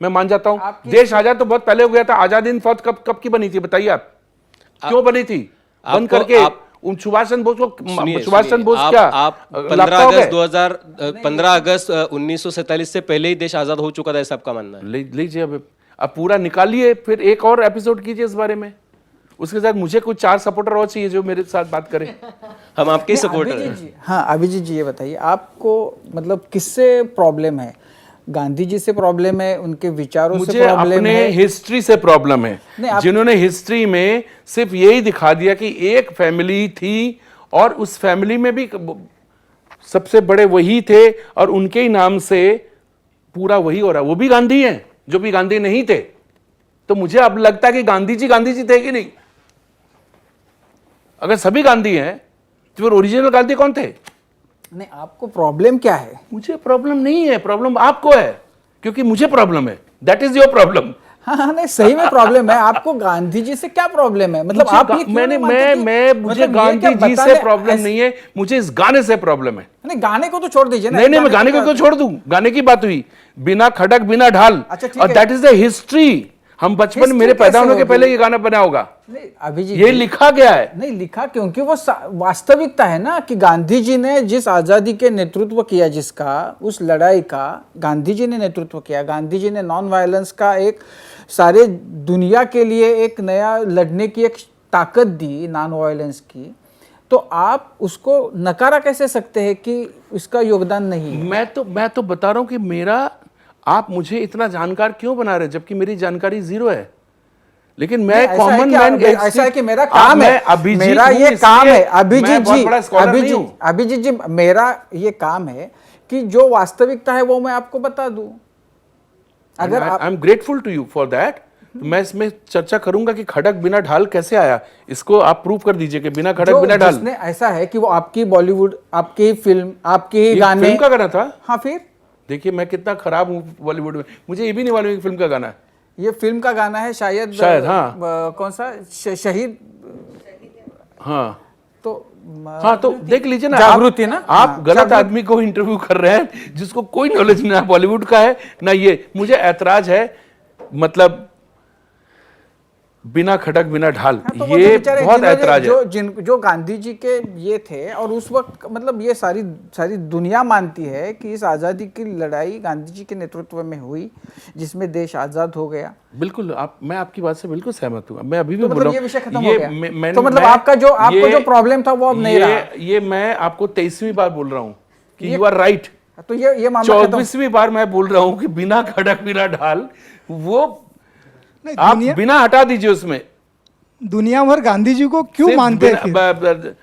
मैं मान जाता हूं। देश आजाद तो बहुत पहले हो गया था। आजादी हिंद फौज कब की बनी थी बताइए आप? क्यों बनी थी? बंद करके उन सुभाष चंद्र बोस को, सुभाष चंद्र बोस क्या आप 15 अगस्त 1947 से पहले ही देश आजाद हो चुका था, ऐसा आपका मानना है? लीजिए, अब पूरा निकालिए, फिर एक और एपिसोड कीजिए इस बारे में। उसके साथ मुझे कुछ 4 सपोर्टर और चाहिए जो मेरे साथ बात करें। हम आपके सपोर्टर हैं। हाँ अभिजीत जी, ये बताइए आपको मतलब किससे प्रॉब्लम है? गांधी जी से प्रॉब्लम है, उनके विचारों से प्रॉब्लम है? मुझे अपने हिस्ट्री से प्रॉब्लम है, जिन्होंने हिस्ट्री में सिर्फ यही दिखा दिया कि एक फैमिली थी और उस फैमिली में भी सबसे बड़े वही थे और उनके ही नाम से पूरा वही हो रहा है। वो भी गांधी हैं जो भी गांधी नहीं थे। तो मुझे अब लगता है कि गांधी जी थे कि नहीं? अगर सभी गांधी हैं तो फिर ओरिजिनल गांधी कौन थे? नहीं, आपको प्रॉब्लम क्या है? मुझे प्रॉब्लम नहीं है, प्रॉब्लम आपको है, क्योंकि मुझे प्रॉब्लम है। That is your problem. हाँ, नहीं सही में प्रॉब्लम है। आपको गांधी जी से क्या प्रॉब्लम है? मतलब आप ये क्यों नहीं मानते कि मुझे मतलब ये क्या गांधी जी से बताने प्रॉब्लम नहीं है, मुझे इस गाने से प्रॉब्लम है। नहीं, गाने को तो छोड़ दीजिए ना। नहीं, मैं गाने को क्यों छोड़ दूं? गाने की बात हुई, बिना खड़क बिना ढाल, अच्छा, ठीक और है। That is the history. हम बचपन में, मेरे पैदा होने के पहले ये गाना बना होगा। नहीं अभिजीत, ये लिखा गया है। नहीं लिखा, क्योंकि वो वास्तविकता है ना कि गांधी जी ने जिस आज़ादी के नेतृत्व किया, जिसका उस लड़ाई का गांधी जी ने नेतृत्व किया, गांधी जी ने नॉन वायलेंस का एक सारे दुनिया के लिए एक नया लड़ने की एक ताकत दी, नॉन वायलेंस की, तो आप उसको नकारा कैसे सकते हैं कि इसका योगदान नहीं है? मैं तो बता रहा हूं कि मेरा, आप मुझे इतना जानकार क्यों बना रहे जबकि मेरी जानकारी जीरो है। लेकिन मैं ऐसा है कॉमन कि मैन ऐसा है कि मेरा काम है, मेरा ये काम है अभिजीत जी, अभिजीत जी, मेरा ये काम है कि जो वास्तविकता है वो मैं आपको बता दूं। अगर I am grateful to you for that. मैं इसमें चर्चा करूंगा कि खड़क बिना ढाल कैसे आया, इसको आप प्रूव कर दीजिए कि बिना खड़क बिना ढाल। जिसने ऐसा है कि वो आपकी बॉलीवुड, आपकी फिल्म, आपके ही गाने। फिल्म का गाना था। हाँ, फिर देखिए मैं कितना खराब हूँ बॉलीवुड में, मुझे ये भी नहीं मालूम कि फिल्म का गाना है। ये फिल्म का गाना है शायद, हाँ। कौन सा, शहीद। हाँ तो हाँ, तो देख लीजिए ना, जागृति ना, आप हाँ, गलत आदमी को इंटरव्यू कर रहे हैं जिसको कोई नॉलेज ना बॉलीवुड का है ना ये। मुझे ऐतराज है, मतलब बिना खटक बिना ढाल, तो वो ये तो बेचारे बहुत ऐतराज है। जो गांधी जी के ये थे, और उस वक्त मतलब ये सारी दुनिया मानती है कि इस आज़ादी की लड़ाई गांधी जी के नेतृत्व में हुई, जिसमें देश आज़ाद हो गया। बिल्कुल, मैं आपकी बात से बिल्कुल सहमत हूँ। मैं अभी भी तो बोल मतलब रहा ये हूँ, विषय खत्म हो गया। मैं तो मतलब आपको जो प्रॉब्लम था वो अब नहीं रहा। ये मैं आपको 23वीं बार बोल रहा हूँ कि यू आर राइट। तो ये मामला खत्म। 24वीं बार मैं बोल रहा हूँ कि बिना खटक बिना ढाल, वो नहीं, आप बिना हटा दीजिए उसमें। दुनिया भर गांधी जी को क्यों सिर्फ मानते हैं फिर?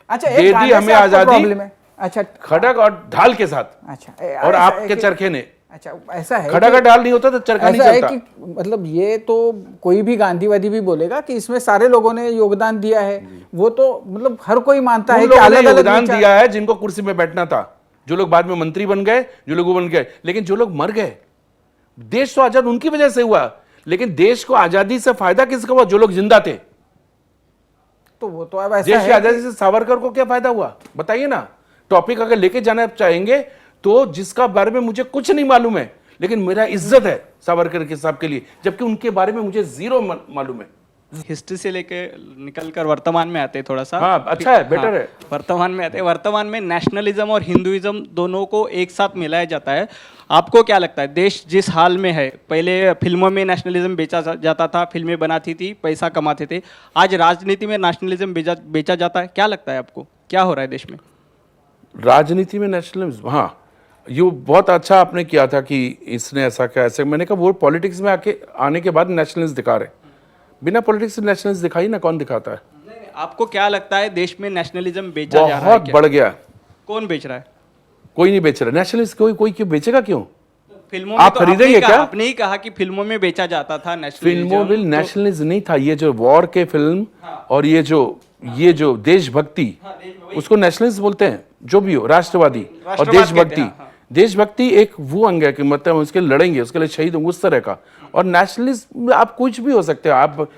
अच्छा, दे दी हमें आजादी प्रॉब्लम है। अच्छा, खड़क और ढाल के साथ, अच्छा, और ऐसा आपके है कि- चरखे ने। अच्छा, ऐसा है खड़क कि- और ढाल नहीं होता तो चरखा नहीं ऐसा है चलता। कि मतलब ये तो कोई भी गांधीवादी भी बोलेगा कि इसमें सारे लोगों ने योगदान दिया है। वो तो मतलब हर कोई मानता है उन कि लोगों ने अलग अलग योगदान दिया है जिनको कुर्सी में बैठना था, जो लोग बाद में मंत्री बन गए, जो लोग वो बन गए, लेकिन जो लोग मर गए, देश तो आजाद उनकी वजह से हुआ, लेकिन देश को आजादी से फायदा किसका हुआ? जो लोग जिंदा थे। तो वो तो अब ऐसा देश की है आजादी से सावरकर को क्या फायदा हुआ, बताइए ना। टॉपिक अगर लेके जाना चाहेंगे तो जिसका बारे में मुझे कुछ नहीं मालूम है, लेकिन मेरा इज्जत है सावरकर के साहब के लिए, जबकि उनके बारे में मुझे जीरो मालूम है। हिस्ट्री से लेके निकल कर वर्तमान में आते हैं थोड़ा सा। हाँ, अच्छा है, बेटर है। वर्तमान में आते हैं। वर्तमान में नेशनलिज्म और हिंदुइज्म दोनों को एक साथ मिलाया जाता है। आपको क्या लगता है, देश जिस हाल में है, पहले फिल्मों में नेशनलिज्म बेचा जाता था, फिल्में बनाती थी, पैसा कमाते थे, आज राजनीति में नेशनलिज्म बेचा जाता है, क्या लगता है आपको, क्या हो रहा है देश में? राजनीति में नेशनलिज्म, हाँ, ये बहुत अच्छा आपने किया था कि इसने ऐसा क्या, ऐसे मैंने कहा वो पॉलिटिक्स में आने के बाद नेशनलिस्ट दिखा रहे। बिना पॉलिटिक्स से नेशनलिस्ट दिखाई ना, कौन दिखाता है? नहीं, आपको क्या लगता है देश में नेशनलिज्म बेचा जा रहा है बहुत क्या? बढ़ गया। कौन बेच रहा है? कोई नहीं बेच रहा नेशनलिस्ट, कोई क्यों बेचेगा? क्यों? फिल्मों में आप तो खरीदेंगे क्या? आपने ही कहा कि फिल्मों में बेचा जाता था नेशनलिज्म। फिल्मों में नेशनलिज्म नहीं था, ये जो वॉर के फिल्म और ये जो देशभक्ति, उसको नेशनलिस्ट बोलते हैं। जो भी हो, राष्ट्रवादी और राष्ट्रवाद देशभक्ति, कहते हैं, हाँ। देशभक्ति एक वो अंग है कि मतलब उसके लड़ेंगे, उसके लिए शहीद होंगे, उस तरह का। और नेशनलिस्ट आप कुछ भी हो सकते हो, आप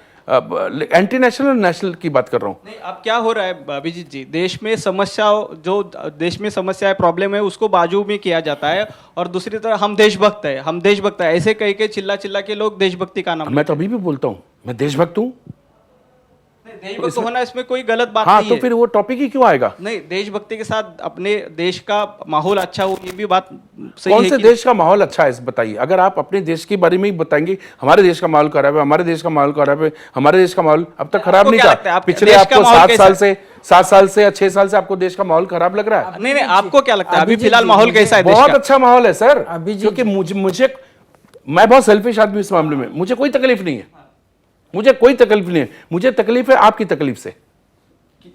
एंटी नेशनल और नेशनल की बात कर रहा हूँ। नहीं, अब क्या हो रहा है अभिजीत जी, देश में समस्याएं प्रॉब्लम है उसको बाजू में किया जाता है, और दूसरी तरफ हम देशभक्त है ऐसे कह के चिल्ला के लोग देशभक्ति का नाम मैं तो अभी भी बोलता हूँ मैं देशभक्त हूँ। देशभक्त होना इसमें कोई गलत बात हाँ, नहीं तो है। फिर वो टॉपिक ही क्यों आएगा? नहीं, देशभक्ति के साथ अपने देश का माहौल अच्छा हो, ये भी बात सही कौन है से कि- देश का माहौल अच्छा है, इस बताइए। अगर आप अपने देश के बारे में ही बताएंगे हमारे देश का माहौल खराब है, हमारे देश का माहौल खराब है, हमारे देश का माहौल अब तक खराब आपको नहीं क्या लगता है? था। आपके पिछले देश का आपको माहौल 7 कैसा साल से 7 साल से या 6 साल से आपको देश का माहौल खराब लग रहा है? नहीं, आपको क्या लगता है अभी अभिजीत फिलहाल जी, माहौल मुझे कैसा है देश बहुत का? अच्छा माहौल है सर, अभिजीत क्योंकि मुझे मैं बहुत सेल्फिश आदमी इस मामले में, मुझे कोई तकलीफ नहीं है, मुझे कोई तकलीफ नहीं है। मुझे तकलीफ है आपकी तकलीफ से।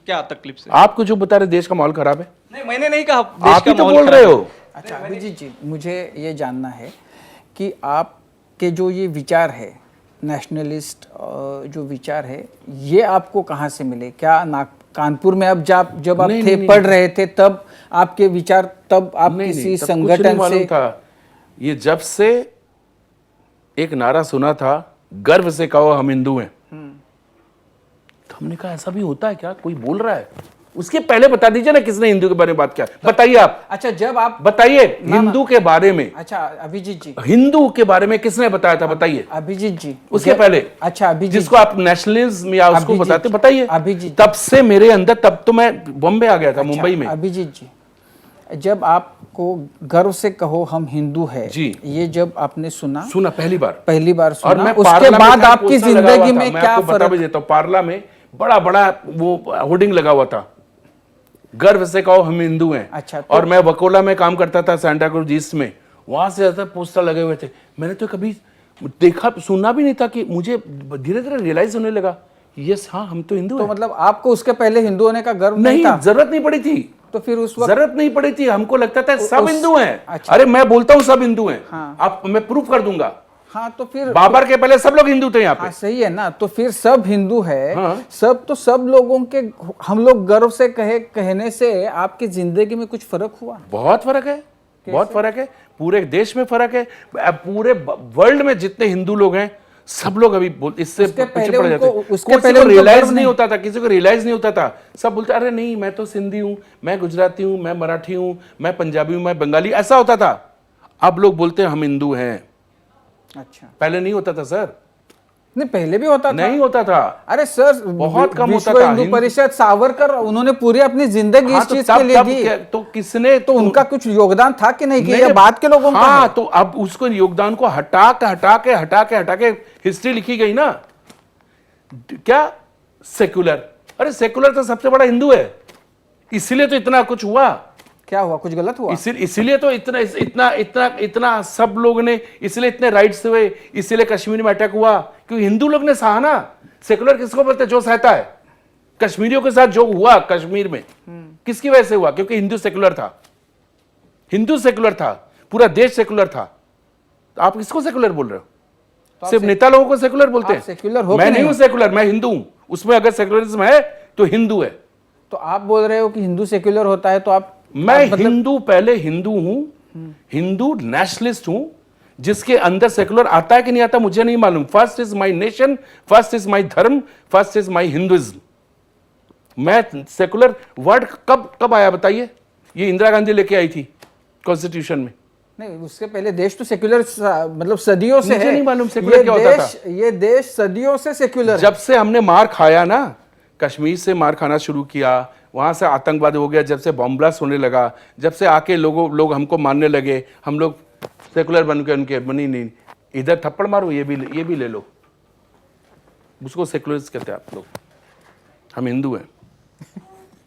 क्या तकलीफ से? आपको जो बता रहे देश का माहौल खराब है, नहीं, मैंने नहीं कहा देश आप का ही तो माहौल बोल खराब रहे है। हो। अच्छा, अभिजीत जी, मुझे ये जानना है कि आपके जो ये विचार है, नेशनलिस्ट जो विचार है, ये आपको कहाँ से मिले? क्या कानपुर में अब जब आप थे, पढ़ रहे थे, तब आपके विचार, तब आप किसी तब कुछ नहीं संगठन मालूम से? था। ये जब से एक नारा सुना था, गर्व से कहो हम हिंदू हैं, तो हमने कहा ऐसा भी होता है क्या, कोई बोल रहा है? उसके पहले बता दीजिए ना किसने हिंदू के बारे में बात किया, बताइए आप। अच्छा, जब आप बताइए हिंदू के बारे में, अच्छा अभिजीत जी, हिंदू के बारे में किसने बताया था, बताइए। अभिजीत जी, उसके पहले अच्छा अभिजीत जिसको आप नेशनलिज्म या उसको अभिजीत, बताते, बताइए। अभिजीत। तब से मेरे अंदर, तब तो मैं बॉम्बे आ गया था, मुंबई में। अभिजीत जी, जब आपको गर्व से कहो हम हिंदू है जी, ये जब आपने सुना पहली बार सुना, और मैं उसके पार्ला में बाद था, आपकी पोस्टर लगा हुआ जिंदगी था। में मैं क्या आपको बता भी फर्क? देता हूं, पार्ला में बड़ा वो होर्डिंग लगा हुआ था, गर्व से कहो हम हिंदू हैं। अच्छा, और मैं वकोला में काम करता था, सैंटा क्रूज ईस्ट में, वहां से ज्यादा पोस्टर लगे हुए थे। मैंने तो कभी देखा सुनना भी नहीं था कि मुझे धीरे धीरे रियलाइज होने लगा, यस हाँ हम तो हिंदू तो हैं। मतलब आपको उसके पहले हिंदू होने का गर्व नहीं नहीं, था? जरूरत नहीं पड़ी थी। तो फिर उस वक्त जरूरत नहीं पड़ी थी, हमको लगता था सब हिंदू हैं। अच्छा। अरे मैं बोलता हूँ सब हिंदू हैं। हाँ। आप मैं प्रूफ कर दूंगा। हाँ तो फिर बाबर के पहले सब लोग हिंदू थे यहाँ पे। हाँ सही है ना, तो फिर सब हिंदू है। हाँ। सब तो सब लोगों के, हम लोग गर्व से कहने से आपकी जिंदगी में कुछ फर्क हुआ? बहुत फर्क है, बहुत फर्क है, पूरे देश में फर्क है। पूरे वर्ल्ड में जितने हिंदू लोग हैं सब लोग अभी इससे उसके पीछे पहले पड़ जाते उनको- हैं। उसके किसी पहले को उनको रियलाइज गर्व नहीं होता था, किसी को रियलाइज नहीं होता था। सब बोलते अरे नहीं मैं तो सिंधी हूँ, मैं गुजराती हूँ, मैं मराठी हूँ, मैं पंजाबी हूँ, मैं बंगाली, ऐसा होता था। अब लोग बोलते हैं हम हिंदू हैं। अच्छा, पहले नहीं होता था सर, नहीं पहले भी होता था। नहीं होता था। अरे सर बहुत कम विश्व होता था। हिंदू परिषद, सावरकर, उन्होंने पूरी अपनी जिंदगी हाँ, इस तो चीज तब- के लिए तब दी। तो किसने तो उनका कुछ योगदान था कि नहीं, कि ये मेरे- बात के लोगों का हाँ है? तो अब उसको योगदान को हटा के हिस्ट्री लिखी गई ना। क्या सेक्युलर? अरे सेक्युलर तो सबसे बड़ा हिंदू है, इसीलिए तो इतना कुछ हुआ। क्या हुआ, कुछ गलत हुआ? इसीलिए तो इतना इतना इतना इतना सब लोग ने, इसलिए इतने राइट्स हुए, इसीलिए कश्मीर में अटैक हुआ, क्योंकि हिंदू लोग ने सहा ना। सेक्युलर किसको बोलते हैं? जो सहता है। कश्मीरियों के साथ जो हुआ कश्मीर में किसकी वजह से हुआ? क्योंकि हिंदू सेक्युलर था, हिंदू सेक्युलर था, पूरा देश सेक्युलर था। तो आप किसको सेक्युलर बोल रहे हो? सिर्फ नेता लोगों को सेक्युलर बोलते हैं। सेक्युलर हो मैं कि नहीं हूं नहीं? सेक्युलर, मैं हिंदू हूं। उसमें अगर सेक्युलरिज्म है तो हिंदू है। तो आप बोल रहे हो कि हिंदू सेक्युलर होता है, तो आप मैं मतलब हिंदू, पहले हिंदू हूं, हिंदू नेशनलिस्ट हूं, जिसके अंदर सेक्युलर आता है कि नहीं आता मुझे नहीं मालूम। First is my nation, first is my धर्म, फर्स्ट इज माई हिंदुइज्म। मैं सेक्युलर वर्ड कब आया बताइए? ये इंदिरा गांधी लेके आई थी कॉन्स्टिट्यूशन में। नहीं, उसके पहले देश तो सेक्युलर मतलब सदियों से मुझे है। नहीं मालूम सेक्युलर क्या होता था। ये देश सदियों से सेक्युलर है। जब से हमने मार खाया ना, कश्मीर से मार खाना शुरू किया, वहां से आतंकवाद हो गया, जब से बॉम्ब ब्लास्ट होने लगा, जब से आके लोग हमको मानने लगे, हम लोग सेकुलर बन के उनके नहीं इधर थप्पड़ मारो, ये भी ले लो, उसको सेकुलरिस्ट कहते हैं आप लोग। हम हिंदू हैं।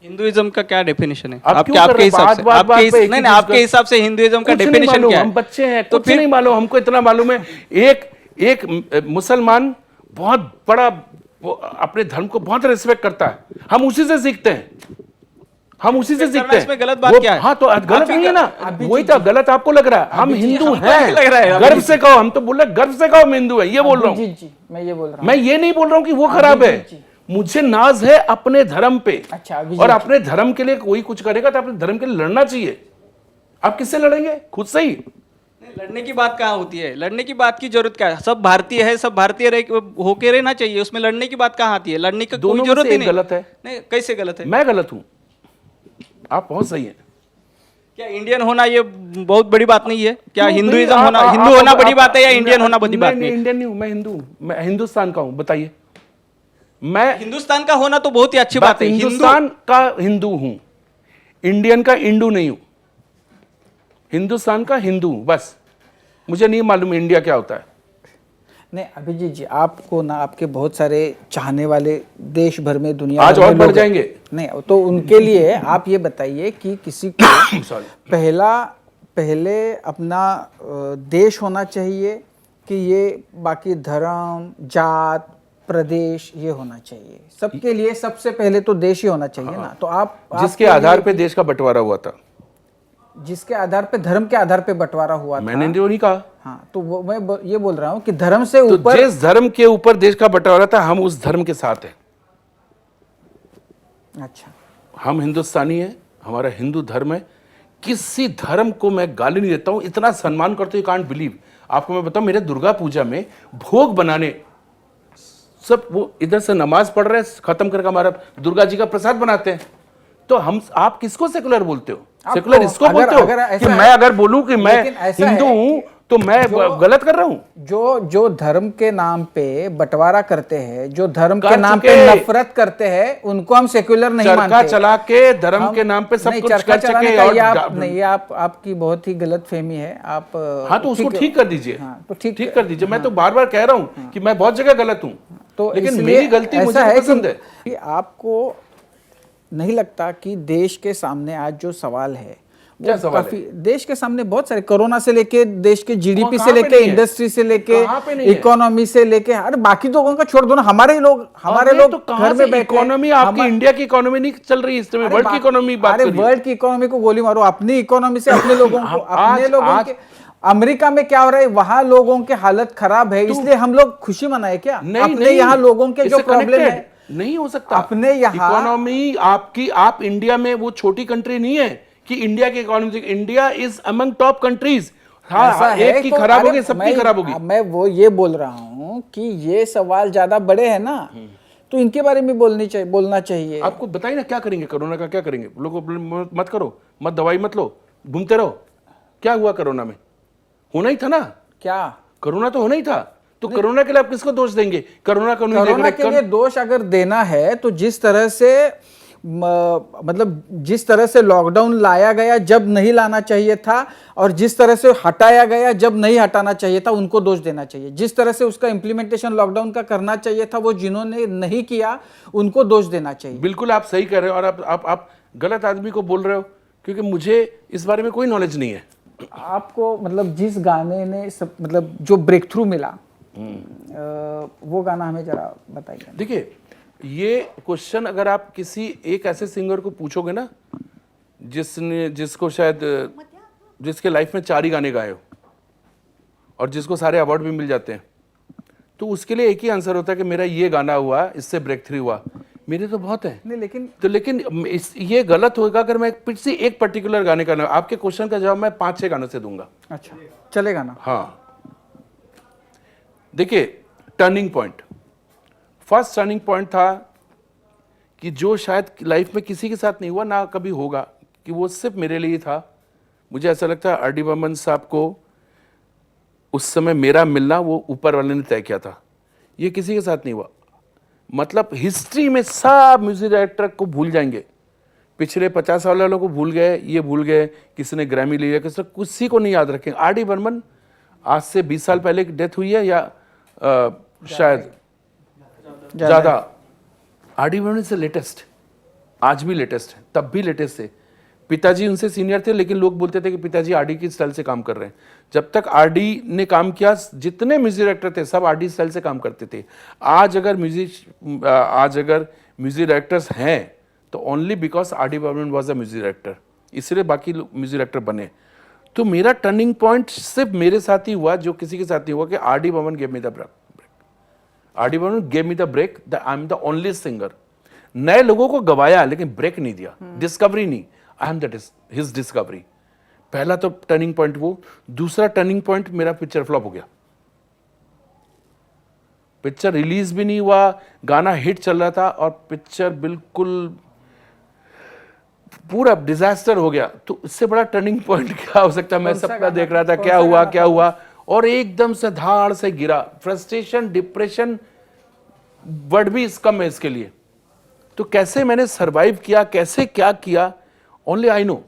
हिंदुइज्म का क्या डेफिनेशन है आप आपके क्यों कर रहे आपके हो? हिसाब से? बात पे एक ही नहीं चीज आपके का- हिसाब से हिंदुइज्म का कुछ नहीं डेफिनेशन मालूम, क्या है? हम बच्चे हैं, तो कुछ नहीं मालूम। हमको इतना मालूम है, एक मुसलमान बहुत बड़ा वो अपने धर्म को बहुत रिस्पेक्ट करता है, हम उसी से सीखते हैं, हम उसी से सीखते हैं। इसमें गलत बात वो- क्या है? हाँ तो गलत नहीं है ना, वही तो गलत आपको लग रहा है। हम हिंदू हमको नहीं लग रहा है, हैं, अभी गर्व से कहो। हम तो बोल रहे गर्व से कहो हम हिंदू हैं, ये बोल रहा जी हूँ। जी, मैं ये बोल रहा हूँ। मैं ये नहीं बोल रहा हूँ कि वो खराब है। मुझे नाज है अपने धर्म पे, अच्छा, अभी और जी। अपने धर्म के लिए कोई कुछ करेगा तो अपने धर्म के लिए लड़ना चाहिए। आप किससे लड़ेंगे? खुद से ही। नहीं, लड़ने की बात कहाँ होती है? लड़ने की बात की जरूरत क्या है? सब भारतीय है, सब भारतीय होके रहना चाहिए, उसमें लड़ने की बात कहाँ आती है? लड़ने की दोनों कोई में जरूरत से ही एक नहीं। गलत है। नहीं, कैसे गलत है? मैं गलत हूं, आप बहुत सही हैं। क्या इंडियन होना ये बहुत बड़ी बात नहीं है? क्या क्यों? हिंदुइज्म नहीं, होना, आप- हिंदू आप- होना आप- बड़ी बात है या मैं- इंडियन होना बड़ी बात मैं नहीं है? इंडियन नहीं हूं, मैं हिंदू हूं, मैं हिंदुस्तान का हूं। बताइए, मैं हिंदुस्तान का होना तो बहुत ही अच्छी बात है। हिंदुस्तान का हिंदू हूं, इंडियन का इंडू नहीं हूं। हिंदुस्तान का हिंदू हूं बस। मुझे नहीं मालूम इंडिया क्या होता है। नहीं अभिजीत जी, आपको ना आपके बहुत सारे चाहने वाले देश भर में, दुनिया आज भर में और बढ़ लोग हैं। जाएंगे। नहीं तो उनके लिए आप ये बताइए कि किसी को सॉरी, पहले अपना देश होना चाहिए कि ये बाकी धर्म, जात, प्रदेश ये होना चाहिए? सबके लिए सबसे पहले तो देश ही होना चाहिए ना। तो आप जिसके आपके आधार लिए- पे देश का बंटवारा हुआ था, जिसके आधार पे, धर्म के आधार पे बंटवारा हुआ था। मैंने जो नहीं कहा। हाँ, तो वो मैं ये बोल रहा हूँ कि धर्म से तो ऊपर जिस धर्म के ऊपर देश का बंटवारा था, हम उस धर्म के साथ हैं। अच्छा, हम हिंदुस्तानी हैं, हमारा हिंदू धर्म है। किसी धर्म को मैं गाली नहीं देता हूं, इतना सम्मान करते हो, कांट बिलीव। आपको मैं बताऊं, मेरे दुर्गा पूजा में भोग बनाने सब वो इधर से नमाज पढ़ रहे हैं, खत्म करके हमारा दुर्गा जी का प्रसाद बनाते हैं। तो आप किसको सेकुलर बोलते हो? आप सेकुलर तो इसको अगर- बोलते हो अगर ऐसा कि है- मैं अगर बोलूं कि मैं लेकिन ऐसा हिंदू है हूं तो मैं गलत कर रहा हूं? जो धर्म के नाम पे बंटवारा करते हैं, जो धर्म के कर नाम पे चुके। नफरत करते हैं, उनको हम सेक्युलर नहीं चरखा मानते। चला के धर्म हम- के नाम पे सब नहीं, कुछ चरखा कर चलाने सके का और ये आप नहीं, ये आपकी बहुत ही गलत फहमी है। आप हाँ तो उसको ठीक कर दीजिए। हाँ, तो ठीक कर दीजिए। मैं तो बार बार कह रहा हूं कि मैं बहुत जगह गलत हूं, तो लेकिन इसलिए मेरी गलती ऐसा मुझे है तो पसंद है। कि आपको नहीं लगता कि देश के सामने आज जो सवाल है क्या सवाल है? काफी देश के सामने बहुत सारे, कोरोना से लेके देश के जीडीपी कहाँ से पे लेके नहीं है? इंडस्ट्री से लेके कहाँ पे नहीं है? इकोनॉमी से लेके, अरे बाकी लोगों का छोड़ दो ना, हमारे लोग तो घर में बैठे, इकोनॉमी आपकी इंडिया की इकोनॉमी नहीं चल रही, इस समय वर्ल्ड की इकोनॉमी बात अरे करिए। वर्ल्ड की इकोनॉमी को गोली मारो, अपनी इकोनॉमी से अपने लोगों को, अपने लोगों आज के। अमेरिका में क्या हो रहा है, वहां लोगों की हालत खराब है, इसलिए हम लोग खुशी मनाए क्या? अपने यहाँ लोगों के जो प्रॉब्लम है नहीं हो सकता। अपने यहाँ इकोनॉमी आपकी, आप इंडिया में वो छोटी कंट्री नहीं है कि इंडिया की economy, India is among top countries. ऐसा है एक की तो खराब अरे होगी, सबकी खराब होगी। मैं वो ये बोल रहा हूँ कि ये सवाल ज्यादा बड़े हैं ना, तो इनके बारे में बोलना चाहिए। आपको बताइए ना क्या करेंगे, कोरोना का क्या करेंगे? लोगों को मत करो, मत दवाई मत लो, घूमते रहो। क्या हुआ कोरोना में? होना ही था ना, क्या कोरोना तो होना ही था। तो कोरोना के लिए आप किसको दोष देंगे? कोरोना को नहीं देख कोरोना रहे के लिए दोष अगर देना है तो जिस तरह से मतलब जिस तरह से लॉकडाउन लाया गया जब नहीं लाना चाहिए था, और जिस तरह से हटाया गया जब नहीं हटाना चाहिए था, उनको दोष देना चाहिए। जिस तरह से उसका इंप्लीमेंटेशन लॉकडाउन का करना चाहिए था, वो जिन्होंने नहीं किया उनको दोष देना चाहिए। बिल्कुल आप सही कह रहे हो, और आप गलत आदमी को बोल रहे हो, क्योंकि मुझे इस बारे में कोई नॉलेज नहीं है। आपको मतलब जिस गाने ने मतलब जो ब्रेक थ्रू मिला, वो गाना हमें जरा बताइए। देखिए, ये क्वेश्चन अगर आप किसी एक ऐसे सिंगर को पूछोगे ना जिसको शायद जिसके लाइफ में 4 ही गाने गाए हो और जिसको सारे अवार्ड भी मिल जाते हैं, तो उसके लिए एक ही आंसर होता है कि मेरा ये गाना हुआ, इससे ब्रेक थ्रू हुआ। मेरे तो बहुत है नहीं, लेकिन ये गलत होगा अगर मैं किसी एक पर्टिकुलर गाने का, आपके क्वेश्चन का जवाब मैं 5-6 गानों से दूंगा। अच्छा चलेगा ना? हाँ, देखिए, turning point, first turning point था कि जो शायद लाइफ में किसी के साथ नहीं हुआ, ना कभी होगा, कि वो सिर्फ मेरे लिए था। मुझे ऐसा लगता है आर डी बर्मन साहब को उस समय मेरा मिलना वो ऊपर वाले ने तय किया था, ये किसी के साथ नहीं हुआ। मतलब हिस्ट्री में सब म्यूजिक डायरेक्टर को भूल जाएंगे, पिछले 50 साल वालों को भूल गए, ये भूल गए किसी ने ग्रैमी लिया, किसी को नहीं याद रखेंगे। आर डी बर्मन आज से 20 साल पहले डेथ हुई है, या शायद ज्यादा। आर डी बर्मन से लेटेस्ट, आज भी लेटेस्ट है, तब भी लेटेस्ट है। पिताजी उनसे सीनियर थे, लेकिन लोग बोलते थे कि पिताजी आर डी की स्टाइल से काम कर रहे हैं। जब तक आर डी ने काम किया, जितने म्यूजिक डायरेक्टर थे सब आर डी स्टाइल से काम करते थे। आज अगर म्यूजिक डायरेक्टर्स हैं तो only because R D Burman was a music director, इसलिए बाकी म्यूजिक डायरेक्टर बने। तो मेरा टर्निंग पॉइंट सिर्फ मेरे साथ ही हुआ, जो किसी के साथ नहीं हुआ, कि R D Burman gave me the break. R D Burman gave me the break, I am the only singer. नए लोगों को गवाया लेकिन ब्रेक नहीं दिया, डिस्कवरी नहीं, I am that is his discovery. पहला तो टर्निंग पॉइंट वो। दूसरा टर्निंग पॉइंट मेरा पिक्चर फ्लॉप हो गया, पिक्चर रिलीज भी नहीं हुआ, गाना हिट चल रहा था और पिक्चर बिल्कुल पूरा डिजास्टर हो गया। तो इससे बड़ा टर्निंग पॉइंट क्या हो सकता है? मैं सपना देख रहा था, क्या हुआ, और एकदम से धाड़ से गिरा। फ्रस्ट्रेशन, डिप्रेशन, वर्ड भी कम है इसके लिए। तो कैसे मैंने सरवाइव किया, कैसे क्या किया, ओनली आई नो।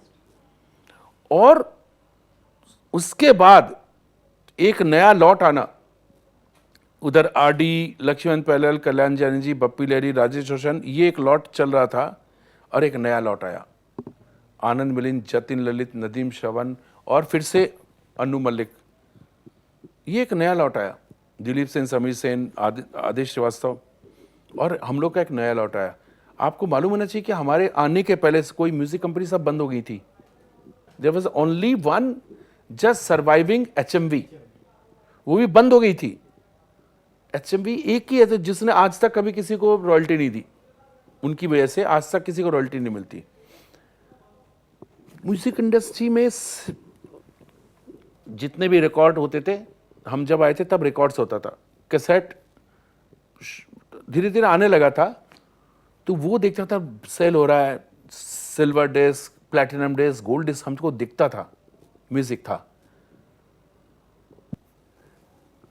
और उसके बाद एक नया लॉट आना, उधर आर डी, लक्ष्मण पहलल, कल्याण जानी जी, बप्पी लहरी, राजेश रोशन, ये एक लॉट चल रहा था, और एक नया लॉट आया, आनंद मिलिंद, जतिन ललित, नदीम श्रवण, और फिर से अनु मलिक। ये एक नया लॉट आया, दिलीप सेन, समीर सेन, आदेश श्रीवास्तव, और हम लोग का एक नया लॉट आया। आपको मालूम होना चाहिए कि हमारे आने के पहले से कोई म्यूजिक कंपनी सब बंद हो गई थी। There was only one just surviving, HMV, वो भी बंद हो गई थी। HMV एक ही है तो जिसने आज तक कभी किसी को रॉयल्टी नहीं दी, उनकी वजह से आज तक किसी को रॉयल्टी नहीं मिलती। म्यूजिक इंडस्ट्री में जितने भी रिकॉर्ड होते थे, हम जब आए थे तब रिकॉर्ड्स होता था, कैसेट धीरे धीरे आने लगा था, तो वो देखता था सेल हो रहा है, silver disc, platinum disc, gold disc, हमको दिखता था, म्यूजिक था।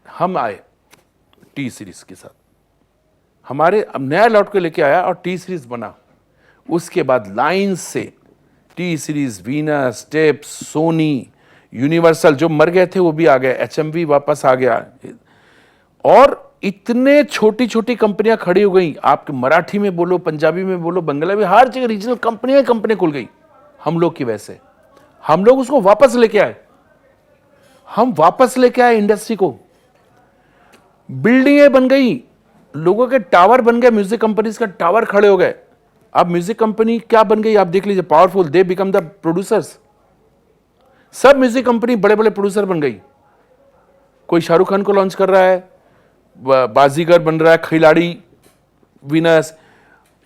हम आए टी सीरीज के साथ, हमारे नया लॉट को लेके आया और टी सीरीज बना। उसके बाद लाइन से T Series, Venus, tapes, Sony, Universal, जो मर गए थे वो भी आ गए, HMV वापस आ गया, और इतने छोटी छोटी कंपनियां खड़ी हो गई। आप मराठी में बोलो, पंजाबी में बोलो, बंगला में, हर जगह रीजनल कंपनी खुल गई हम लोग की वजह से। हम लोग उसको वापस लेके आए, हम वापस लेके आए इंडस्ट्री को। बिल्डिंगें बन गई, लोगों के टावर बन गए, म्यूजिक कंपनीज का टावर खड़े हो गए। अब म्यूजिक कंपनी क्या बन गई आप देख लीजिए, powerful, they become the producers. सब म्यूजिक कंपनी बड़े बड़े प्रोड्यूसर बन गई। कोई शाहरुख खान को लॉन्च कर रहा है, बाजीगर बन रहा है, खिलाड़ी, Venus,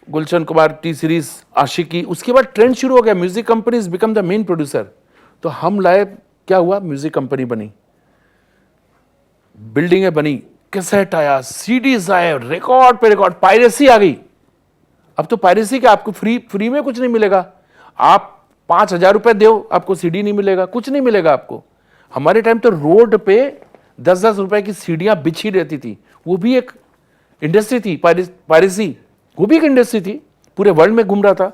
Gulshan Kumar T series, आशिकी। उसके बाद ट्रेंड शुरू हो गया, music companies become the main producer. तो हम लाए, क्या हुआ, म्यूजिक कंपनी बनी, बिल्डिंगें बनी, कैसेट आया, सीडीज आए, रिकॉर्ड पे रिकॉर्ड, पायरेसी आ गई। अब तो पायरेसी का आपको फ्री में कुछ नहीं मिलेगा। आप 5,000 रुपए दो, आपको सीडी नहीं मिलेगा, कुछ नहीं मिलेगा आपको। हमारे टाइम तो रोड पे 10-10 रुपए की सीडियां बिछी रहती थी, वो भी एक इंडस्ट्री थी। पायरेसी वो भी एक इंडस्ट्री थी, पूरे वर्ल्ड में घूम रहा था।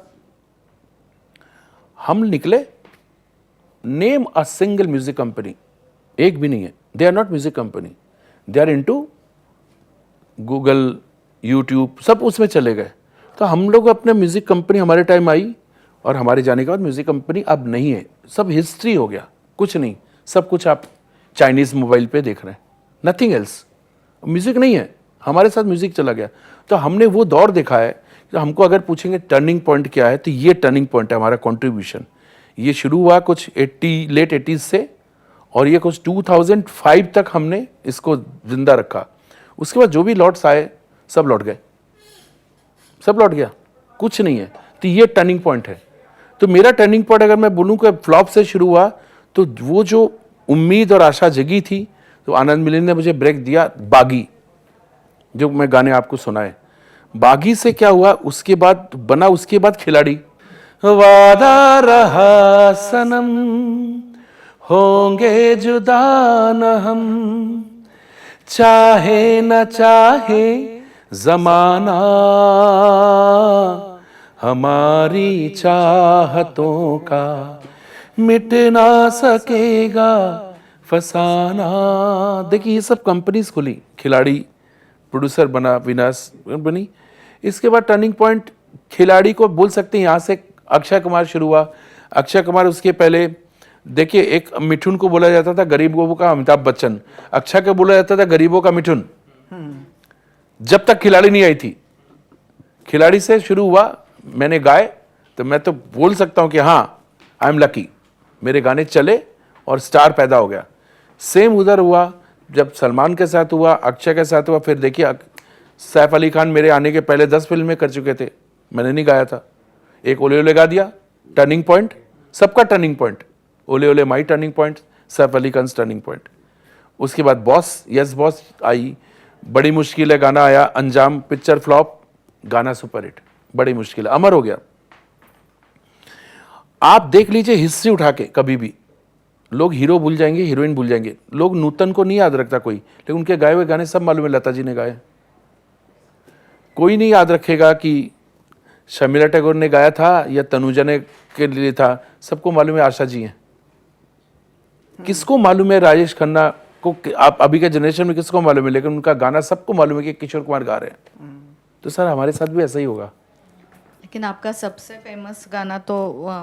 हम निकले, name a single music company, एक भी नहीं है। They are not music company, they are into Google, YouTube, सब उसमें चले गए। तो हम लोग अपने म्यूजिक कंपनी, हमारे टाइम आई और हमारे जाने के बाद म्यूजिक कंपनी अब नहीं है, सब हिस्ट्री हो गया, कुछ नहीं, सब कुछ आप चाइनीज मोबाइल पे देख रहे हैं, नथिंग एल्स। म्यूजिक नहीं है, हमारे साथ म्यूजिक चला गया। तो हमने वो दौर देखा है कि हमको अगर पूछेंगे टर्निंग पॉइंट क्या है, तो ये टर्निंग पॉइंट है हमारा कंट्रीब्यूशन। ये शुरू हुआ कुछ लेट 80s से, और ये कुछ 2005 तक हमने इसको जिंदा रखा। उसके बाद जो भी लॉट्स आए सब लौट गए, सब लौट गया, कुछ नहीं है। तो ये टर्निंग पॉइंट है। तो मेरा टर्निंग पॉइंट अगर मैं बोलूँ कि फ्लॉप से शुरू हुआ, तो वो जो उम्मीद और आशा जगी थी, तो आनंद मिलिंद ने मुझे ब्रेक दिया, बागी, जो मैं गाने आपको सुनाए। बागी से क्या हुआ, उसके बाद बना, उसके बाद खिलाड़ी। वादा रहा सनम, होंगे जुदा न हम, चाहे न चाहे जमाना, हमारी चाहतों का मिट ना सकेगा फसाना। देखिए ये सब कंपनीज खुली, खिलाड़ी प्रोड्यूसर बना, विनाश बनी। इसके बाद टर्निंग पॉइंट खिलाड़ी को बोल सकते हैं, यहाँ से अक्षय कुमार शुरू हुआ। अक्षय कुमार, उसके पहले देखिए एक मिठुन को बोला जाता था गरीबों का अमिताभ बच्चन, अक्षय को बोला जाता था गरीबों का मिठुन, जब तक खिलाड़ी नहीं आई थी। खिलाड़ी से शुरू हुआ, मैंने गाए, तो मैं तो बोल सकता हूं कि हाँ, आई एम लकी, मेरे गाने चले और स्टार पैदा हो गया। सेम उधर हुआ जब सलमान के साथ हुआ, अक्षय के साथ हुआ। फिर देखिए सैफ अली खान मेरे आने के पहले 10 फिल्में कर चुके थे, मैंने नहीं गाया था। एक ओले ओले गा दिया, टर्निंग पॉइंट, सबका turning point. Ole ole my turning point, Saif Ali Khan turning point. उसके बाद बॉस, यस बॉस आई, बड़ी मुश्किल है गाना आया, अंजाम पिक्चर फ्लॉप, गाना सुपरहिट, बड़ी मुश्किल है, अमर हो गया। आप देख लीजिए हिस्ट्री उठा के, कभी भी लोग हीरो भूल जाएंगे, हीरोइन भूल जाएंगे, लोग नूतन को नहीं याद रखता कोई, लेकिन उनके गाए हुए गाने सब मालूम है, लता जी ने गाए। कोई नहीं याद रखेगा कि शर्मिला टैगोर ने गाया था या तनुजा ने के लिए था, सबको मालूम है आशा जी हैं। किसको मालूम है राजेश खन्ना को, आप अभी के जनरेशन में किसको मालूम है, लेकिन उनका गाना सबको मालूम है कि किशोर कुमार गा रहे हैं। तो सर हमारे साथ भी ऐसा ही होगा। लेकिन आपका सबसे फेमस गाना तो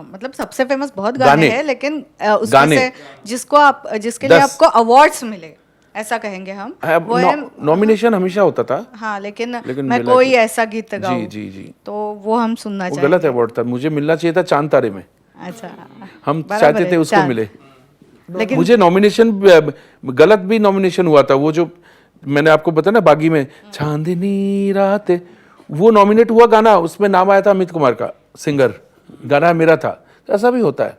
मतलब सबसे फेमस बहुत गाने हैं, लेकिन उसमें से जिसको आप, जिसके लिए आपको अवार्ड्स मिले, ऐसा कहेंगे हम, वो है नॉमिनेशन हमेशा होता था। हाँ, लेकिन मैं कोई ऐसा गीत गाऊं, जी जी जी, तो वो हम सुनना वो चाहेंगे। गलत अवार्ड था, मुझे मिलना चाहिए था चांद तारे में। अच्छा, हम बराबर चाहते है, थे उसको चांद। मिले, लेकिन मुझे नॉमिनेशन गलत भी नॉमिनेशन हुआ था। वो जो मैंने आपको बताया ना बागी में, चांदनी रात, वो नॉमिनेट हुआ गाना, उसमें नाम आया था अमित कुमार का, सिंगर, गाना मेरा था। तो ऐसा भी होता है।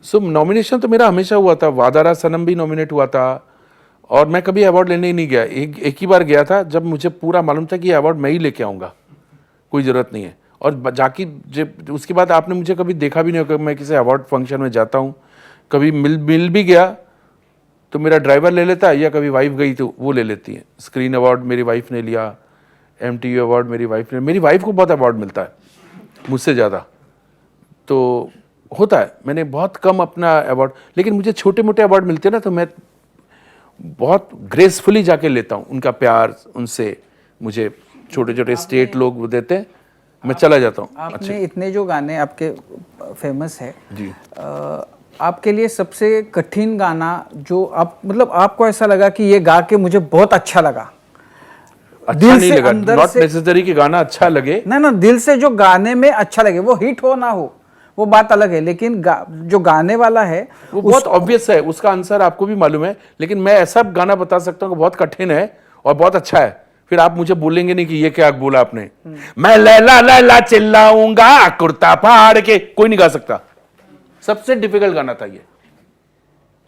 सो नॉमिनेशन तो मेरा हमेशा हुआ था। वादारा सनम भी नॉमिनेट हुआ था, और मैं कभी अवार्ड लेने ही नहीं गया। एक ही बार गया था, जब मुझे पूरा मालूम था कि ये अवार्ड मैं ही लेके आऊँगा, कोई ज़रूरत नहीं है। और जाके जब उसके बाद आपने मुझे कभी देखा भी नहीं होगा मैं किसी अवार्ड फंक्शन में जाता हूँ। कभी मिल भी गया तो मेरा ड्राइवर ले लेता है, या कभी वाइफ गई तो वो ले लेती है। स्क्रीन अवार्ड मेरी वाइफ ने लिया, MTV अवार्ड मेरी वाइफ ने, मेरी वाइफ को बहुत अवार्ड मिलता है मुझसे ज़्यादा, तो होता है। मैंने बहुत कम अपना अवार्ड, लेकिन मुझे छोटे मोटे अवार्ड मिलते हैं ना, तो मैं बहुत ग्रेसफुली जाके लेता हूँ। उनका प्यार, उनसे मुझे छोटे छोटे स्टेट लोग देते हैं, मैं चला जाता हूँ। आपने इतने जो गाने आपके फेमस है जी। आपके लिए सबसे कठिन गाना जो आप मतलब आपको ऐसा लगा कि ये गा के मुझे बहुत अच्छा लगा, अच्छा दिल नहीं से लगा, अंदर नॉट से- नेसेसरी कि गाना अच्छा लगे। ना दिल से जो गाने में अच्छा लगे, वो हिट हो ना हो वो बात अलग है, लेकिन जो गाने वाला है वो बहुत ऑब्वियस है, उसका आंसर आपको भी मालूम है, लेकिन मैं ऐसा गाना बता सकता हूँ कि बहुत कठिन है और बहुत अच्छा है, फिर आप मुझे बोलेंगे नहीं कि ये क्या बोला आपने। मैं लैला लैला चिल्लाऊंगा कुर्ता फाड़ के, कोई नहीं गा सकता। सबसे डिफिकल्ट गाना था ये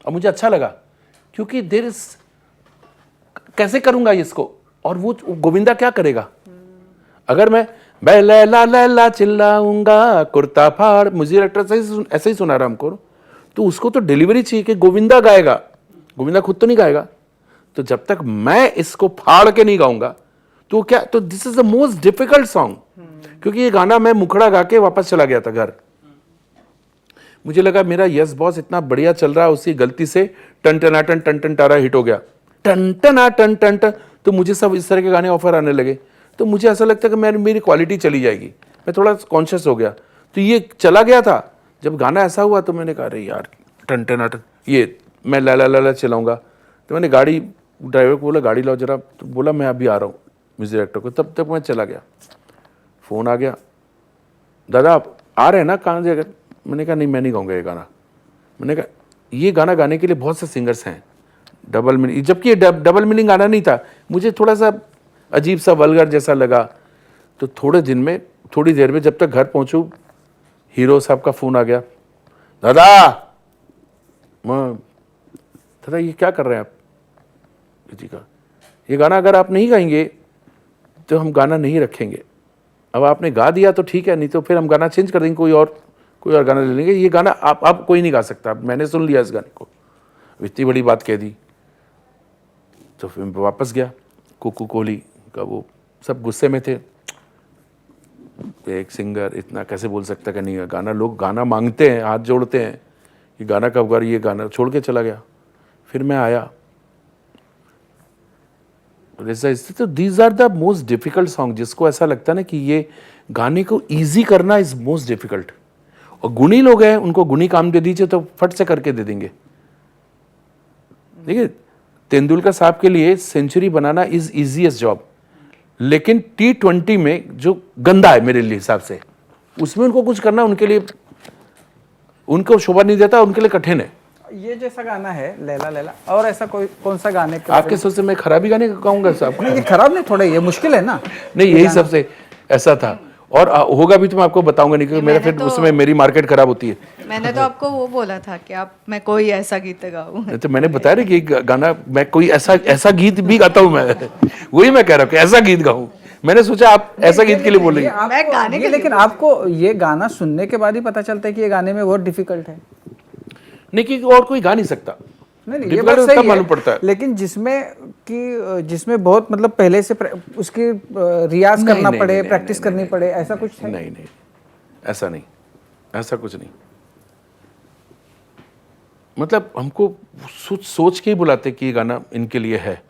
और मुझे अच्छा लगा क्योंकि देर इज, कैसे करूंगा इसको, और वो गोविंदा क्या करेगा। अगर मैं लैला लैला चिल्लाऊंगा कुर्ता फाड़, मुझे डायरेक्टर ऐसे ही सुना रहा हमको, तो उसको तो डिलीवरी चाहिए कि गोविंदा गाएगा, गोविंदा खुद तो नहीं गाएगा। तो जब तक मैं इसको फाड़ के नहीं गाऊंगा तो क्या, तो this is the most difficult song, क्योंकि ये गाना मैं मुखड़ा गा के वापस चला गया था घर। मुझे लगा मेरा यस बॉस इतना बढ़िया चल रहा है, उसकी गलती से टन टनाटन टन टन टारा हिट हो गया, टन टना टन टन टन, तो मुझे सब इस तरह के गाने ऑफर आने लगे, तो मुझे ऐसा लगता कि मेरी क्वालिटी चली जाएगी, मैं थोड़ा कॉन्शियस हो गया, तो ये चला गया था। जब गाना ऐसा हुआ तो मैंने कहा अरे यार टन टनाटन, ये मैं ला ला ला ला चलाऊंगा, तो मैंने गाड़ी ड्राइवर को बोला गाड़ी लाओ जरा, तो बोला मैं अभी आ रहा हूँ म्यूजिक डायरेक्टर को, तब तक मैं चला गया। फ़ोन आ गया, दादा आप आ रहे हैं ना, कहाँ से? मैंने कहा नहीं मैं नहीं गाऊंगा ये गाना। मैंने कहा ये गाना गाने के लिए बहुत से सिंगर्स हैं, डबल मीनिंग, जबकि ये डबल मीनिंग गाना नहीं था, मुझे थोड़ा सा अजीब सा वल्गर जैसा लगा। तो थोड़ी देर में जब तक घर पहुंचूं, हीरो साहब का फ़ोन आ गया, दादा ये क्या कर रहे हैं आप? जी का ये गाना अगर आप नहीं गाएंगे तो हम गाना नहीं रखेंगे, अब आपने गा दिया तो ठीक है, नहीं तो फिर हम गाना चेंज कर देंगे, कोई और गाना ले लेंगे, ये गाना आप कोई नहीं गा सकता, मैंने सुन लिया इस गाने को। इतनी बड़ी बात कह दी, तो फिर मैं वापस गया। कुकू कोहली का वो सब गुस्से में थे, एक सिंगर इतना कैसे बोल सकता कि नहीं गाना, लोग गाना मांगते हैं, हाथ जोड़ते हैं कि गाना कब गा, ये गाना छोड़ के चला गया। फिर मैं आया, तो these are the most difficult song, जिसको ऐसा लगता है ना कि ये गाने को इजी करना इज मोस्ट डिफिकल्ट। और गुणी लोग हैं, उनको गुणी काम दे दीजिए तो फट से करके दे देंगे। देखिए तेंदुलकर साहब के लिए सेंचुरी बनाना इज इजीएस्ट जॉब, लेकिन T20 में जो गंदा है मेरे लिए हिसाब से, उसमें उनको कुछ करना उनके लिए, उनको शोभा नहीं देता, उनके लिए कठिन है। ये जैसा गाना है लैला लैला, और ऐसा कौन सा गाने के आपके सोच से मैं खराबी गाने गाऊंगा साहब? नहीं, ये खराब नहीं, थोड़ा ये मुश्किल है ना। नहीं यही सबसे ऐसा था, और होगा भी तो मैं आपको बताऊंगा नहीं, क्योंकि मेरा फिर उसमें मेरी मार्केट खराब होती है। मैंने तो आपको वो बोला था कि मैं कोई ऐसा गीत गाऊं। तो मैंने बताया ना कि गाना मैं कोई ऐसा गीत भी गाता हूँ मैं, वही मैं कह रहा हूँ कि ऐसा गीत गाऊं। मैंने सोचा आप ऐसा गीत के लिए बोलेंगे। मैं गाने के लिए लेकिन आपको ये गाना सुनने के बाद ही पता चलता है कि ये गाने में बहुत डिफिकल्ट है। नहीं कि और कोई गा नहीं सकता, नहीं ये Difficult बात उसका सही मालूम है, पड़ता है। लेकिन जिसमें बहुत मतलब पहले से उसकी रियाज करना नहीं, पड़े, नहीं, प्रैक्टिस नहीं, करनी नहीं, पड़े, ऐसा कुछ है? नहीं ऐसा नहीं, ऐसा कुछ नहीं। मतलब हमको सोच के ही बुलाते कि ये गाना इनके लिए है,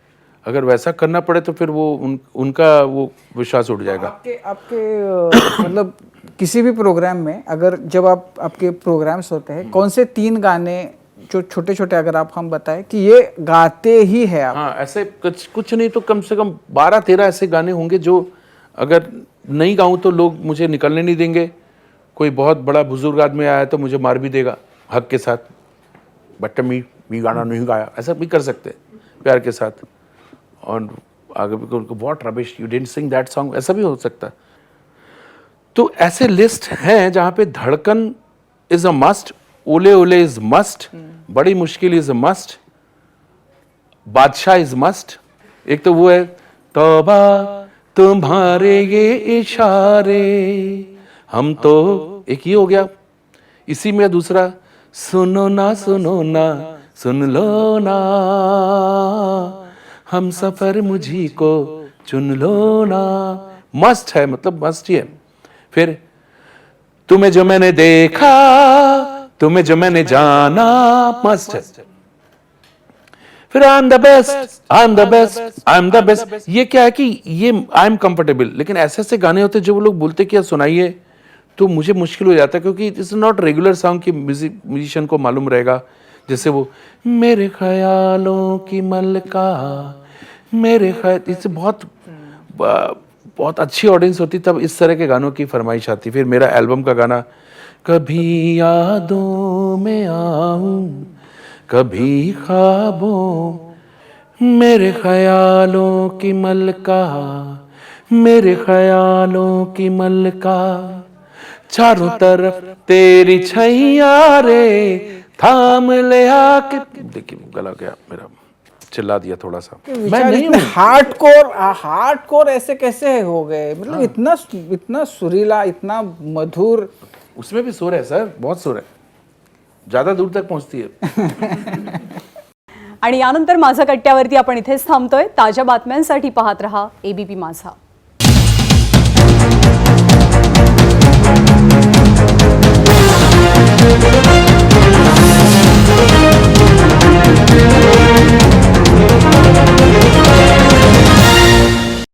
अगर वैसा करना पड़े तो फिर वो उनका वो विश्वास उठ जाएगा। आपके मतलब किसी भी प्रोग्राम में अगर जब आपके प्रोग्राम्स होते हैं, कौन से 3 गाने जो छोटे छोटे अगर आप हम बताएं कि ये गाते ही है आप? हाँ ऐसे कुछ नहीं तो कम से कम 12-13 ऐसे गाने होंगे जो अगर नहीं गाऊं तो लोग मुझे निकलने नहीं देंगे। कोई बहुत बड़ा बुजुर्ग आदमी आया तो मुझे मार भी देगा हक के साथ, बदतमीज गाना नहीं गाया, ऐसा भी कर सकते हैं प्यार के साथ। और आगे भी उनको what rubbish you didn't sing that song, ऐसा भी हो सकता है। तो ऐसे लिस्ट हैं जहाँ पे धड़कन इज अ मस्ट, ओले ओले इज मस्ट, बड़ी मुश्किल इज अ मस्ट, बादशाह इज मस्ट। एक तो वो है तौबा तुम्हारे ये इशारे हम तो, एक ये हो गया। इसी में दूसरा सुनो ना सुन लो ना हम सफर मुझी को चुन लो ना, मस्ट है, मतलब मस्ट ही है। फिर तुम्हें जो मैंने देखा तुम्हें जो मैंने जाना, मस्ट है। फिर आई am the best, I am the best, I am the best. ये क्या है कि ये आई एम कंफर्टेबल, लेकिन ऐसे ऐसे गाने होते हैं जो वो लोग बोलते कि यार सुनाइए, तो मुझे मुश्किल हो जाता है, क्योंकि it is not regular song कि म्यूजिशियन को मालूम रहेगा। जैसे वो मेरे ख्यालों की मलका, मेरे ख्याल, इससे बहुत अच्छी ऑडियंस होती, तब इस तरह के गानों की फरमाइश आती। फिर मेरा एल्बम का गाना कभी यादों में आऊं, कभी ख्वाबों, मेरे ख्यालों की मलका, मेरे ख्यालों की मलका, चारों तरफ तेरी छैया रे, थाम ले आके। देखिए गला गया मेरा, चिल्ला दिया थोड़ा सा। मैं नहीं हूँ। हार्डकोर ऐसे कैसे हो गए? मतलब इतना सुरीला, इतना मधुर। उसमें भी सुर है सर, बहुत सुर है, ज्यादा दूर तक पहुंचती है। आणि यानंतर माझा कट्ट्यावरती आपण इथेच थांबतोय. ताज्या बातम्यांसाठी पाहत रहा ABP माझा.